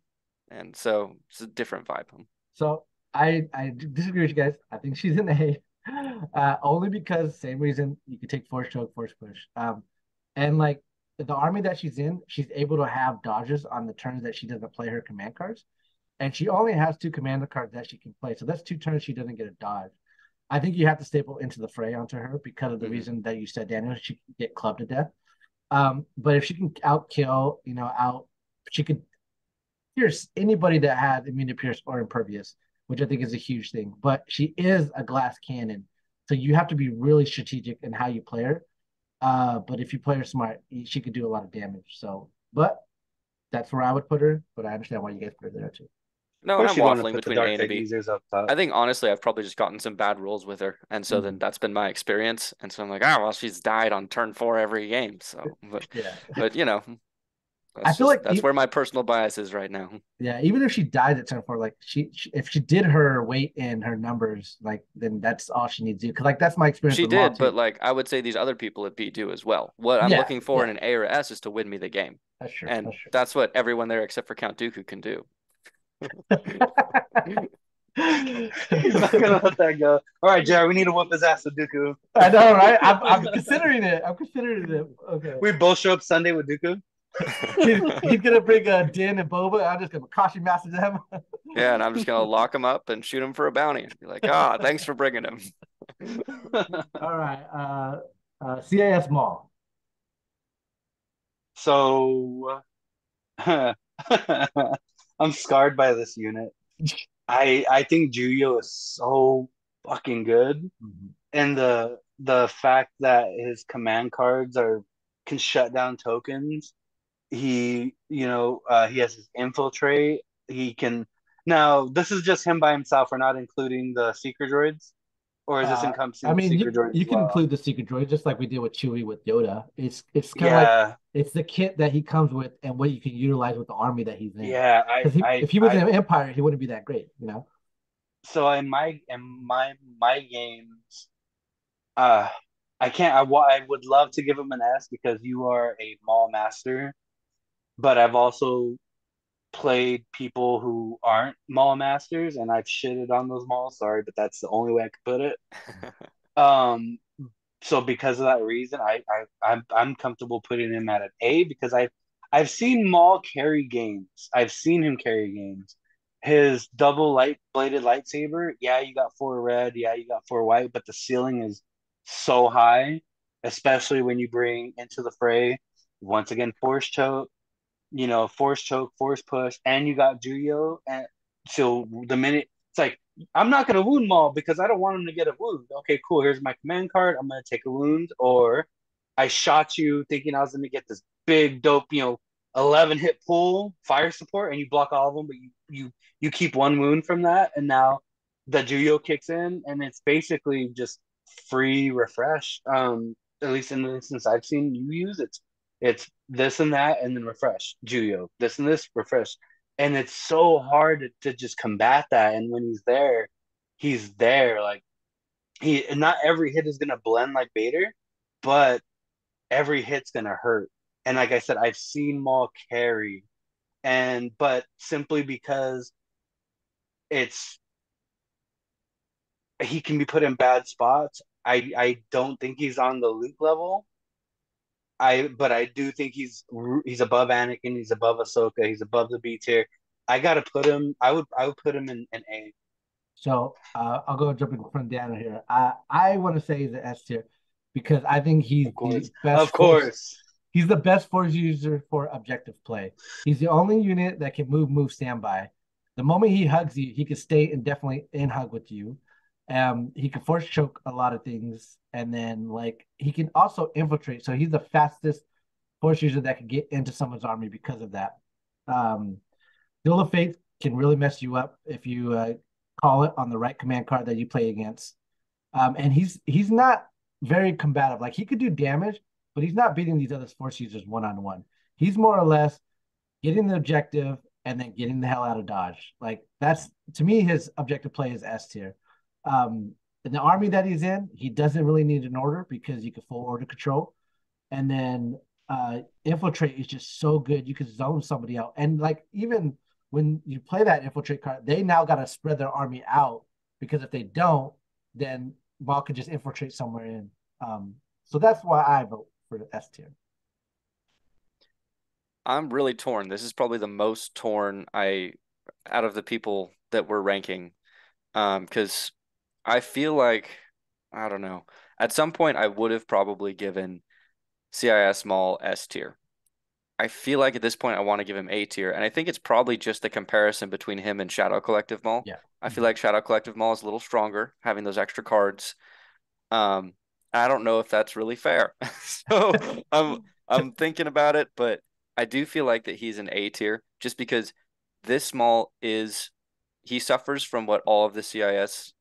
And so it's a different vibe. So I disagree with you guys. I think she's an A, only because same reason you could take force choke, force push. And like the army that she's in, she's able to have dodges on the turns that she doesn't play her command cards, and she only has two commander cards that she can play. So that's two turns she doesn't get a dodge. I think you have to staple into the fray onto her because of the reason that you said, Daniel. She can get clubbed to death. But if she can out kill, she could pierce anybody that had immune to pierce or impervious, which I think is a huge thing. But she is a glass cannon, so you have to be really strategic in how you play her. But if you play her smart, she could do a lot of damage. So, but that's where I would put her. But I understand why you guys put her there too. Of No, and course, I'm you want to waffling put the between A Dark and a Fate B. users up top. I think honestly, I've probably just gotten some bad rules with her, and so then that's been my experience. And so I'm like, well, she's died on turn 4 every game. So, Yeah, but I feel like that's where my personal bias is right now. yeah, even if she died at turn 4, like if she did her weight in her numbers, like then that's all she needs to do. Because like that's my experience She with Maul did, but too. like I would say these other people at B do as well. What I'm Yeah, looking for in yeah, an A or S is to win me the game, that's true. and That's true. that's what everyone there except for Count Dooku can do. He's not gonna let that go. All right, Jared, we need to whoop his ass with Dooku. I know, right? I'm considering it. I'm considering it. Okay. We both show up Sunday with Dooku. He's gonna bring Din and Boba. I'm just gonna Kashi master them. Yeah, and I'm just gonna lock him up and shoot him for a bounty. Be like, ah, thanks for bringing him. All right. CAS Mall. So I'm scarred by this unit. I think Juyo is so fucking good, and the fact that his command cards can shut down tokens. He has his infiltrate. He can now. This is just him by himself. We're not including the secret droids, or is this I encompassing the mean, secret droids you as can well? include the secret droid just like we did with Chewie with Yoda. It's kind of like Yeah, it's the kit that he comes with and what you can utilize with the army that he's in. yeah. Because if he was in Empire, he wouldn't be that great, you know. So in my games, uh, I can't. I would love to give him an S because you are a mall master, but I've also played people who aren't mall masters, and I've shitted on those malls. Sorry, but that's the only way I could put it. Um, so because of that reason, I'm comfortable putting him at an A because I've seen Maul carry games. I've seen him carry games. His double light bladed lightsaber, yeah, you got 4 red, yeah, you got 4 white, but the ceiling is so high, especially when you bring into the fray once again force choke, force push, and you got Juyo, and so the minute it's like I'm not gonna wound Maul because I don't want him to get a wound. Okay, cool. Here's my command card. I'm gonna take a wound, or I shot you thinking I was gonna get this big dope, 11 hit pull fire support, and you block all of them, but you keep one wound from that, and now the Juyo kicks in, and it's basically just free refresh. At least in the instance I've seen you use it's this and that, and then refresh Juyo. This and this, refresh, and it's so hard to just combat that. And when he's there. Like not every hit is gonna blend like Vader, but every hit's gonna hurt. And like I said, I've seen Maul carry, but simply because it's he can be put in bad spots. I don't think he's on the Luke level. But I do think he's above Anakin, he's above Ahsoka, he's above the B tier. I gotta put him. I would put him in A. So I'll go jump in front of Daniel here. I want to say he's an S tier because I think he's Of the course, best of force. course. He's the best force user for objective play. He's the only unit that can move standby. The moment he hugs you, he can stay indefinitely in hug with you. He can force choke a lot of things, and then like he can also infiltrate. So he's the fastest force user that can get into someone's army because of that. Um, Duel of Fates can really mess you up if you call it on the right command card that you play against. And he's not very combative. Like he could do damage, but he's not beating these other force users one on one. He's more or less getting the objective and then getting the hell out of dodge. Like that's to me his objective play is S tier. In the army that he's in, he doesn't really need an order because you can full order control. And then infiltrate is just so good. You can zone somebody out. And like even when you play that infiltrate card, they now got to spread their army out because if they don't, then Ball could just infiltrate somewhere in. So that's why I vote for the S tier. I'm really torn. This is probably the most torn I out of the people that we're ranking. Because I feel like I don't know. At some point I would have probably given CIS Maul S tier. I feel like at this point I want to give him A tier, and I think it's probably just the comparison between him and Shadow Collective Maul. Yeah. I feel like Shadow Collective Maul is a little stronger, having those extra cards. Um, I don't know if that's really fair. So I'm thinking about it, but I do feel like that he's an A tier just because this Maul is he suffers from what all of the CIS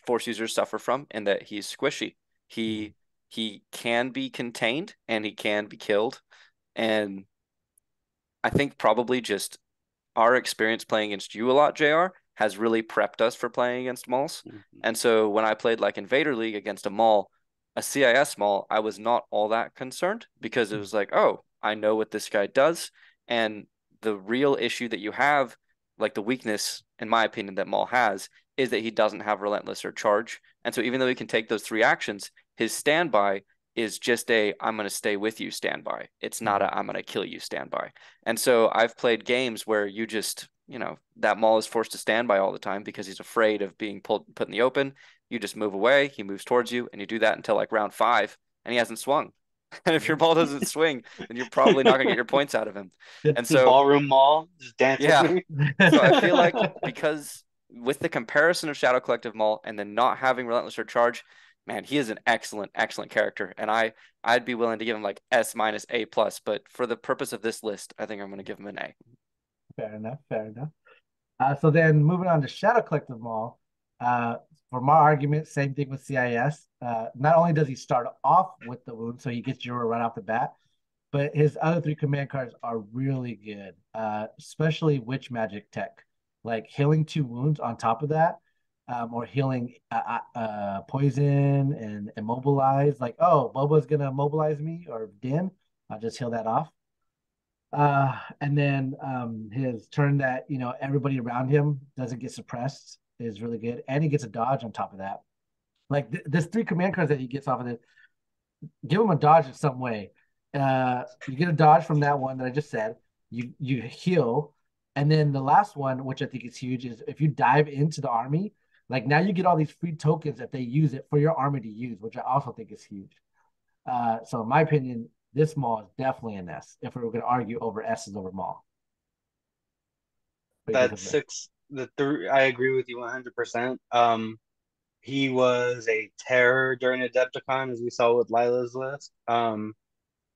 force users suffer from, in that he's squishy. He he can be contained and he can be killed. And I think probably just our experience playing against you a lot, JR, has really prepped us for playing against Mauls. Mhm. And so when I played like Invader League against a Maul, a CIS Maul, I was not all that concerned because it was like, oh, I know what this guy does. And the real issue that you have, like the weakness, in my opinion, that Maul has, is that he doesn't have Relentless or Charge. And so even though he can take those three actions, his standby is just a I'm going to stay with you standby. It's not a I'm going to kill you standby. And so I've played games where you just, that Maul is forced to stand by all the time because he's afraid of being put in the open. You just move away, he moves towards you, and you do that until like round 5, and he hasn't swung. And if your ball doesn't swing, then you're probably not gonna get your points out of him. And so, Ballroom Mall, just dance with yeah. me. So I feel like because with the comparison of Shadow Collective Maul and then not having Relentless or Charge, man, he is an excellent, excellent character. And I'd be willing to give him like S minus A plus, but for the purpose of this list, I think I'm gonna give him an A. Fair enough. Fair enough. So then moving on to Shadow Collective Mall. Uh, for my argument, same thing with CIS. Not only does he start off with the wound, so he gets Jura right off the bat, but his other three command cards are really good, especially Witch Magic Tech, like healing 2 wounds on top of that, or healing poison and immobilize. Like, oh, Boba's gonna immobilize me or Din, I'll just heal that off. And then his turn that everybody around him doesn't get suppressed is really good, and he gets a dodge on top of that. Like there's 3 command cards that he gets off of it. Give him a dodge in some way. You get a dodge from that one that I just said. You heal, and then the last one, which I think is huge, is if you dive into the army, like now you get all these free tokens if they use it for your army to use, which I also think is huge. So in my opinion, this Maul is definitely an S. If we were going to argue over S's over Maul, what do you think That of that? six, the three, I agree with you 100%. He was a terror during Adepticon, as we saw with Lila's list.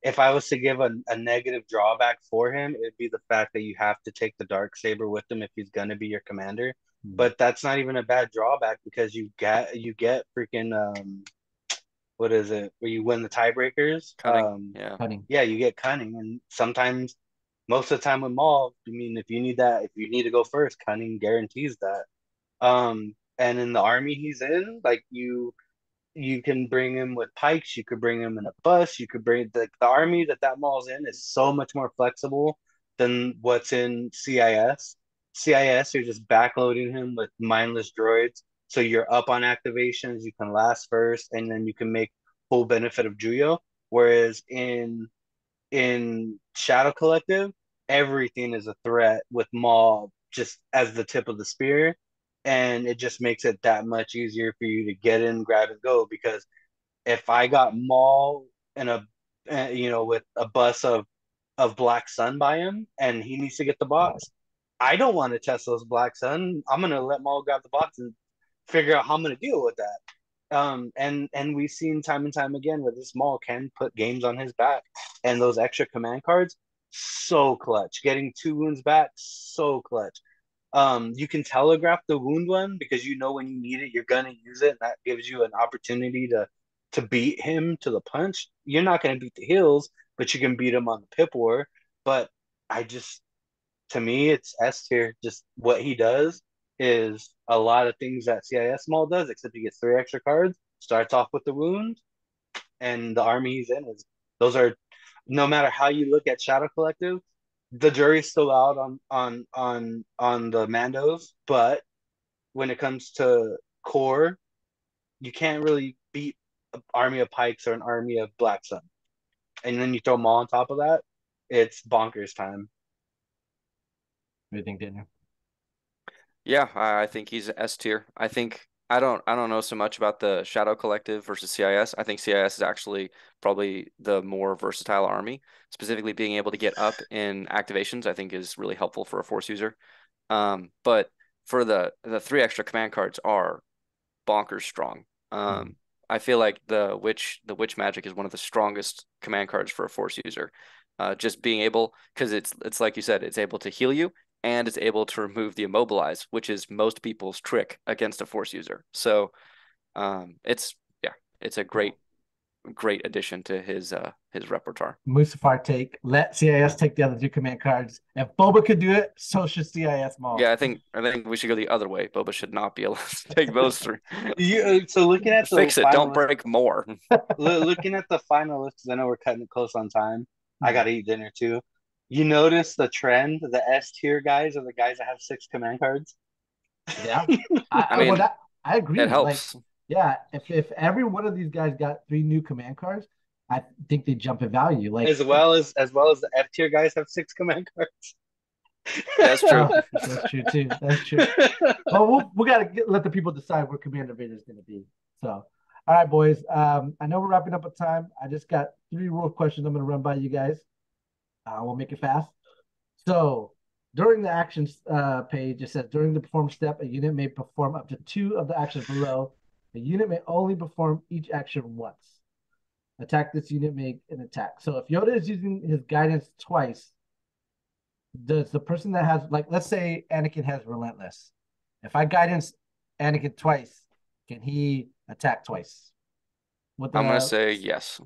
If I was to give a negative drawback for him, it'd be the fact that you have to take the dark saber with him if he's gonna be your commander. But that's not even a bad drawback because you get freaking what is it where you win the tiebreakers? Cunning. Yeah. Cunning. Yeah, you get cunning, and sometimes most of the time with Maul, I mean, if you need to go first, cunning guarantees that. And in the army he's in, like you can bring him with pikes, you could bring him in a bus, you could bring the army that Maul's in is so much more flexible than what's in CIS. CIS, you're just backloading him with mindless droids. So you're up on activations, you can last first, and then you can make full benefit of Juyo. Whereas in Shadow Collective, everything is a threat with Maul just as the tip of the spear, and it just makes it that much easier for you to get in, grab, and go. Because if I got Maul in with a bus of Black Sun by him, and he needs to get the box, I don't want to test those Black Sun. I'm gonna let Maul grab the box and figure out how I'm gonna deal with that. And we've seen time and time again where this Maul can put games on his back, and those extra command cards, so clutch. Getting 2 wounds back, so clutch. You can telegraph the wound one because you know when you need it, you're gonna use it. And that gives you an opportunity to beat him to the punch. You're not gonna beat the heals, but you can beat him on the pip war. But I just, to me, it's S tier. Just what he does is a lot of things that CIS Maul does, except he gets 3 extra cards. Starts off with the wound, and the army he's in is those are, no matter how you look at Shadow Collective, the jury's still out on the Mandos, but when it comes to core, you can't really beat an army of Pikes or an army of Black Sun. And then you throw them all on top of that, it's bonkers time. What do you think, Daniel? Yeah, I think he's S tier. I don't know so much about the Shadow Collective versus CIS. I think CIS is actually probably the more versatile army. Specifically being able to get up in activations, I think is really helpful for a Force user. But for the 3 extra command cards are bonkers strong. I feel like the witch magic is one of the strongest command cards for a Force user. Just being able, because it's like you said, it's able to heal you and it's able to remove the immobilize, which is most people's trick against a Force user. So it's yeah, it's a great addition to his repertoire. Mustafar take. Let CIS take the other 2 command cards. If Boba could do it, so should CIS Maul. Yeah, I think we should go the other way. Boba should not be allowed to take those 3. So looking at the Fix it. final Don't break more. looking at the final list, because I know we're cutting it close on time. I gotta eat dinner too. You notice the trend? The S tier guys are the guys that have 6 command cards. Yeah. I Well, mean, I agree. it Like, helps. yeah, if every one of these guys got 3 new command cards, I think they jump in value. Like, As well as the F tier guys have 6 command cards. That's true. that's true too. That's true. Well, we gotta let the people decide where Commander Vader is gonna be. So, all right, boys. I know we're wrapping up with time. I just got 3 rule questions I'm gonna run by you guys. We'll make it fast. So, during the actions page, it says during the perform step, a unit may perform up to 2 of the actions below. The unit may only perform each action once. Attack this unit, make an attack. So if Yoda is using his guidance twice, does the person that has, like, let's say Anakin has relentless. If I guidance Anakin twice, can he attack twice? With I'm gonna the say yes.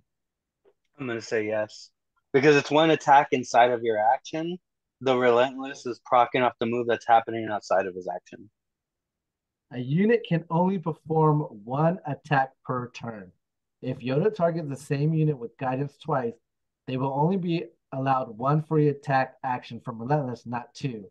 I'm gonna say yes. Because it's one attack inside of your action. The relentless is proccing off the move that's happening outside of his action. A unit can only perform 1 attack per turn. If Yoda targets the same unit with guidance twice, they will only be allowed 1 free attack action from relentless, not 2.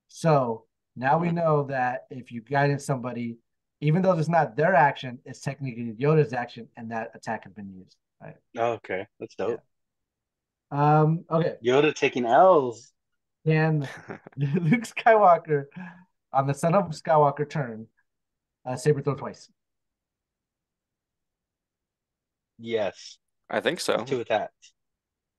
So now we know that if you guidance somebody, even though it's not their action, it's technically Yoda's action, and that attack has been used. Right? Okay, that's Yeah. dope. Okay. Yoda taking L's. Can Luke Skywalker, on the Son of Skywalker turn, saber throw twice? Yes. I think so. 2 attacks.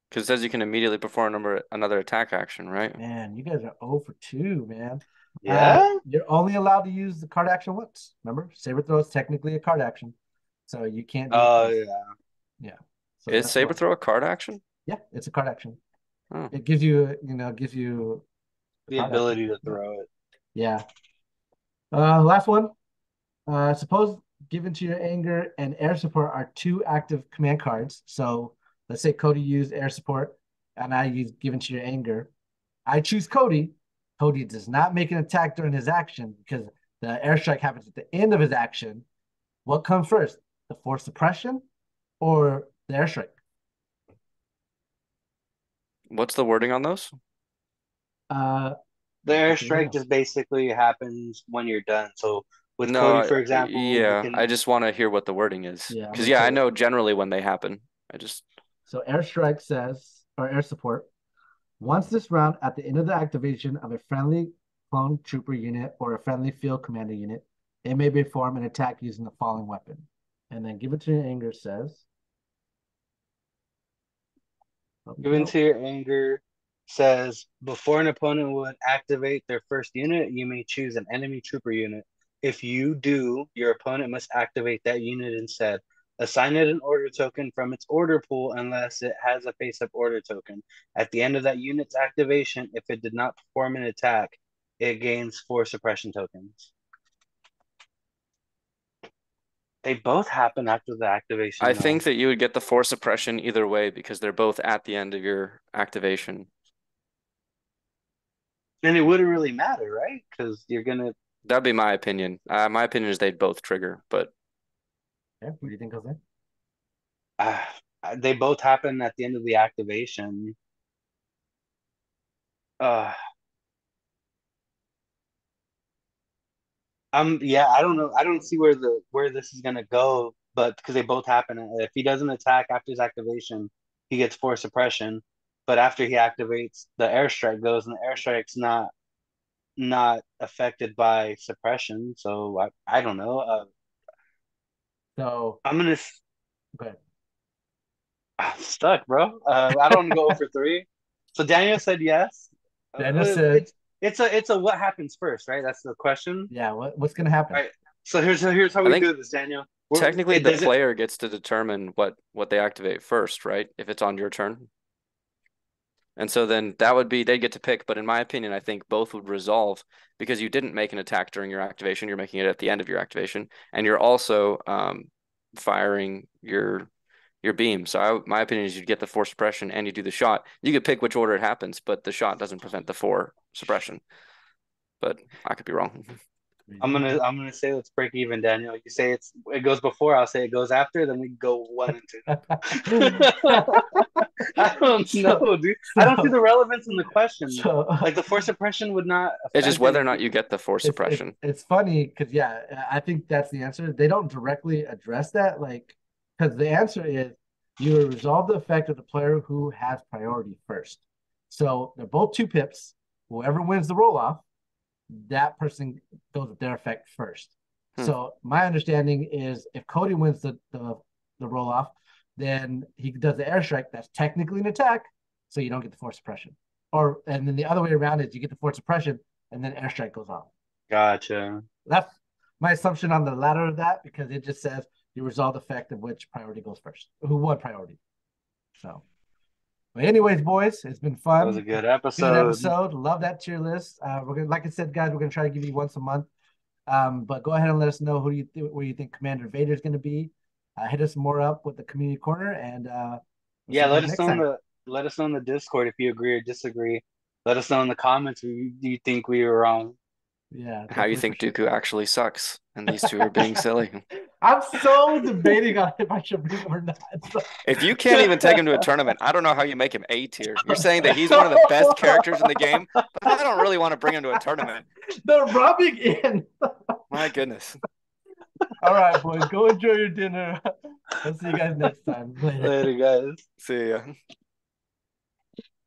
Because it says you can immediately perform another attack action, right? Man, you guys are 0 for 2, man. Yeah? You're only allowed to use the card action once. Remember, saber throw is technically a card action, so you can't do it Oh, twice. yeah. Yeah. So Is that's saber what. throw a card action? Yeah, it's a card action. Oh. It gives you, gives you The card action. ability to throw it. Yeah. Last one. Suppose given to your anger and air support are 2 active command cards. So let's say Cody used air support and I use given to your anger. I choose Cody. Cody does not make an attack during his action because the airstrike happens at the end of his action. What comes first, the force suppression or the airstrike? What's the wording on those? Uh, The airstrike just basically happens when you're done. So with Cody, for example, you yeah, can. I just want to hear what the wording is. Yeah, Because I know generally when they happen. So airstrike says, or air support, once this round, at the end of the activation of a friendly clone trooper unit or a friendly field commander unit, it may perform an attack using the following weapon. And then give it to your anger says. Given to your anger says before an opponent would activate their first unit, you may choose an enemy trooper unit. If you do, your opponent must activate that unit instead. Assign it an order token from its order pool unless it has a face-up order token. At the end of that unit's activation, if it did not perform an attack, it gains 4 suppression tokens. They both happen after the activation, I though. think that you would get the 4 suppression either way because they're both at the end of your activation. And it wouldn't really matter, right? Because you're gonna. That'd be my opinion. My opinion is they'd both trigger, but Yeah, what do you think, Jose? They both happen at the end of the activation. Uh, yeah, I don't know. I don't see where this is gonna go, but because they both happen. If he doesn't attack after his activation, he gets 4 suppression. But after he activates, the airstrike goes, and the airstrike's not affected by suppression. So I don't know. So I'm gonna go ahead. I'm stuck, bro. I don't want to go over 3. So Daniel said yes. Daniel said, It's a what happens first, right? That's the question. yeah, what's gonna happen? All right. So here's how I we think do this, Daniel. technically It the doesn't. player gets to determine what they activate first, right? If it's on your turn. And so then that would be they get to pick, but in my opinion, I think both would resolve because you didn't make an attack during your activation. You're making it at the end of your activation, and you're also firing your beam. So my opinion is you'd get the 4 suppression and you do the shot. You could pick which order it happens, but the shot doesn't prevent the 4 suppression. But I could be wrong. I'm gonna say let's break even, Daniel. You say it goes before, I'll say it goes after, then we go 1 and 2. I don't know, dude. I don't see the relevance in the question. Like the 4 suppression would not It's just affect whether or not anything. you get the 4 suppression. It's funny because yeah, I think that's the answer. They don't directly address that, like because the answer is you resolve the effect of the player who has priority first. So they're both 2 pips. Whoever wins the roll off, that person goes with their effect first. So my understanding is if Cody wins the roll off, then he does the airstrike. That's technically an attack, so you don't get the 4 suppression. And then the other way around is you get the 4 suppression, and then airstrike goes off. Gotcha. That's my assumption on the latter of that because it just says you resolve the effect of which priority goes first, who won priority. So, but anyways, boys, it's been fun. That was a good episode. Good episode. Love that tier list. We're gonna, like I said, guys, we're gonna try to give you once a month. But go ahead and let us know where you think Commander Vader is gonna be. Hit us more up with the community corner and yeah, let us know in the Discord if you agree or disagree. Let us know in the comments if you think we were wrong. Yeah. How you think Dooku actually sucks and these 2 are being silly. I'm so debating on if I should bring him or not. If you can't even take him to a tournament, I don't know how you make him A tier. You're saying that he's one of the best characters in the game, but I don't really want to bring him to a tournament. They're rubbing in. My goodness. All right, boys. Go enjoy your dinner. I'll see you guys next time. Later guys. See ya.